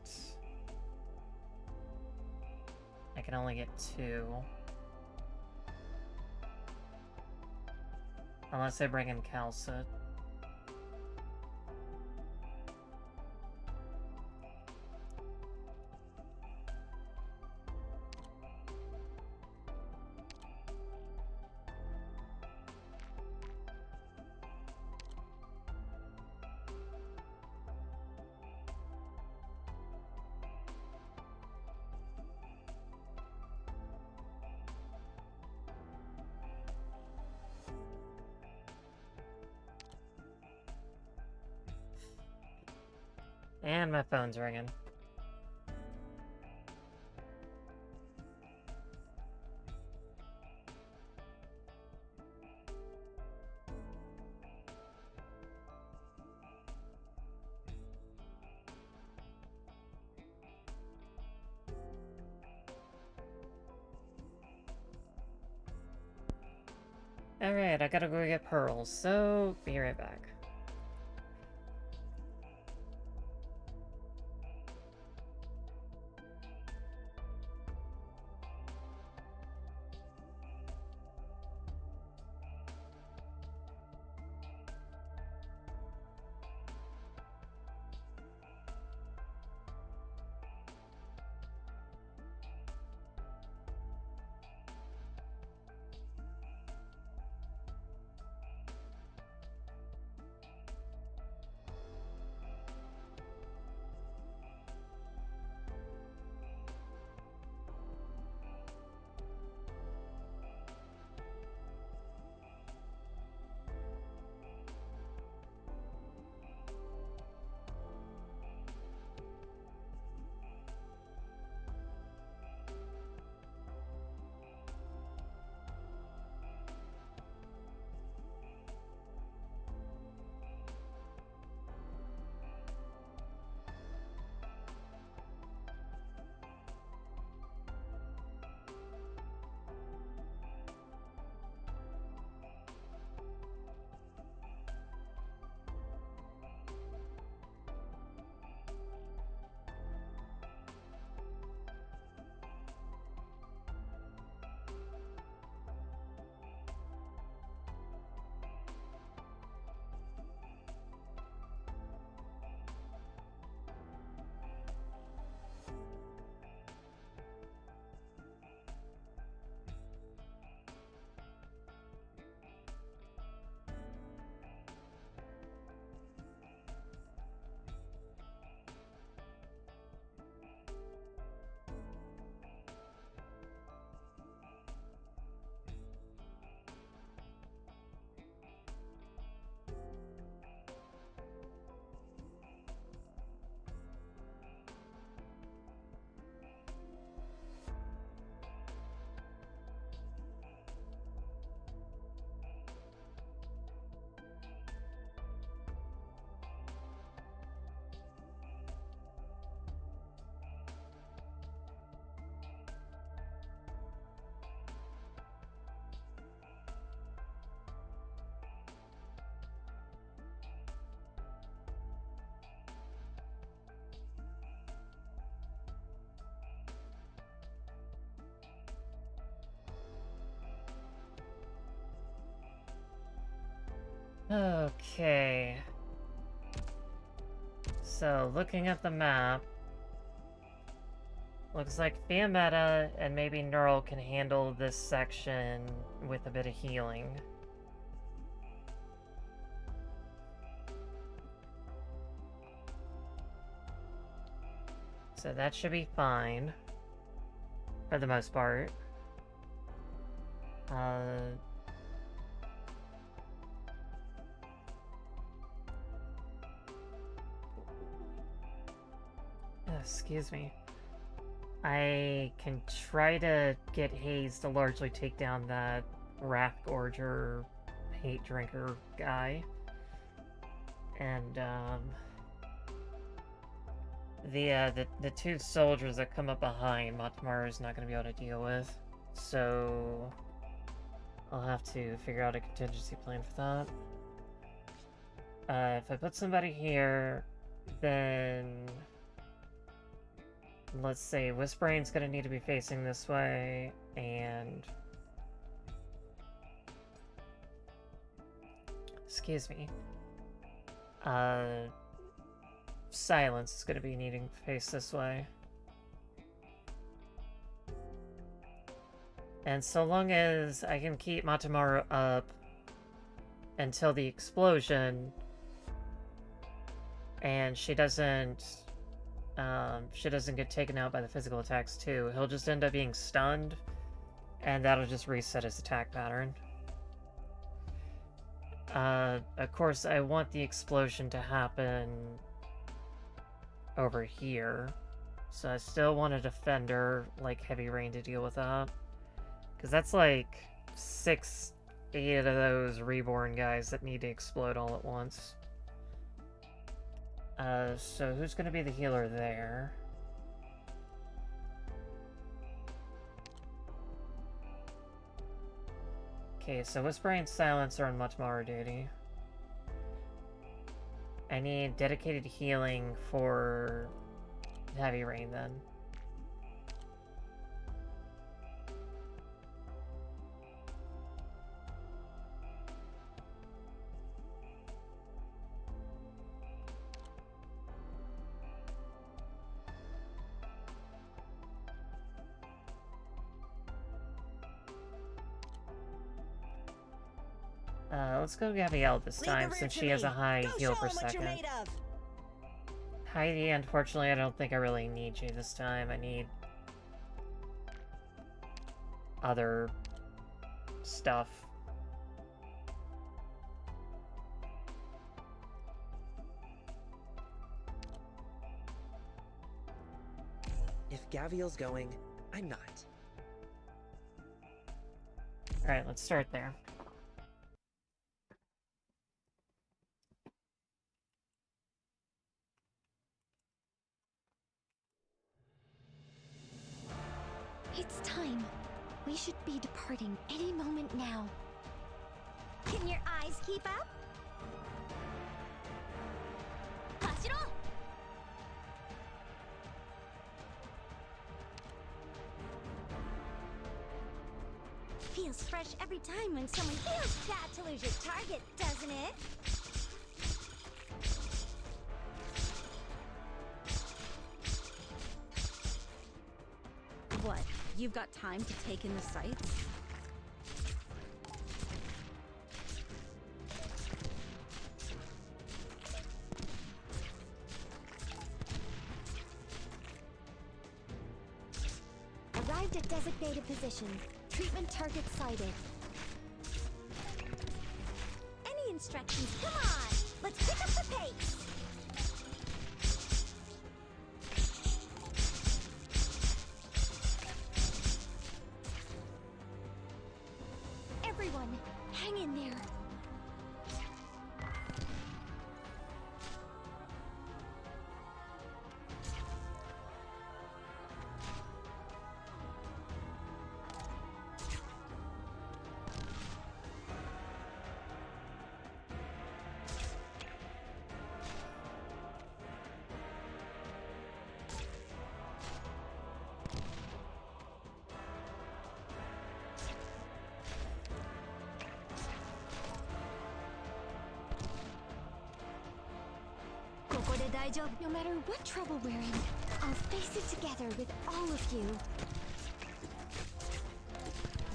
2. Unless I bring in Calcit. And my phone's ringing. Alright, I gotta go get pearls, so be right back. Okay. So, looking at the map, looks like Fiametta and maybe Neural can handle this section with a bit of healing. So that should be fine, for the most part. Excuse me. I can try to get Hayes to largely take down that Wrath Gorger Hate Drinker guy. And, the two soldiers that come up behind, Matamaru is not going to be able to deal with. So, I'll have to figure out a contingency plan for that. If I put somebody here, then... let's see, Whisperain's gonna need to be facing this way, and... excuse me. Silence is gonna be needing to face this way. And so long as I can keep Matamaru up until the explosion, and she doesn't get taken out by the physical attacks too, he'll just end up being stunned, and that'll just reset his attack pattern. Of course, I want the explosion to happen over here, so I still want a defender, like Heavy Rain, to deal with that. Because that's like 8 of those reborn guys that need to explode all at once. So who's gonna be the healer there? Okay, so Whispering and Silence are on Matamaru duty. I need dedicated healing for Heavy Rain then. Let's go Gabrielle this time, since she has a high heal per second. Heidi, unfortunately, I don't think I really need you this time. I need other stuff. If Gaviel's going, I'm not. Alright, let's start there. It's time. We should be departing any moment now. Can your eyes keep up? Hashiro! Feels fresh every time when someone feels bad to lose your target, doesn't it? What? You've got time to take in the sights? Arrived at designated position. Treatment target sighted. Any instructions? Come on! Let's pick up the pace! Everyone, hang in there. で大丈夫 No matter what trouble we're in, I'll face it together with all of you.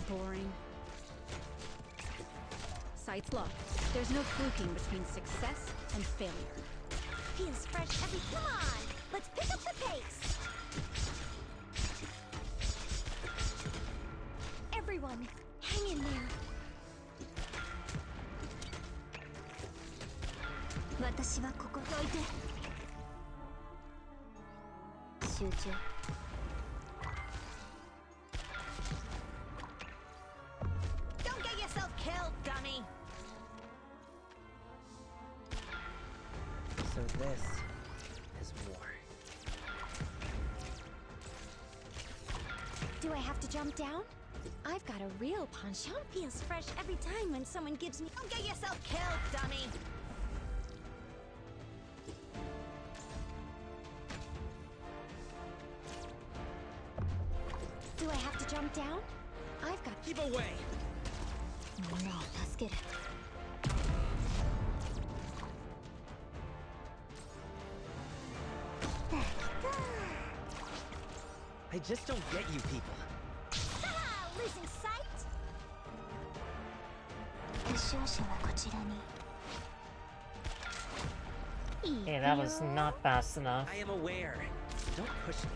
Boring. Sights locked. There's no fluking between success and failure. Feels fresh every... Come on! Let's pick up the pace! Everyone, hang in there. 私はここどいて。集中。Don't get yourself killed, dummy! So this is war. Do I have to jump down? I've got a real penchant. Feels fresh every time when someone gives me... Don't get yourself killed, dummy! Do I have to jump down? I've got... Keep away! No, 助ける。I just don't get you people. Haha! Losing sight? 負傷者はこちらに。 Hey, that was not fast enough. I am aware. Don't push me.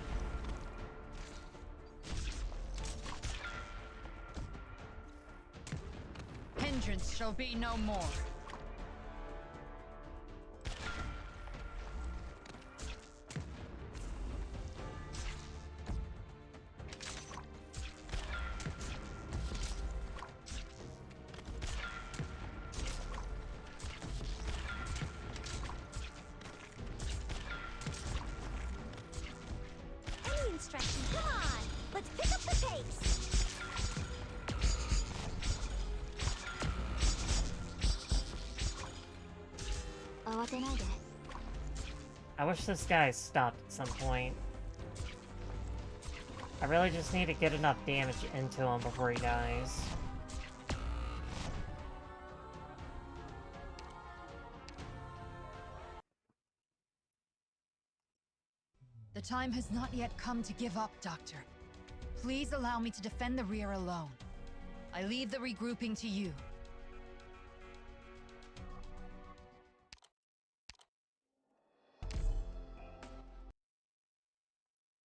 Hindrance shall be no more. Any instruction? Come on! Let's pick up the pace! I wish this guy stopped at some point. I really just need to get enough damage into him before he dies. The time has not yet come to give up, Doctor. Please allow me to defend the rear alone. I leave the regrouping to you.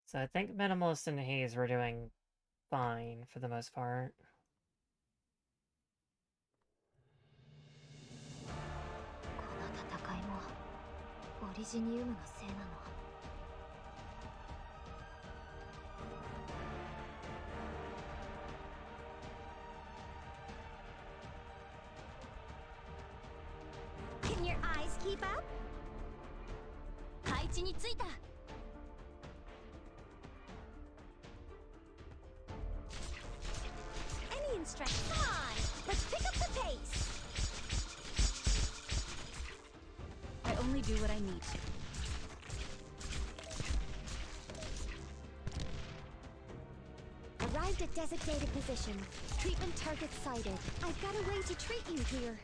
So I think Minimalist and Haze were doing fine for the most part. この戦いもオリジニウムのせいなの。Can your eyes keep up? 配置についた。Any instruction? Come on, let's pick up the pace. I only do what I need to. Arrived at designated position. Treatment target sighted. I've got a way to treat you here.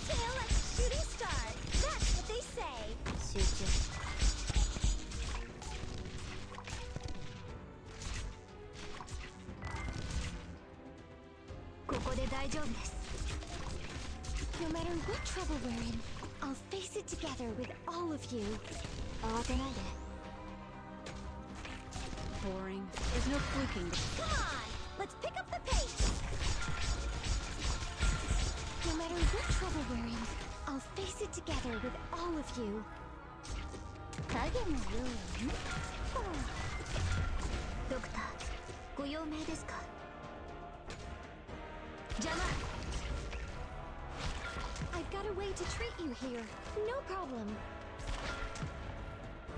Tail like a shooting star. That's what they say. 集中。ここで大丈夫です。No matter what trouble we're in, I'll face it together with all of you. 慌てないで。Boring. There's no fluking. Come on, let's pick up the pace. No matter what trouble we're in, I'll face it together with all of you. 影のように。ドクター、ご用命ですか？邪魔。I've got a way to treat you here. No problem.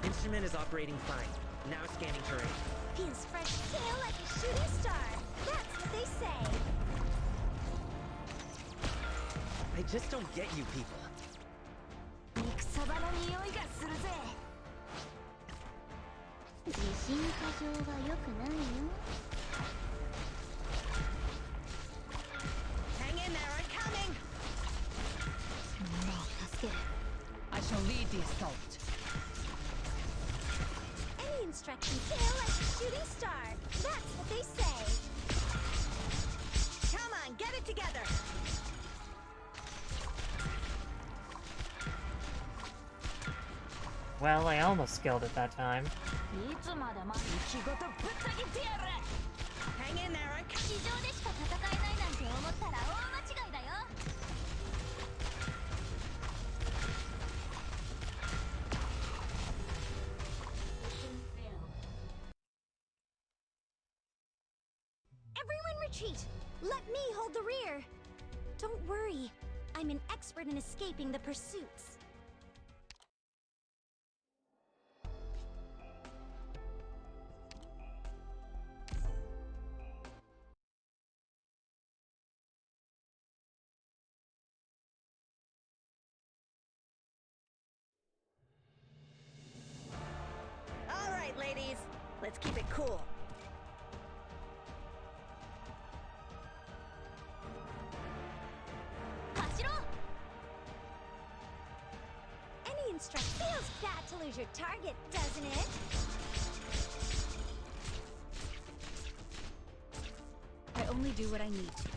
Instrument is operating fine. Now scanning terrain. Feels fresh tail like a shooting star. That's what they say. I just don't get you people. 肉そばの匂いがするぜ。自信過剰は良くないよ。Hang in there, I'm coming. No, 助ける。I shall lead the assault. Tail like a shooting star. That's what they say. Come on, get it together. Well, I almost skilled it that time. Hang in there, I'm Everyone retreat! Let me hold the rear! Don't worry, I'm an expert in escaping the pursuits. All right, ladies, let's keep it cool. Any instruction feels bad to lose your target, doesn't it? I only do what I need to.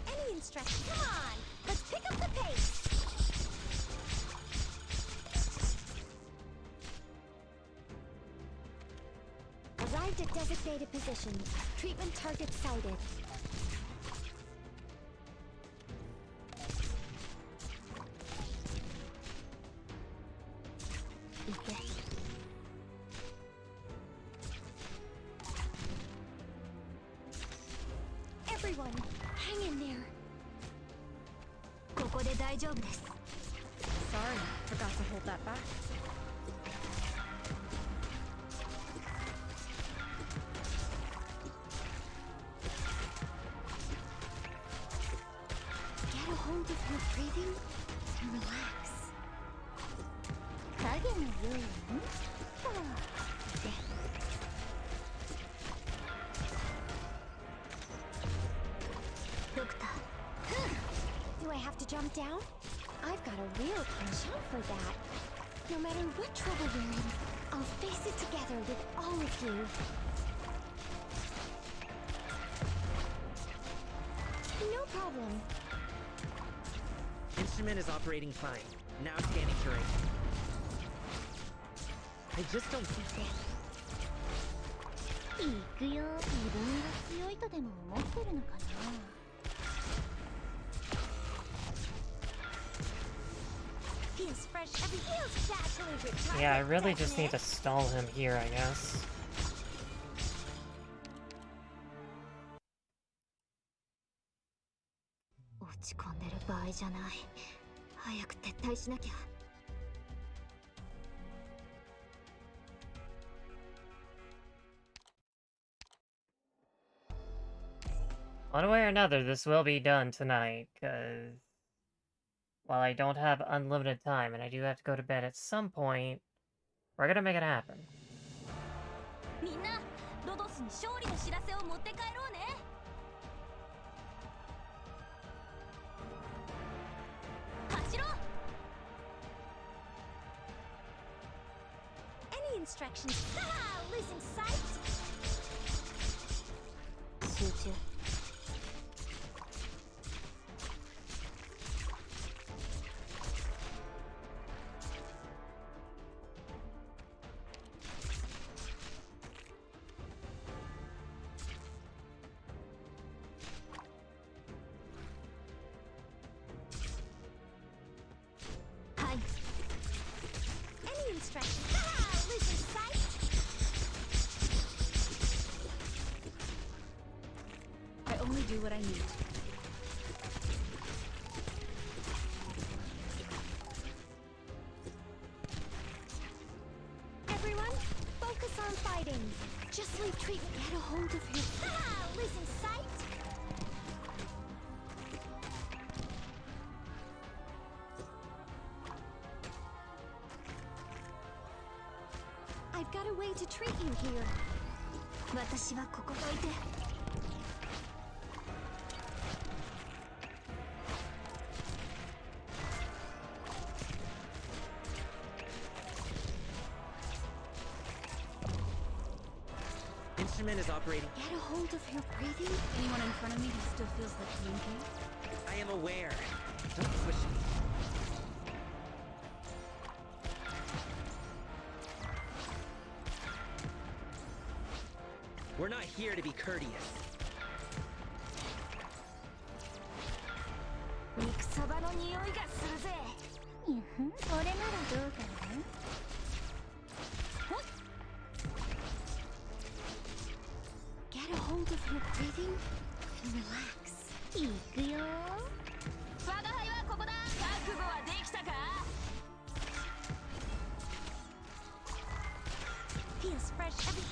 Any instruction, come on! Let's pick up the pace! Arrived at designated position. Treatment target sighted. Everyone, hang in there. ここで大丈夫です。Sorry, forgot to hold that back. Get a hold of your breathing and relax. 影のように。Doctor. Do I have to jump down? I've got a real penchant for that. No matter what trouble we're in, I'll face it together with all of you. No problem. Instrument is operating fine. Now scanning terrain. I just don't see. 行くよ。自分が強いとでも思ってるのかな。Feels fresh. Every feels bad to lose your target. Yeah, I really just doesn't need to it? stall him here, I guess. 落ち込んでる場合じゃない。早く撤退しなきゃ。One way or another, this will be done tonight, because while I don't have unlimited time, and I do have to go to bed at some point, we're gonna make it happen. みんな、ロドスに勝利の知らせを持って帰ろうね。走ろう。Any instructions? Haha, losing sight. 集中。Any instructions? Haha, losing sight. I only do what I need to. Everyone, focus on fighting. Just leave treatment. Get a hold of your. Haha, losing sight. I've got a way to treat you here. 私はここどいて。instrument is operating. Get a hold of your breathing. Anyone in front of me who still feels like drinking? I am aware. Don't push me. We're not here to be courteous. 肉そばの匂いがするぜ。うんふん、これならどうかな。ほい。Get a hold of your breathing and relax. いくよ。我が輩はここだ。覚悟はできたか？ Feels fresh every.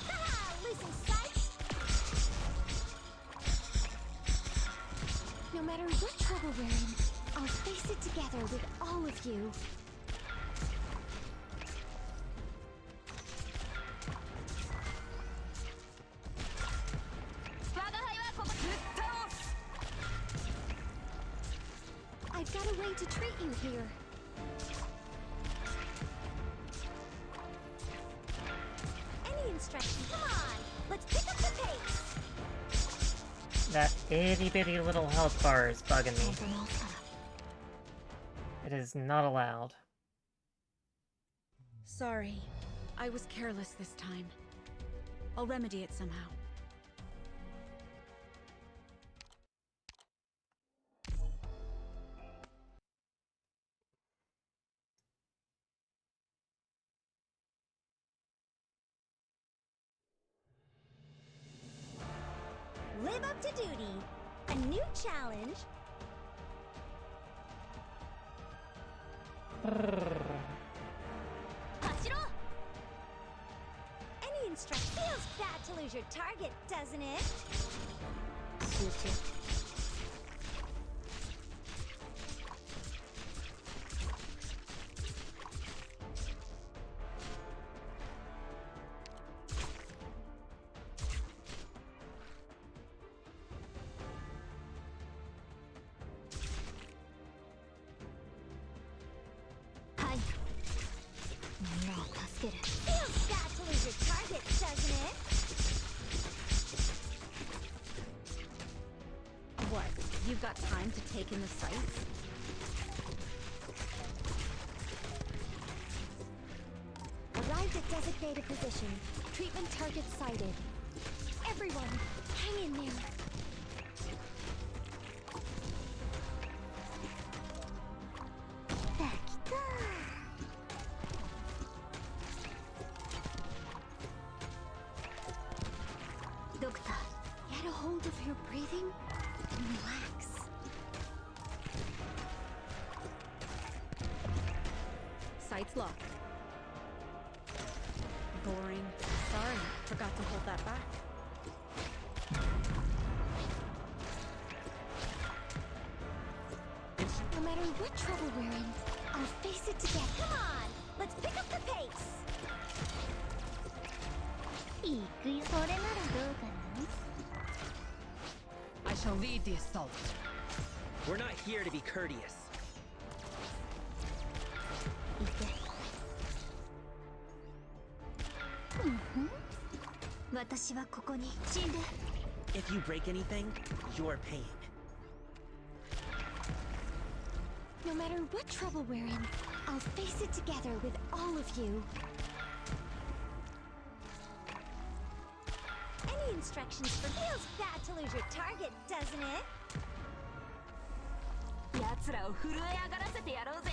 Losing sight. No matter what trouble we're in, I'll face it together with all of you. I've got a way to treat you here. Any instructions? Come on, let's pick up the pace. That itty bitty little health bar is bugging me. It is not allowed. Sorry. I was careless this time. I'll remedy it somehow. Live up to duty. A new challenge. Hachiro! Any instruction feels bad to lose your target, doesn't it? Feels bad to lose your target, doesn't it? What? You've got time to take in the sights? Arrived at designated position. Treatment target sighted. Everyone, hang in there. Doctor, get a hold of your breathing and relax. Sights locked. Boring. Sorry, forgot to hold that back. No matter what trouble we're in, I'll face it together. Come on, let's pick up the pace. いくよ。これならどうかな？ I shall lead the assault. We're not here to be courteous. いけ。うんふん。私はここに死んで。If you break anything, you're paying. No matter what trouble we're in, I'll face it together with all of you. Any instructions for feels bad to lose your target, doesn't it? 奴らを震え上がらせてやろうぜ。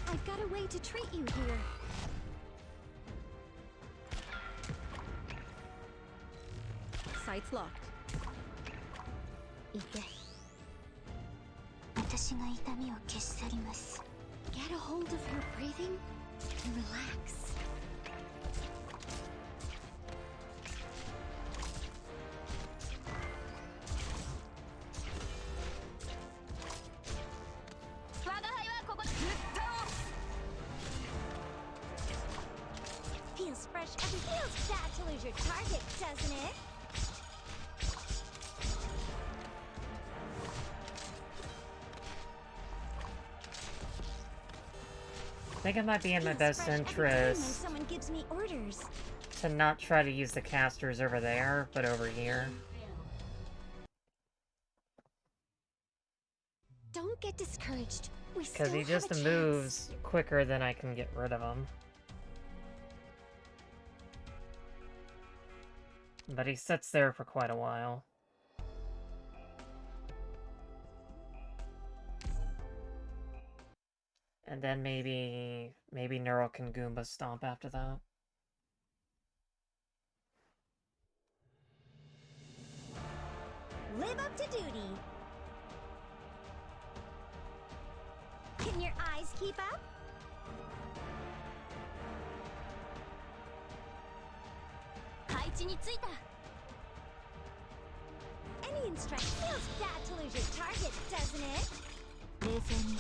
I've got a way to treat you here. Sights locked. いけ。私が痛みを消し去ります。Get a hold of your breathing and relax. Feels fresh every feels bad to lose your target, doesn't it? I think it might be in my Feels best fresh every time when interest someone gives me orders. to not try to use the casters over there, but over here. Don't get discouraged. We still Because he have just a chance. moves quicker than I can get rid of him. But he sits there for quite a while. And then maybe Neural can Goomba Stomp after that. Live up to duty. Can your eyes keep up? Any instruction feels bad to lose your target, doesn't it? 冷静に。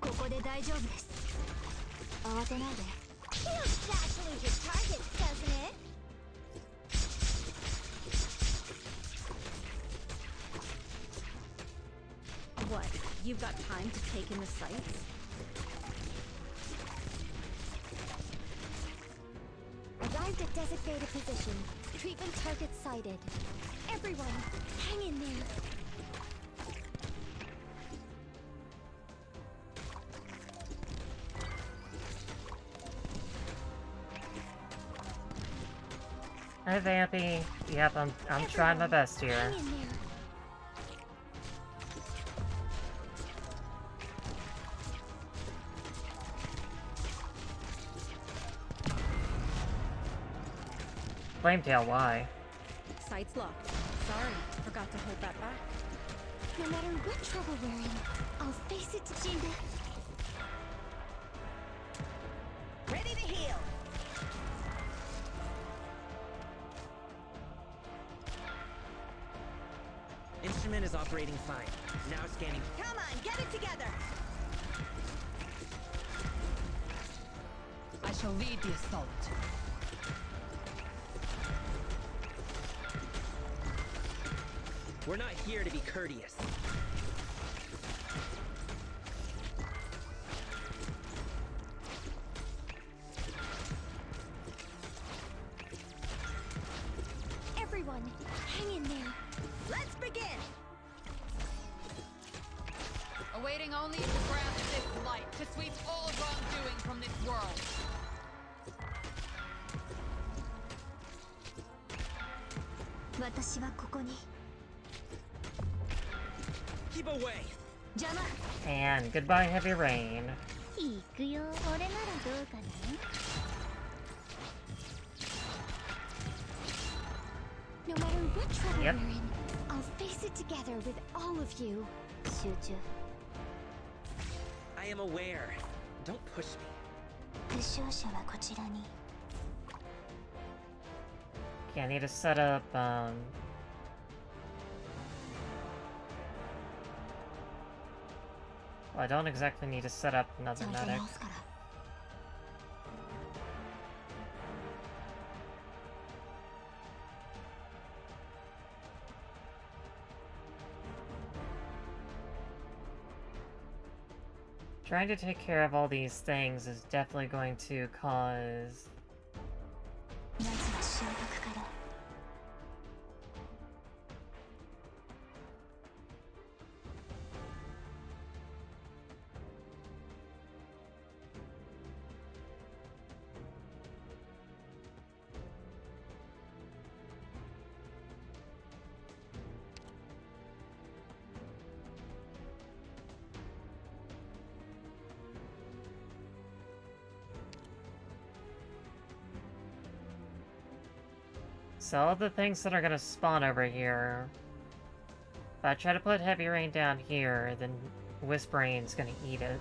ここで大丈夫です。慌てないで。Feels bad to lose your target, doesn't it? What? You've got time to take in the sights? Arrived at designated position. Treatment target sighted. Everyone, hang in there. Hi, Vampy. Yep, I'm trying my best here. Hang in there. Flametail, why? Sights locked. Sorry, forgot to hold that back. No matter what trouble we're in, I'll face it to Jinbe. Ready to heal. Instrument is operating fine. Now scanning. Come on, get it together. I shall lead the assault. We're not here to be courteous. Everyone, hang in there. Let's begin. Awaiting only to grant this light to sweep all wrongdoing from this world. Keep away. And goodbye, Heavy Rain. 行くよ。俺ならどうかな。No matter what trouble Yep. we're in, I'll face it together with all of you. 集中。 I am aware. Don't push me. 負傷者はこちらに。 Okay, I need to set up, Well, I don't exactly need to set up another ちゃんと medic. 直すから。 Trying to take care of all these things is definitely going to cause... まずは消毒から。 So all the things that are gonna spawn over here... If I try to put Heavy Rain down here, then Whisperain's gonna eat it.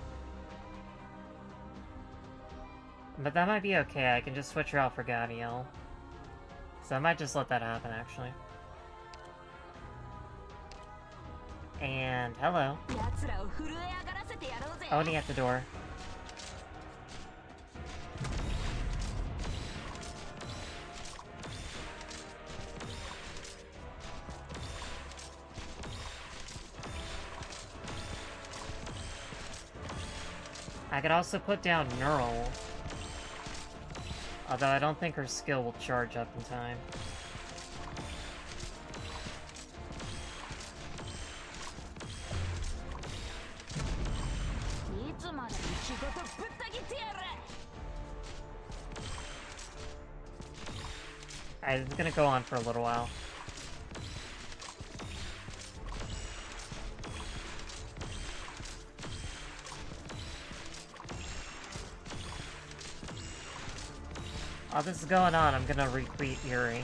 But that might be okay, I can just switch her out for Gadiel. So I might just let that happen, actually. And hello. Oni at the door. I could also put down Neural. Although I don't think her skill will charge up in time. Alright, it's gonna go on for a little while. While this is going on, I'm gonna retweet Yuri.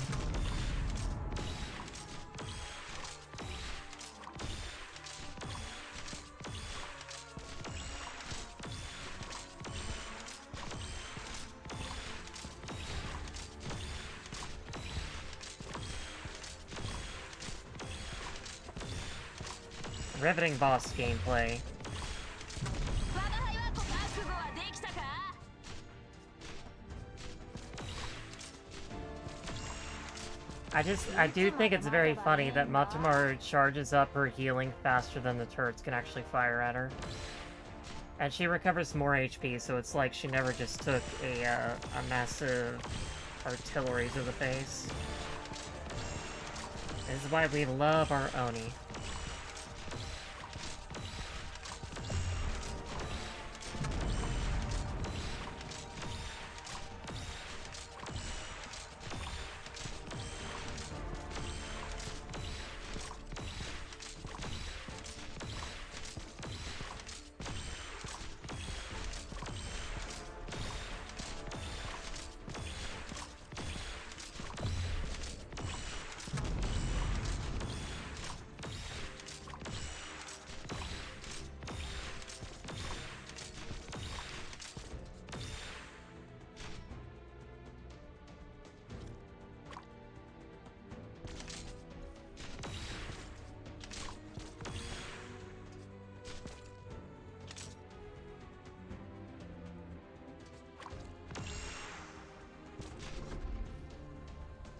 Riveting boss gameplay. I do think it's very funny that Matamaro charges up her healing faster than the turrets can actually fire at her. And she recovers more HP, so it's like she never just took a massive artillery to the face. This is why we love our Oni.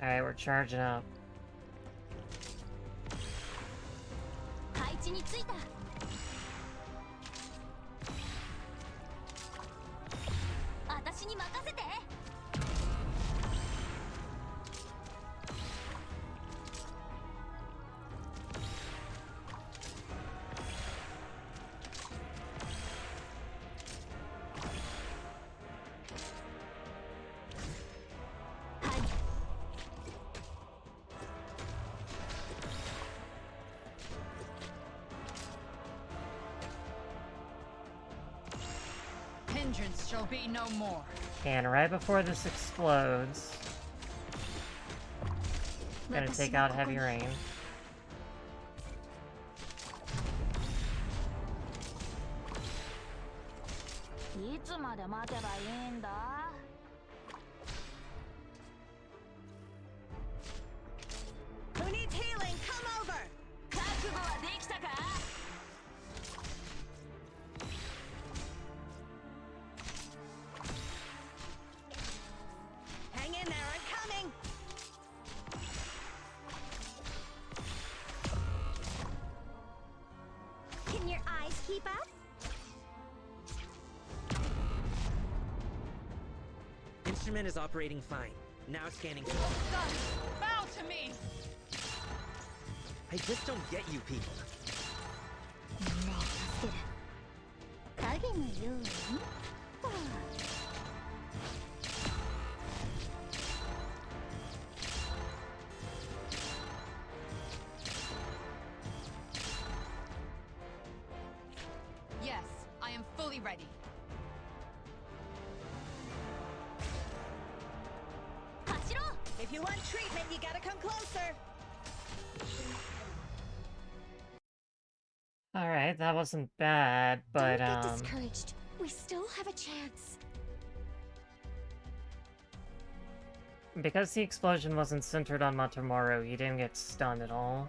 Alright, we're charging up. Hindrance shall be no more. And right before this explodes, gonna take out Heavy Rain. Who needs healing? Come over! Hang in there, I'm coming! Can your eyes keep up? Instrument is operating fine. Now scanning. Bow to me! I just don't get you people. 影のように Yes, I am fully ready. If you want treatment, you gotta come closer! Alright, that wasn't bad, but Don't get discouraged. We still have a chance. because the explosion wasn't centered on Matamaro, you didn't get stunned at all.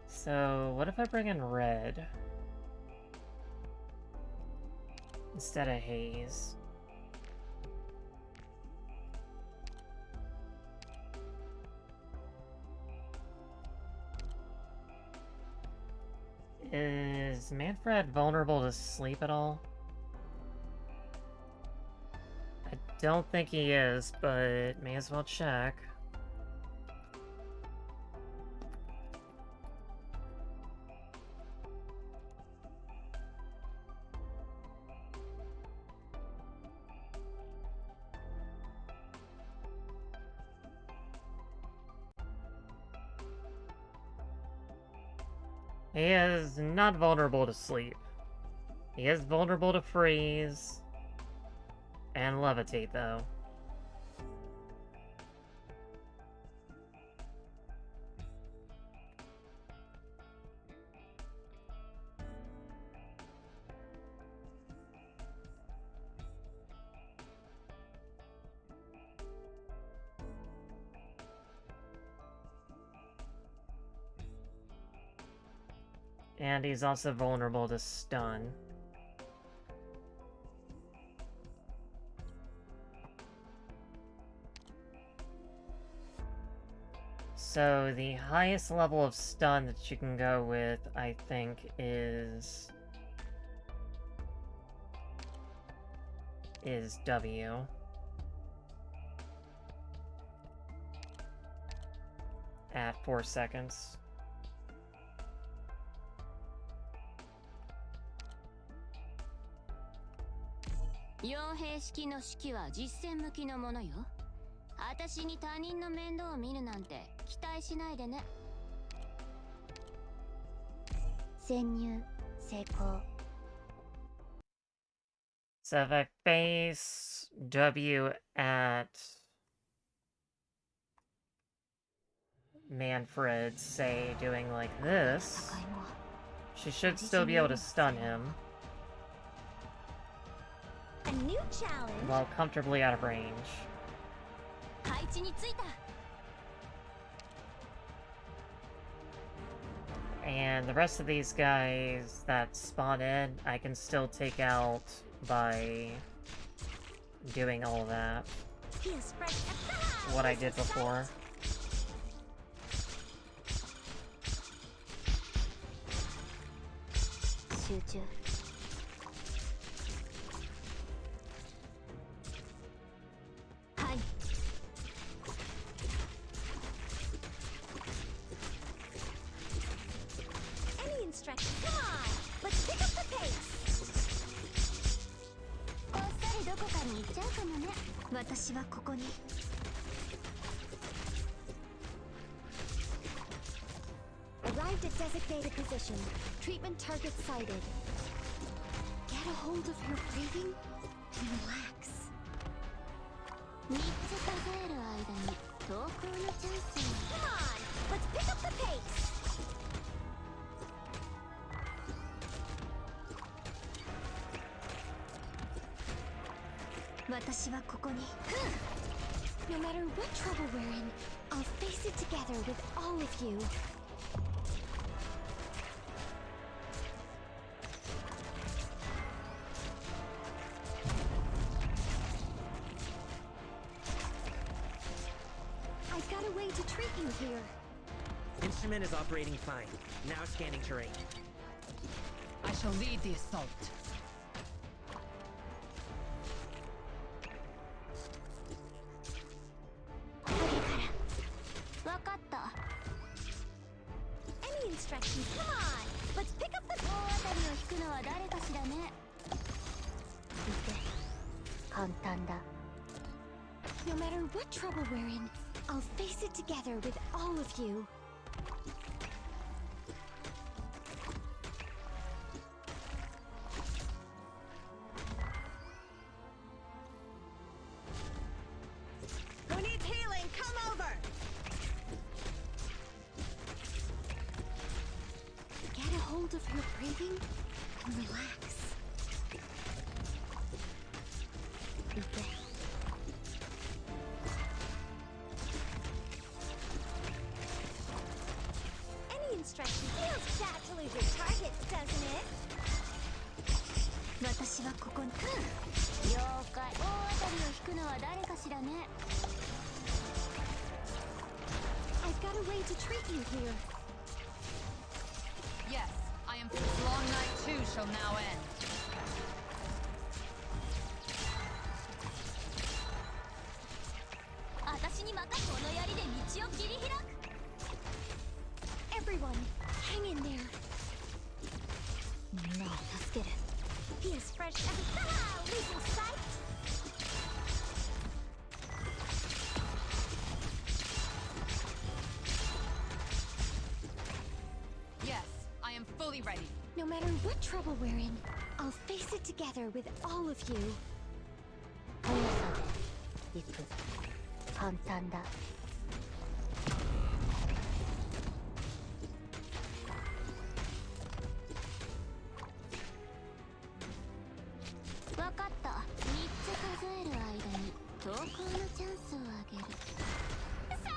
So, what if I bring in red? instead of haze. Is Manfred vulnerable to sleep at all? I don't think he is, but may as well check. He is not vulnerable to sleep. He is vulnerable to freeze and levitate, though. And he's also vulnerable to stun. So the highest level of stun that you can go with, I think, is W. At 4 seconds. So if I face W at Manfred, say, doing like this, she should still be able to stun him. A new challenge. While comfortably out of range. And the rest of these guys that spawn in, I can still take out by doing all that. What I did before. Any instructions? Come on! Let's pick up the pace! Arrived at designated position. Treatment target sighted. Get a hold of your breathing and relax. Come on! Let's pick up the pace! No matter what trouble we're in, I'll face it together with all of you. I've got a way to treat you here. Instrument is operating fine. Now scanning terrain. I shall lead the assault. Any instructions? Come on! Let's pick up the... No matter what trouble we're in, I'll face it together with all of you. Who needs healing? Come over! Get a hold of your breathing and relax. Any instruction feels sad to lose your targets, doesn't it? 私はここに。了解。大当たりを引くのは誰かしらね。I've got a way to treat you here. Yes, I am. This long night too shall now end. 私に任せ、この槍で道を切り開く。Everyone, hang in there. みんなを助ける。 Be as fresh as a losing sight. Yes, I am fully ready. No matter what trouble we're in, I'll face it together with all of you. 速さで行く。簡単だ。わかった。3つ数える間に投稿のチャンスをあげる。さあ。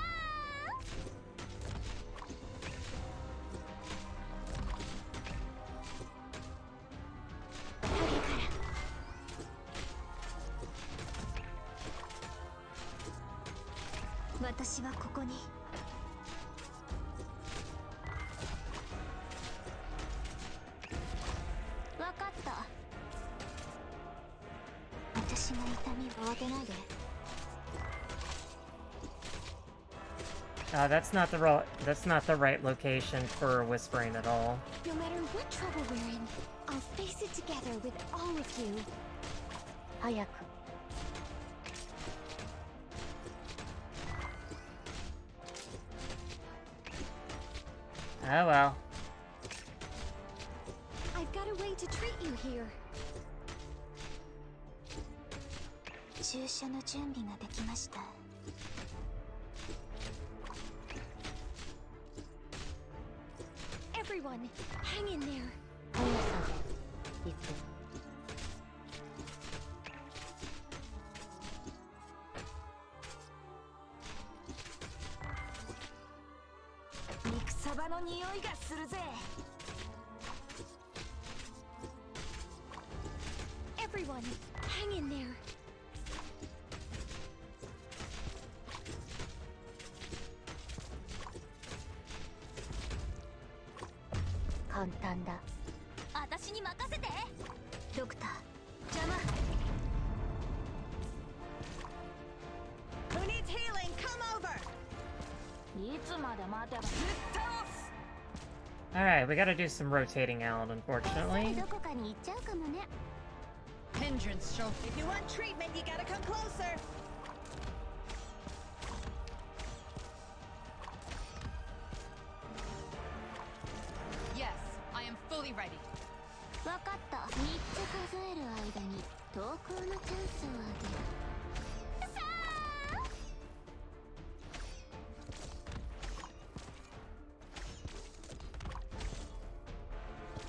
影から。私はここに。わかった。私の痛みを慌てないで。That's not the right location for whispering at all. No matter what trouble we're in, I'll face it together with all of you. 早く。Oh well. I've got a way to treat you here. 注射の準備ができました。Everyone, hang in there. 速さで行く。肉サバの匂いがするぜ。Everyone, hang in there. 簡単だ。私に任せて。ドクター、邪魔。Who needs healing? Come over. いつまで待てば。Alright, we gotta do some rotating out, unfortunately. どこかに行っちゃうかもね。Hindrance shall. If you want treatment, you gotta come closer. Yes, I am fully ready. わかった。3つ数える間に投稿のチャンスをあげる。さあ。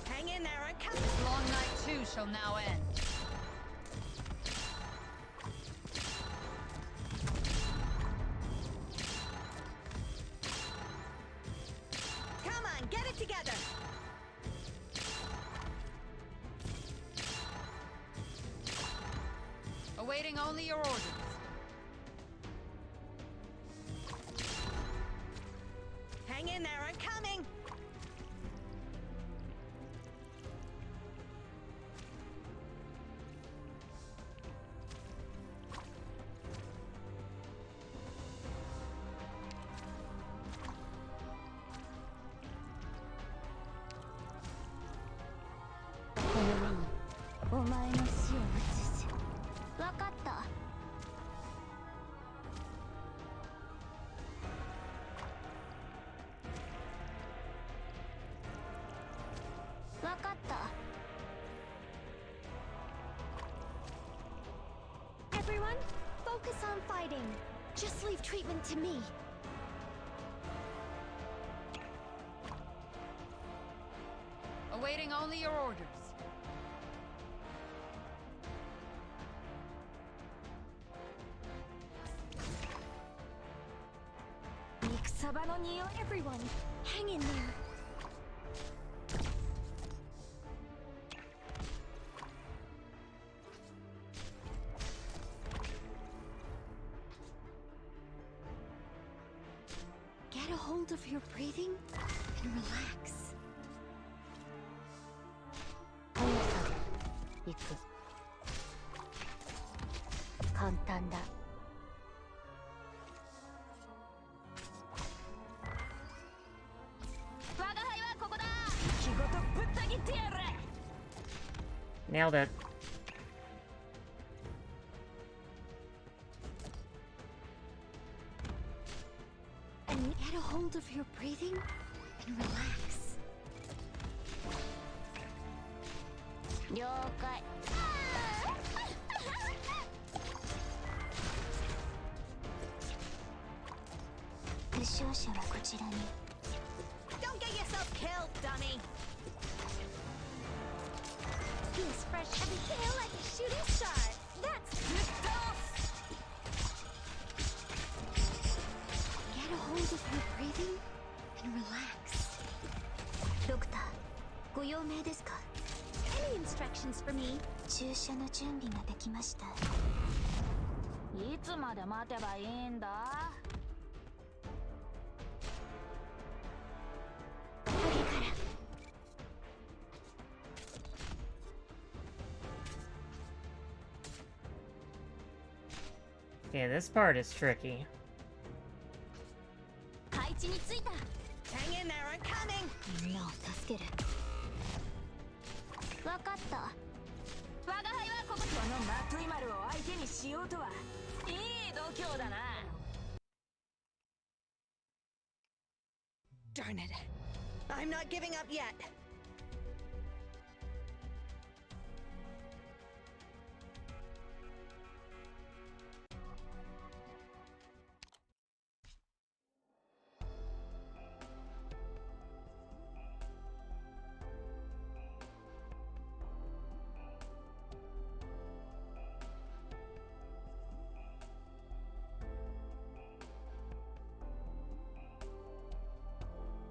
Hang in there, I'm coming. This long night too shall now end. Come on, get it together. Awaiting only your orders. Hang in there, I'm coming. Everyone, focus on fighting. Just leave treatment to me. Awaiting only your orders. Everyone, hang in there. Get a hold of your breathing and relax. 速さで行く。簡単だ。我が輩はここだ。気ごとぶった切ってやる。 Nailed it. And get a hold of your breathing and relax. 了解。負傷者はこちらに。Don't get yourself killed, dummy. Feels fresh every tail like a shooting star. That's good dose. Get a hold of your breathing and relax. ドクター、ご用命ですか? Any instructions for me? 注射の準備ができました。いつまで待てばいいんだ? Yeah, this part is tricky. 配置についた。 Hang in there, I'm coming. みんなを助ける。わかった。我が輩はここ。このマトイマルを相手にしようとは。いい度胸だな。Darn it. I'm not giving up yet.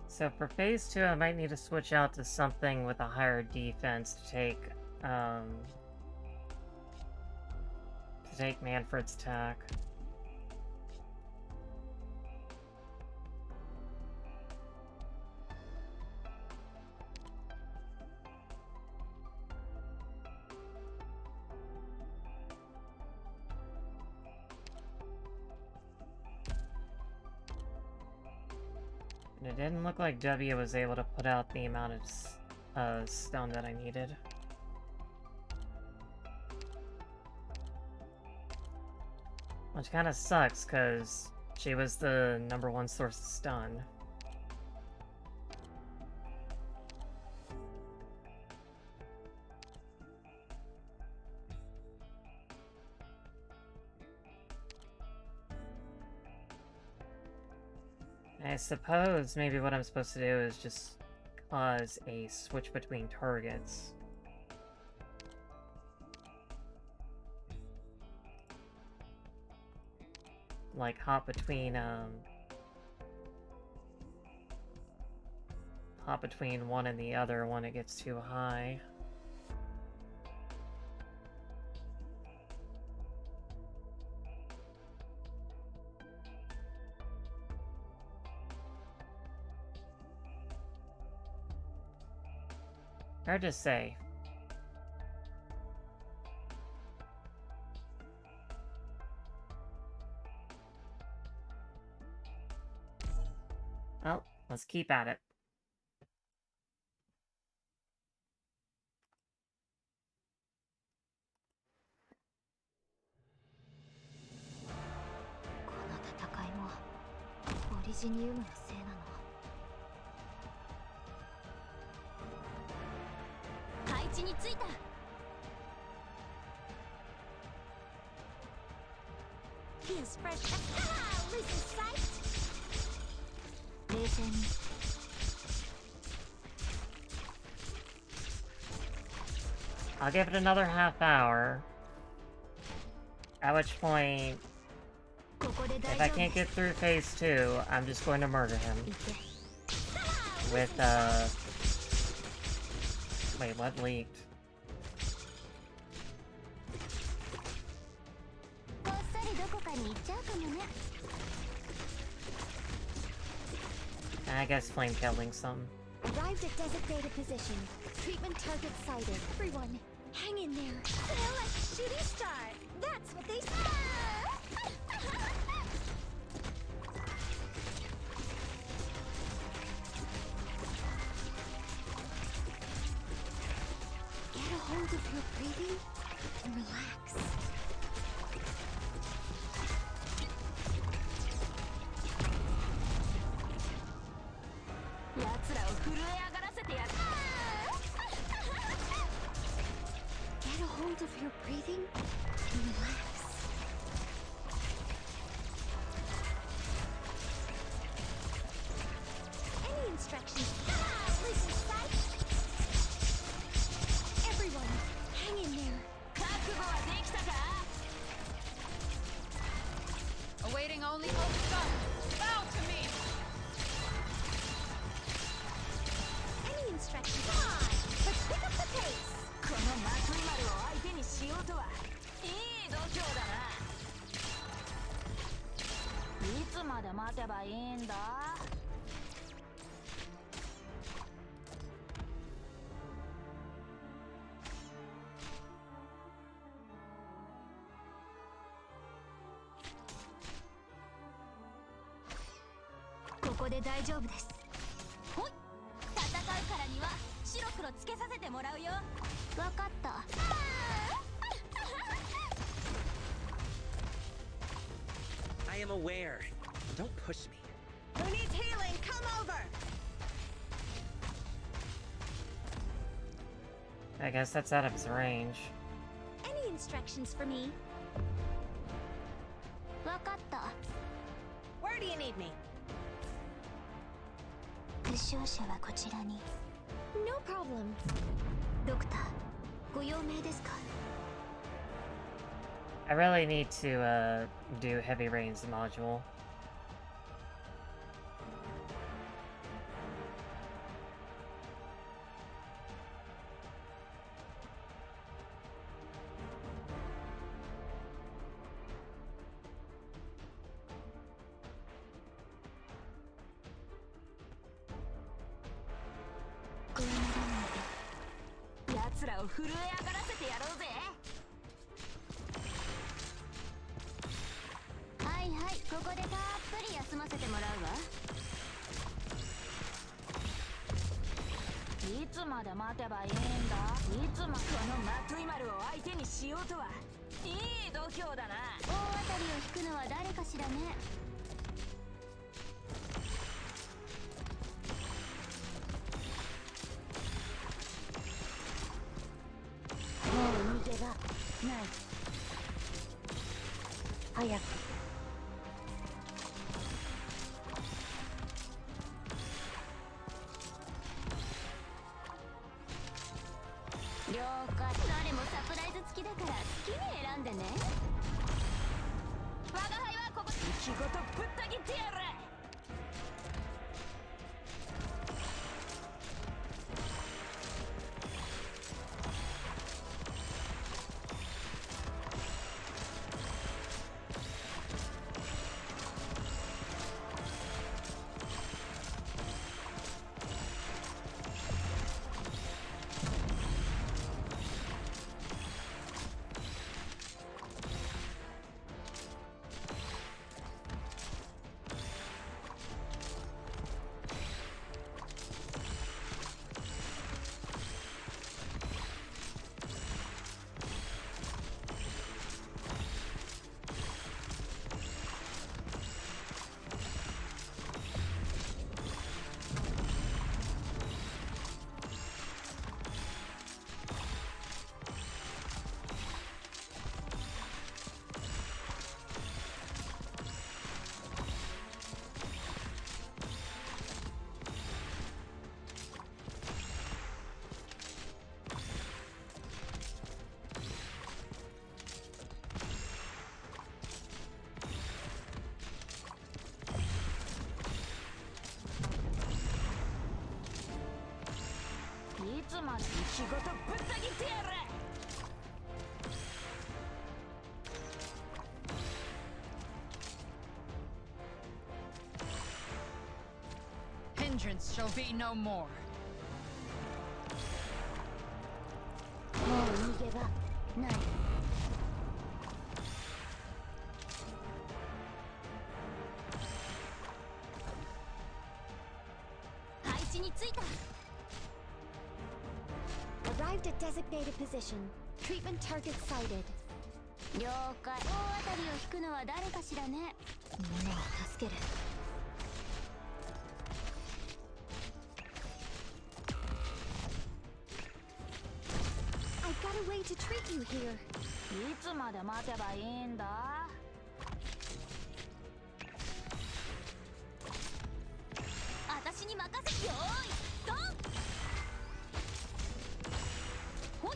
So for phase 2, I might need to switch out to something with a higher defense to take Manfred's attack. And it didn't look like W was able to put out the amount of stone that I needed. Which kind of sucks, because she was the #1 source of stun. I suppose maybe what I'm supposed to do is just cause a switch between targets. Like hop between one and the other when it gets too high. Hard to say. Well, let's keep at it. Feels fresh. Ah, losing sight. I'll give it another half hour. At which point, if I can't get through phase 2, I'm just going to murder him. With, wait, what leaked? I guess flame killing some. Arrived at designated position. Treatment target sighted. Everyone, hang in there. Feel like a shooting star. That's what they say. Get a hold of your breathing and relax. Get a hold of your breathing and relax. Any instructions? Come on, listen, sight. Everyone, hang in there. Awaiting only outcome. Bow to me. Any instructions? Come on, let's pick up the pace. このマクイマルを相手にしようとはいい度胸だな。いつまで待てばいいんだ。ここで大丈夫です。ほい、戦うからには白黒つけさせてもらうよ。わかった。I am aware. Don't push me. Who needs healing? Come over. I guess that's out of his range. Any instructions for me? わかった。Where do you need me? 負傷者はこちらに。 No problem. ドクター、ご用命ですか？ I really need to do heavy rains module.ご用命なので。奴らを震え上がらせてやろうぜ。はいはい、ここでたっぷり休ませてもらうわ。いつまで待てばいいんだ。いつもこのマトイマルを相手にしようとはいい度胸だな。大当たりを引くのは誰かしらね。もう逃げ場ない。早く。了解。どれもサプライズ付きだから好きに選んでね。我が輩はここ息ごとぶった切ってやる。いつまで息ごとぶった切ってやる。vengeance shall be no more. もう逃げ場ない。配置についた。Arrived at designated position. Treatment target sighted. 了解。大当たりを引くのは誰かしらね。みんなを助ける。I've got a way to treat you here. いつまで待てばいいんだ。私に任せ。よーい、ドン。ほい。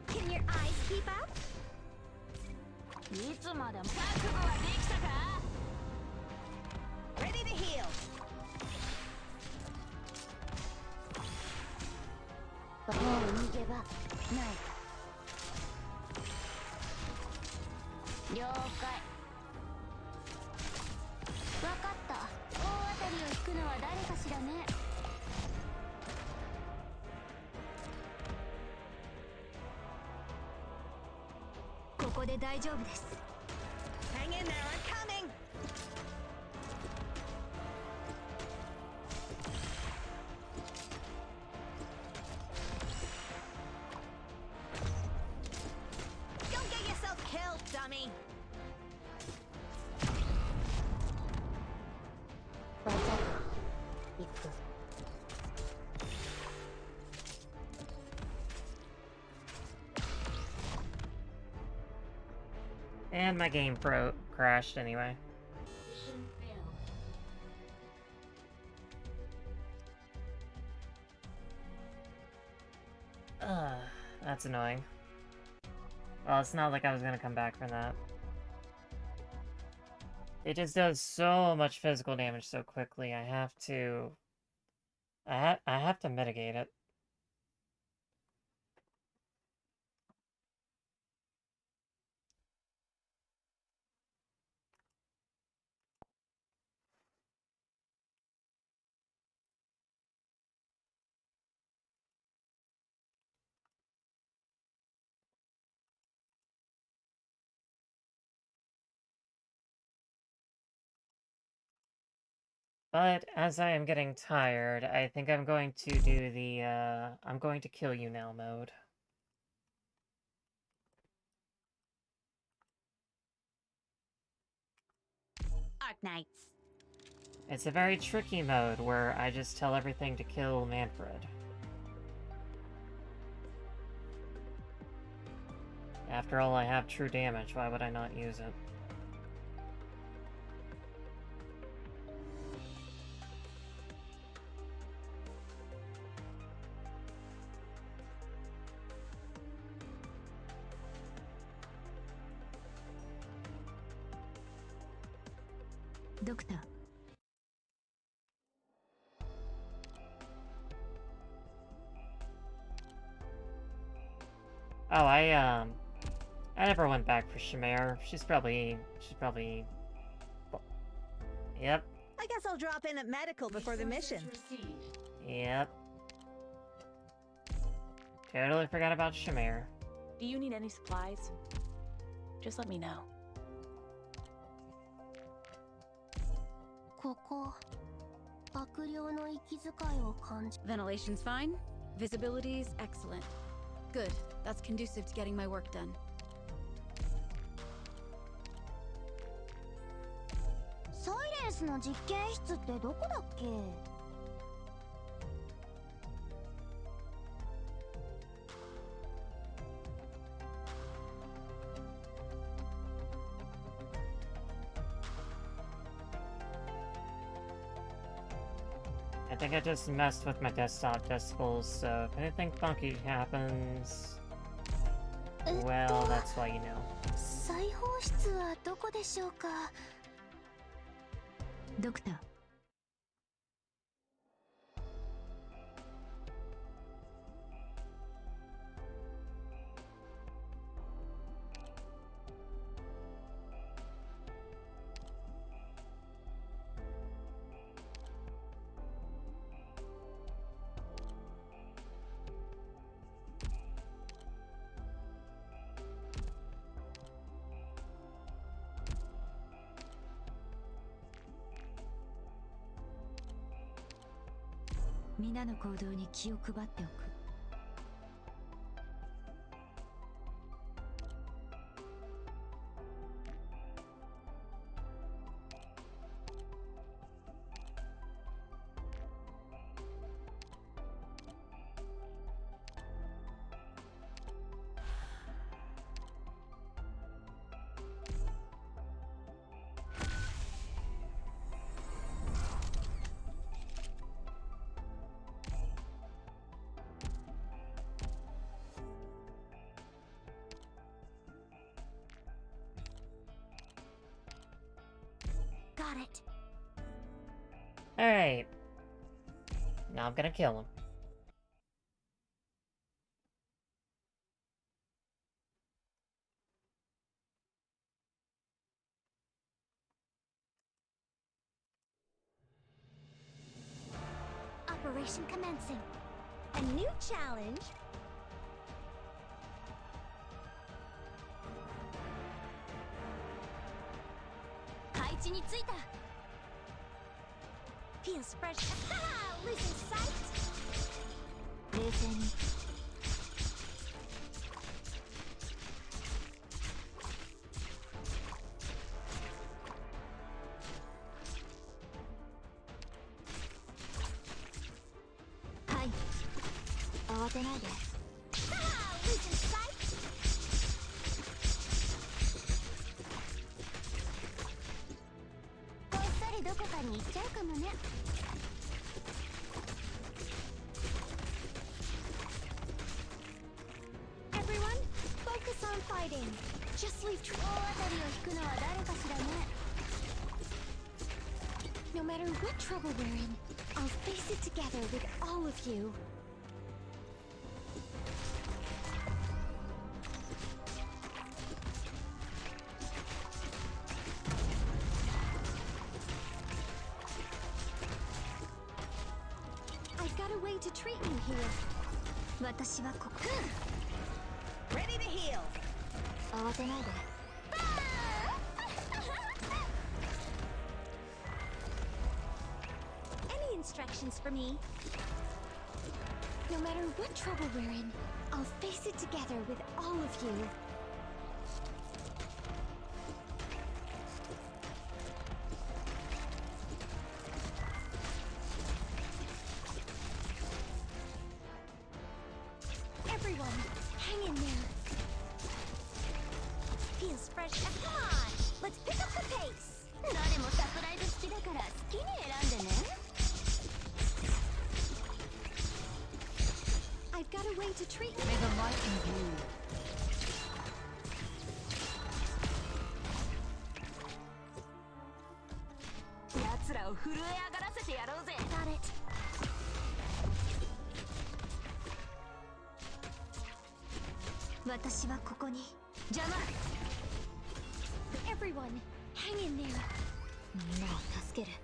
Can your eyes keep up? いつまでも覚悟はできたか？ Ready to heal. もう逃げ場ない。了解。わかった。大当たりを引くのは誰かしらね。ここで大丈夫です。Hang in there, I'm coming. Don't get yourself killed, dummy. わざと行く。And my game crashed anyway. Mission failed. That's annoying. Well, it's not like I was gonna come back from that. It just does so much physical damage so quickly. I have to mitigate it. But as I am getting tired, I think I'm going to do the, I'm going to kill you now mode. Arknights. It's a very tricky mode where I just tell everything to kill Manfred. After all, I have true damage, why would I not use it? Doctor. Oh, I never went back for Shamir. She's probably... Yep. I guess I'll drop in at medical before the mission. Received. Yep. Totally forgot about Shamir. Do you need any supplies? Just let me know. ここ悪霊の息遣いを感じ。 Ventilation's fine. Visibility's excellent. Good. That's conducive to getting my work done. サイレンスの実験室ってどこだっけ？ I think I just messed with my desktop decibels, so if anything funky happens... Well, that's why you know. 裁縫室はどこでしょうか？ドクター。皆の行動に気を配っておく。Got it. Alright. Now I'm gonna kill him. Operation commencing. A new challenge. Feels fresh. Ah, losing sight. 冷静に。はい。慌てないで。Ah, losing sight. こっそりどこかに行っちゃうかもね。Everyone, focus on fighting. Just leave. 大当たりを引くのは誰かしらね。No matter what trouble we're in, I'll face it together with all of you. I've got a way to treat you here. 私はここ。Ready to heal. 慌てないで。Any instructions for me? No matter what trouble we're in, I'll face it together with all of you. Everyone, hang in there. Feels fresh. Come on, let's pick up the pace. 誰もサプライズ好きだから好きに選んでね。I've got a way to treat you. May the light imbue. 奴らを震え上がらせてやろうぜ。Got it. 私はここに。邪魔。Everyone, hang in there. みんなを助ける。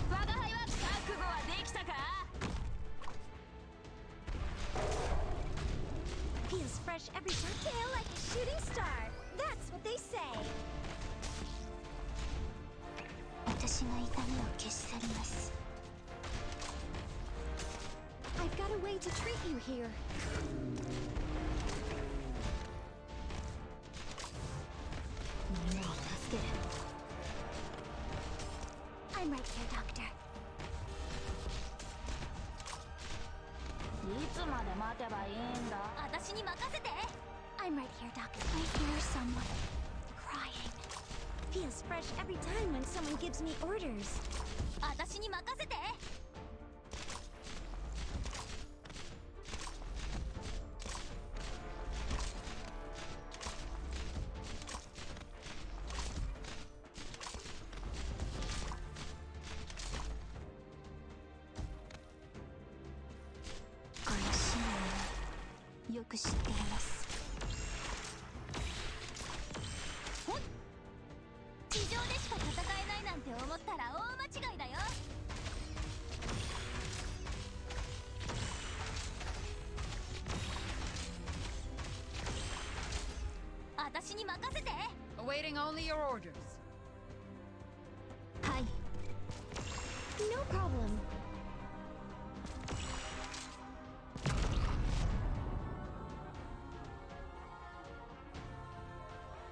我が輩は覚悟はできたか？ Feels fresh every time. Kill like a shooting star. That's what they say. 私が痛みを消し去ります。I've got a way to treat you here. みんなを助ける。I'm right here, Doctor. いつまで待てばいいんだ。私に任せて。I'm right here, Doctor. I hear someone crying. Feels fresh every time when someone gives me orders. 私に任せて。このシーンをよく知っています。地上でしか戦えないなんて思ったら大間違いだよ。私に任せて。 Awaiting only your orders. はい。 No problem.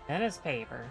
Pen is paper.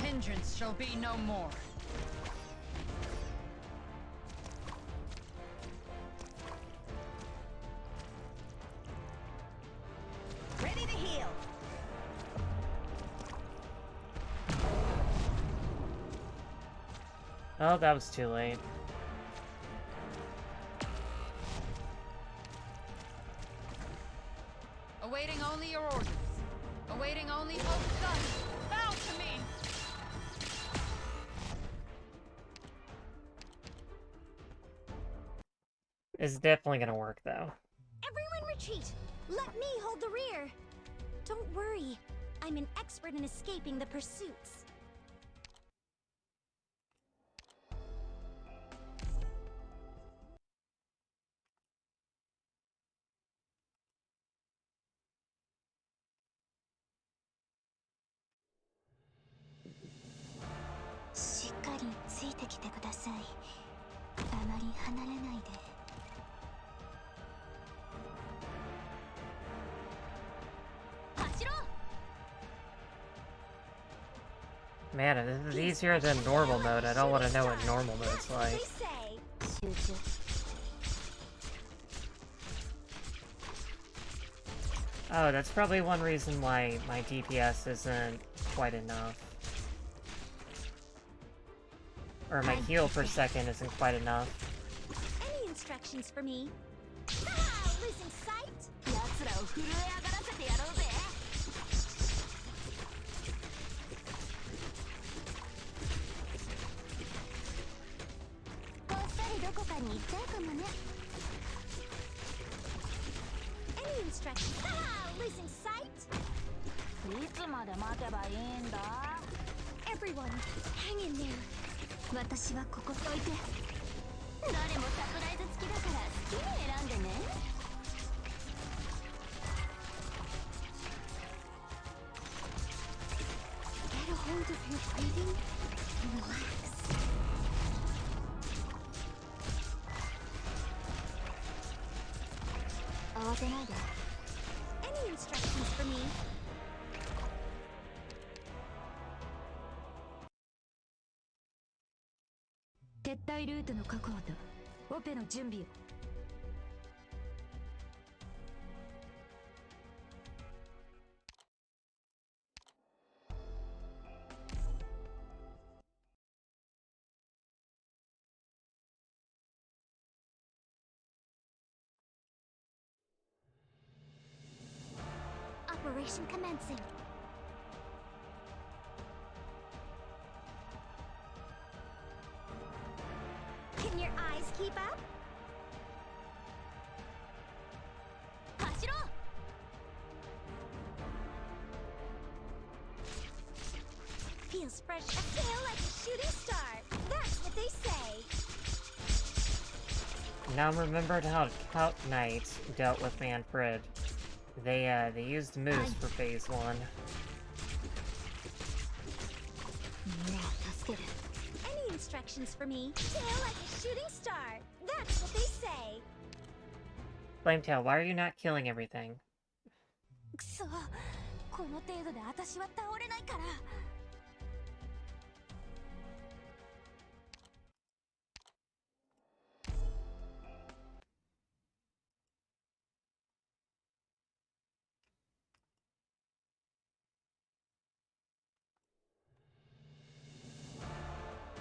Hindrance shall be no more. Ready to heal. Oh, that was too late. Awaiting only your orders. Awaiting only hope's son. Bow to me. It's definitely gonna work, though. Everyone retreat! Let me hold the rear! Don't worry, I'm an expert in escaping the pursuits. Man, if this is easier than normal mode, I don't want to know what normal mode's like. Oh, that's probably one reason why my DPS isn't quite enough. Or my heal per second isn't quite enough. Any instructions for me? Ah, losing sight? Any instructions? Ah, losing sight? Everyone, hang in there. 私はここ置いて。誰もサプライズ付きだから好きに選んでね。Get a hold of your breathing and relax. Any instructions for me? 撤退ルートの確保とオペの準備を。Operation commencing. Can your eyes keep up? Feels fresh as tail like a shooting star. That's what they say. Now remembered how Arknights dealt with Manfred. They used moves for phase 1. instructions for me. Tail like a shooting star. That's what they say. Flametail, why are you not killing everything? くそ、この程度で私は倒れないから。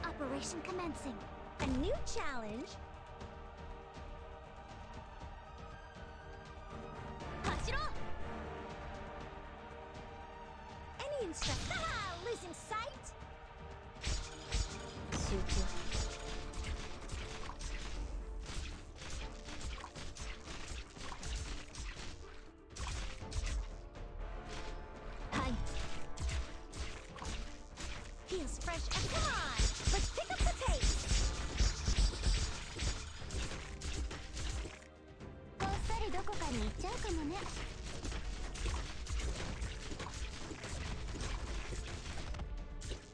Operation commencing. A new challenge. 走ろう Any instruction? Losing sight? 集中。はい。Feels fresh and come on! Let's pick up the pace! こっそりどこかに行っちゃうかもね。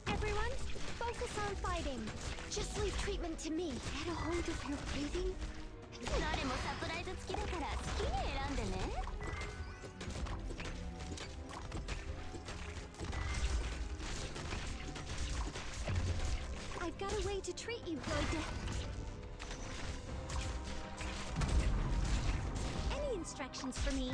Everyone, focus on fighting. Just leave treatment to me. Get a hold of your breathing. どれもサプライズ付きだから好きに選んでね。I've got a way to treat you good. Any instructions for me?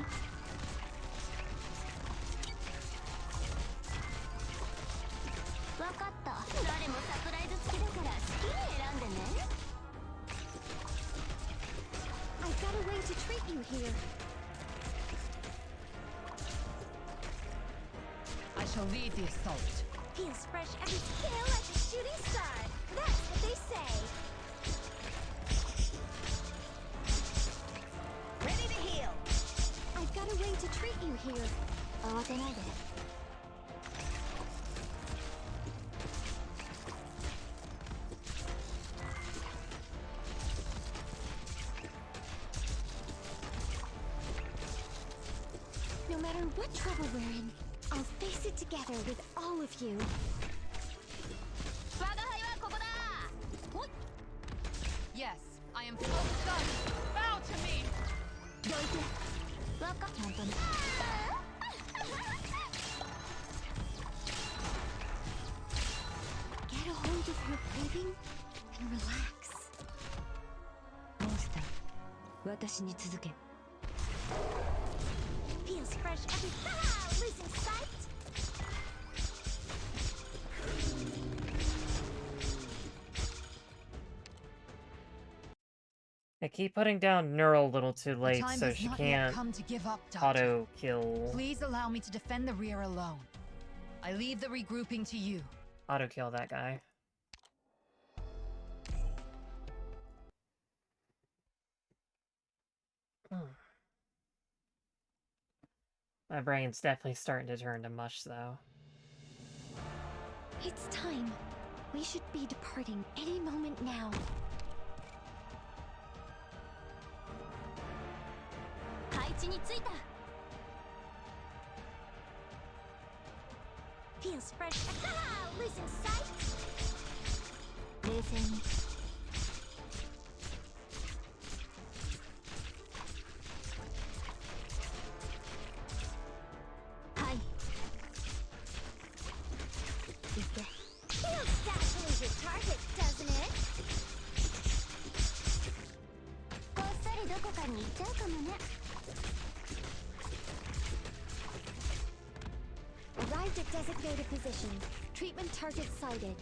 わかった。誰もサプライズ付きだから好きに選んでね。I've got a way to treat you here. I shall lead the assault. Feels fresh every tail like a shooting star. That's what they say. Ready to heal. I've got a way to treat you here. 慌てないで。No matter what trouble we're in, I'll face it together with all of you. 我が輩はここだ。ほい。 Yes, I am focused on. Bow to me. どいて。わかっ本当に。Get a hold of your breathing and relax. モンスター、私に続け。Feels fresh every losing sight. I keep putting down Neural a little too The late, time so has she not yet can't come to give up, Doctor. auto kill. Please allow me to defend the rear alone. I leave the regrouping to you. Auto kill that guy. My brain's definitely starting to turn to mush, though. It's time. We should be departing any moment now. 配置についた。Feels fresh. Losing sight. 冷静に。はい。行って。 Feels dazzling as your target, doesn't it? こっそりどこかに行っちゃうかもね。Arrived at designated position. Treatment target sighted.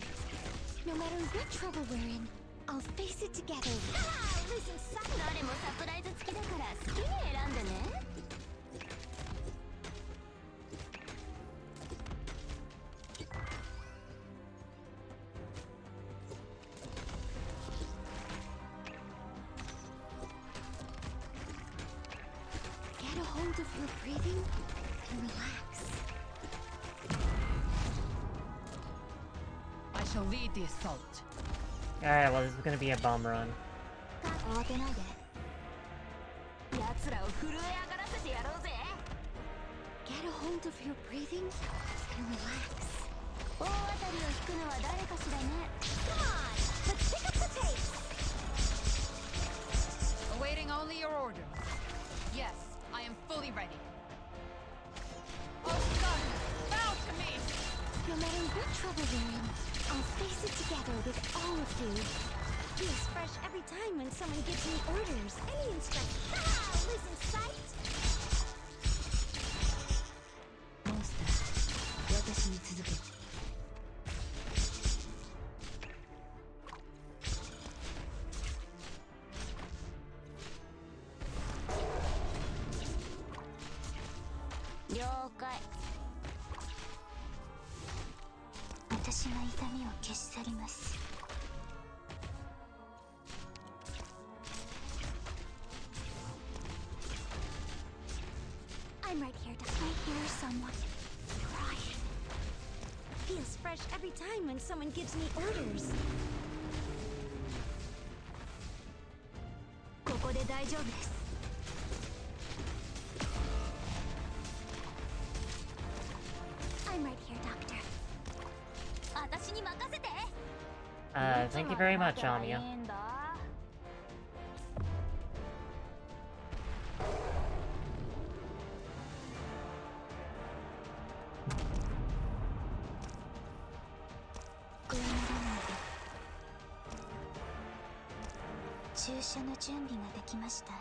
No matter what trouble we're in, I'll face it together. Losing sight. 誰もサプライズ付きだから好きに選んでね。Get a hold of your breathing and relax. I shall lead the assault. Alright, well, this is gonna be a bomb run. 慌てないで。奴らを震え上がらせてやろうぜ。 Get a hold of your breathing and relax. 大当たりを引くのは誰かしらね。 Come on! Let's pick up the pace! Awaiting only your orders. Yes, I am fully ready. Oh, son, bow to me! No matter what trouble we're in, I'll face it together with all of you. Feels fresh every time when someone gives me orders. Any instructions. Ah! Losing sight? モンスター、私に続け。了解。私が痛みを消し去ります。I'm right here to hear someone crying. Feels fresh every time when someone gives me orders. ここで大丈夫です。I'm right here, Doctor. 私に任せて。Thank you very much, Anya. Go 注射の準備ができました。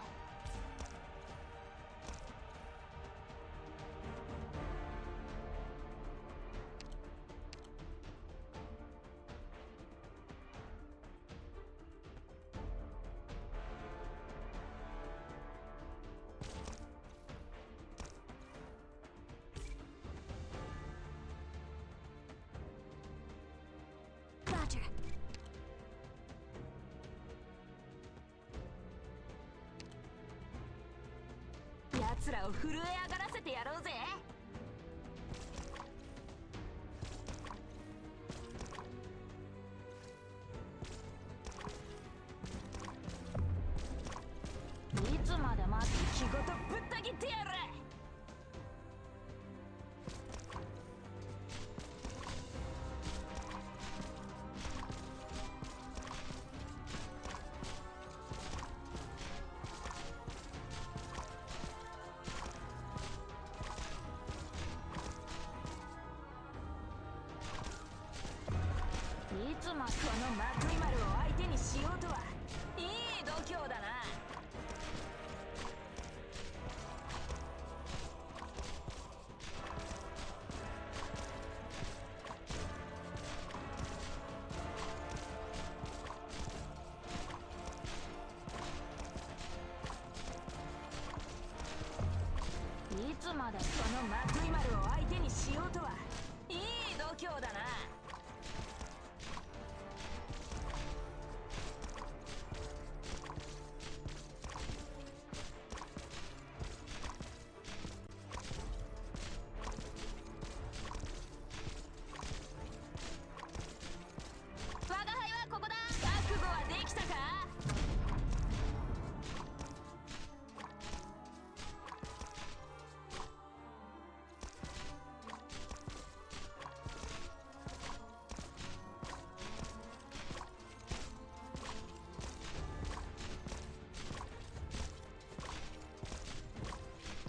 Roger. 奴らを震え上がらせてやろうぜ。いつまで待って気ごとぶった切ってやる。いつまこのマクイマルを相手にしようとはいい度胸だな。いつまでこのマクイマルを相手にしようとはいい度胸だな。我が輩はここだ。覚悟はできたか。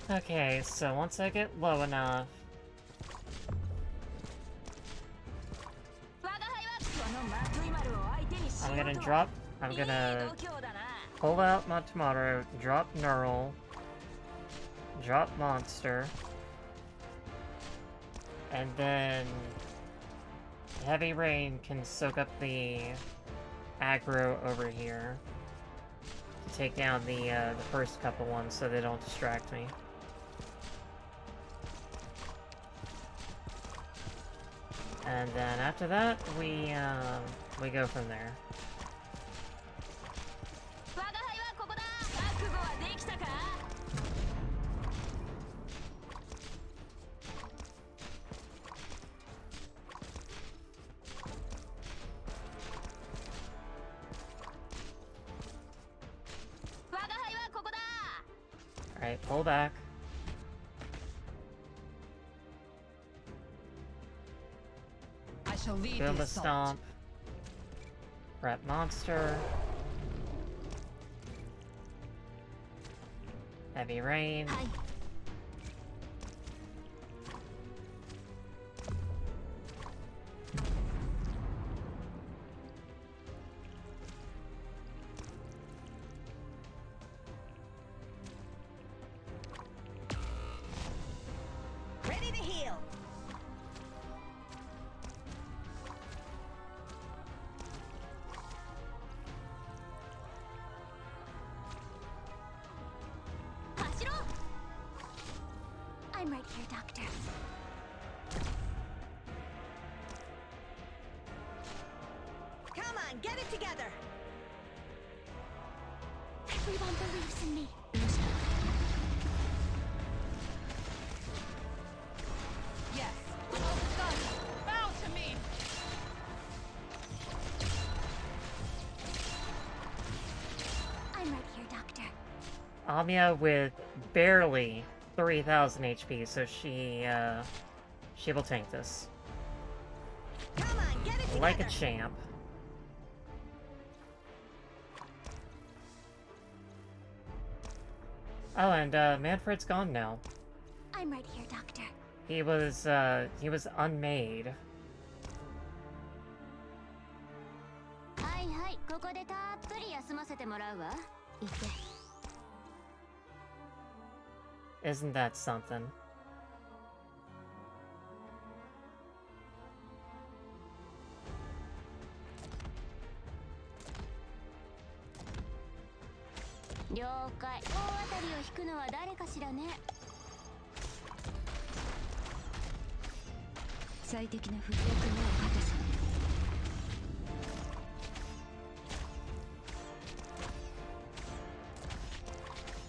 Okay, so once I get low enough, 我が輩はこのマクイマルを相手にしよ I'm う gonna とは I'm いい gonna 度胸だな。 pull out Matsumoto, drop Neural, drop Monster, and then Heavy Rain can soak up the aggro over here to take down the first couple ones so they don't distract me. And then after that, we go from there. 我が輩はここだ。覚悟はできたか。我が輩はここだ。 Alright, pull back. I shall lead Boom the a assault. stomp. Prep monster. Heavy rain. Hi. Ready to heal. I'm right here, Doctor. Come on, get it together. Everyone believes in me. Yes. Oh, son, bow to me. I'm right here, Doctor. Amiya with barely 3,000 HP, so she will tank this. Come on, get it together. Like a champ. Oh, and Manfred's gone now. I'm right here, Doctor. He was unmade. はいはい、ここでたっぷり休ませてもらうわ。いて。Isn't that something?了解。大当たりを引くのは誰かしらね。最適な復役目を果たす。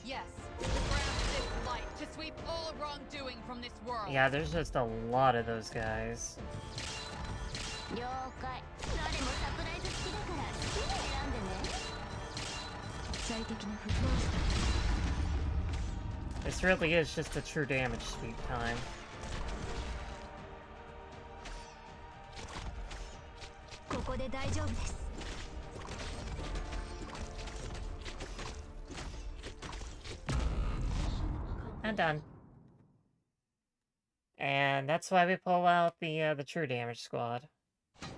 Yes. The ground is light to sweep all wrongdoing from this world. Yeah, there's just a lot of those guys. 了解。誰もサプライズ好きだから好きに選んでね。最適な復活スタート。 This really is just a true damage sweep time. ここで大丈夫です。 And done. And that's why we pull out the true damage squad.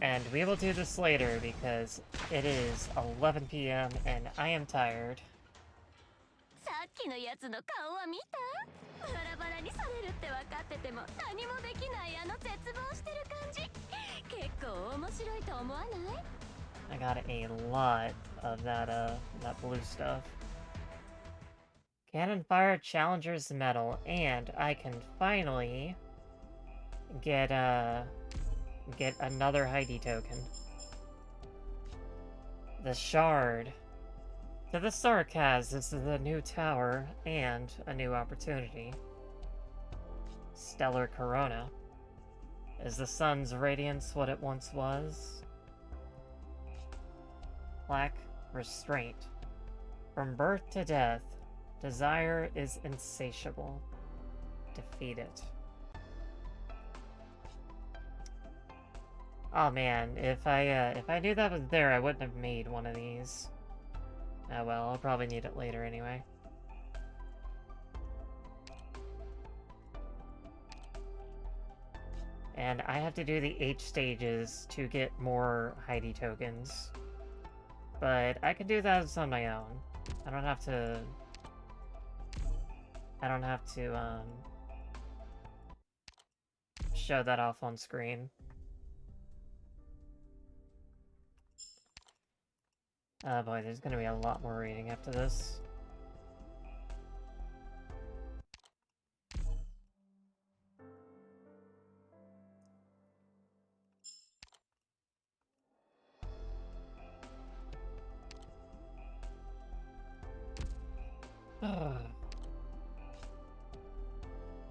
And we will do this later because it is 11 p.m. and I am tired. さっきのやつの顔は見た？バラバラにされるって分かってても何もできないあの絶望してる感じ。結構面白いと思わない？ I got a lot of that blue stuff. Cannon fire Challenger's medal, and I can finally get another Heidi token. The Shard. To the Sarkaz, this is a new tower and a new opportunity. Stellar Corona. Is the sun's radiance what it once was? Lack restraint. From birth to death, desire is insatiable. Defeat it. Oh man, if I knew that was there, I wouldn't have made one of these. Oh well, I'll probably need it later anyway. And I have to do the H stages to get more Heidi tokens. But I can do that on my own. I don't have to show that off on screen. Oh boy, there's gonna be a lot more reading after this.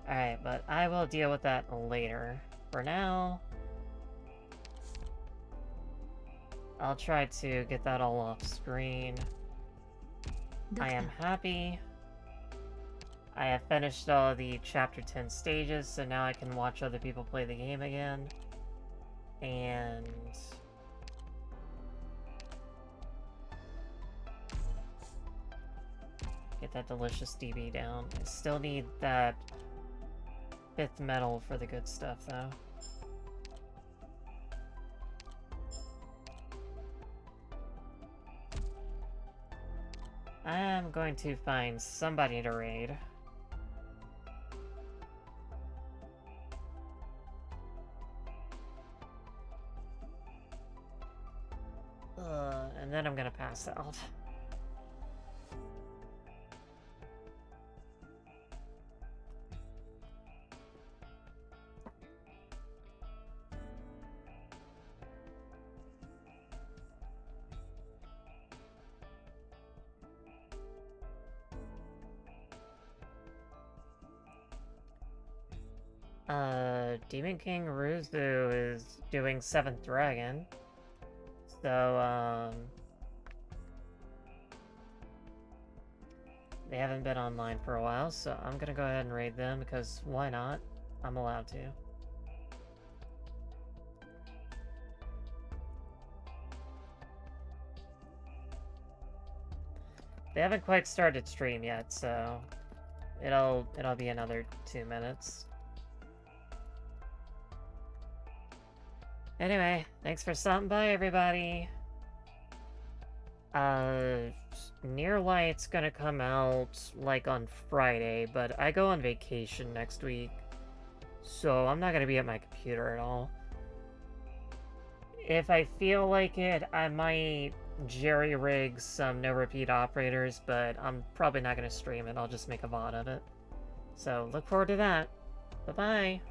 Alright, but I will deal with that later. For now, I'll try to get that all off screen. I am happy. I have finished all the Chapter 10 stages, so now I can watch other people play the game again. And Get that delicious DB down. I still need that 5th metal for the good stuff, though. I'm going to find somebody to raid. And then I'm gonna pass out. Demon King Ruzu is doing 7th Dragon. So, they haven't been online for a while, so I'm gonna go ahead and raid them, because why not? I'm allowed to. They haven't quite started stream yet, so it'll be another 2 minutes. Anyway, thanks for stopping by, everybody. Near Light's gonna come out, like, on Friday, but I go on vacation next week, so I'm not gonna be at my computer at all. If I feel like it, I might jerry-rig some no-repeat operators, but I'm probably not gonna stream it. I'll just make a VOD of it. So, look forward to that. Bye-bye!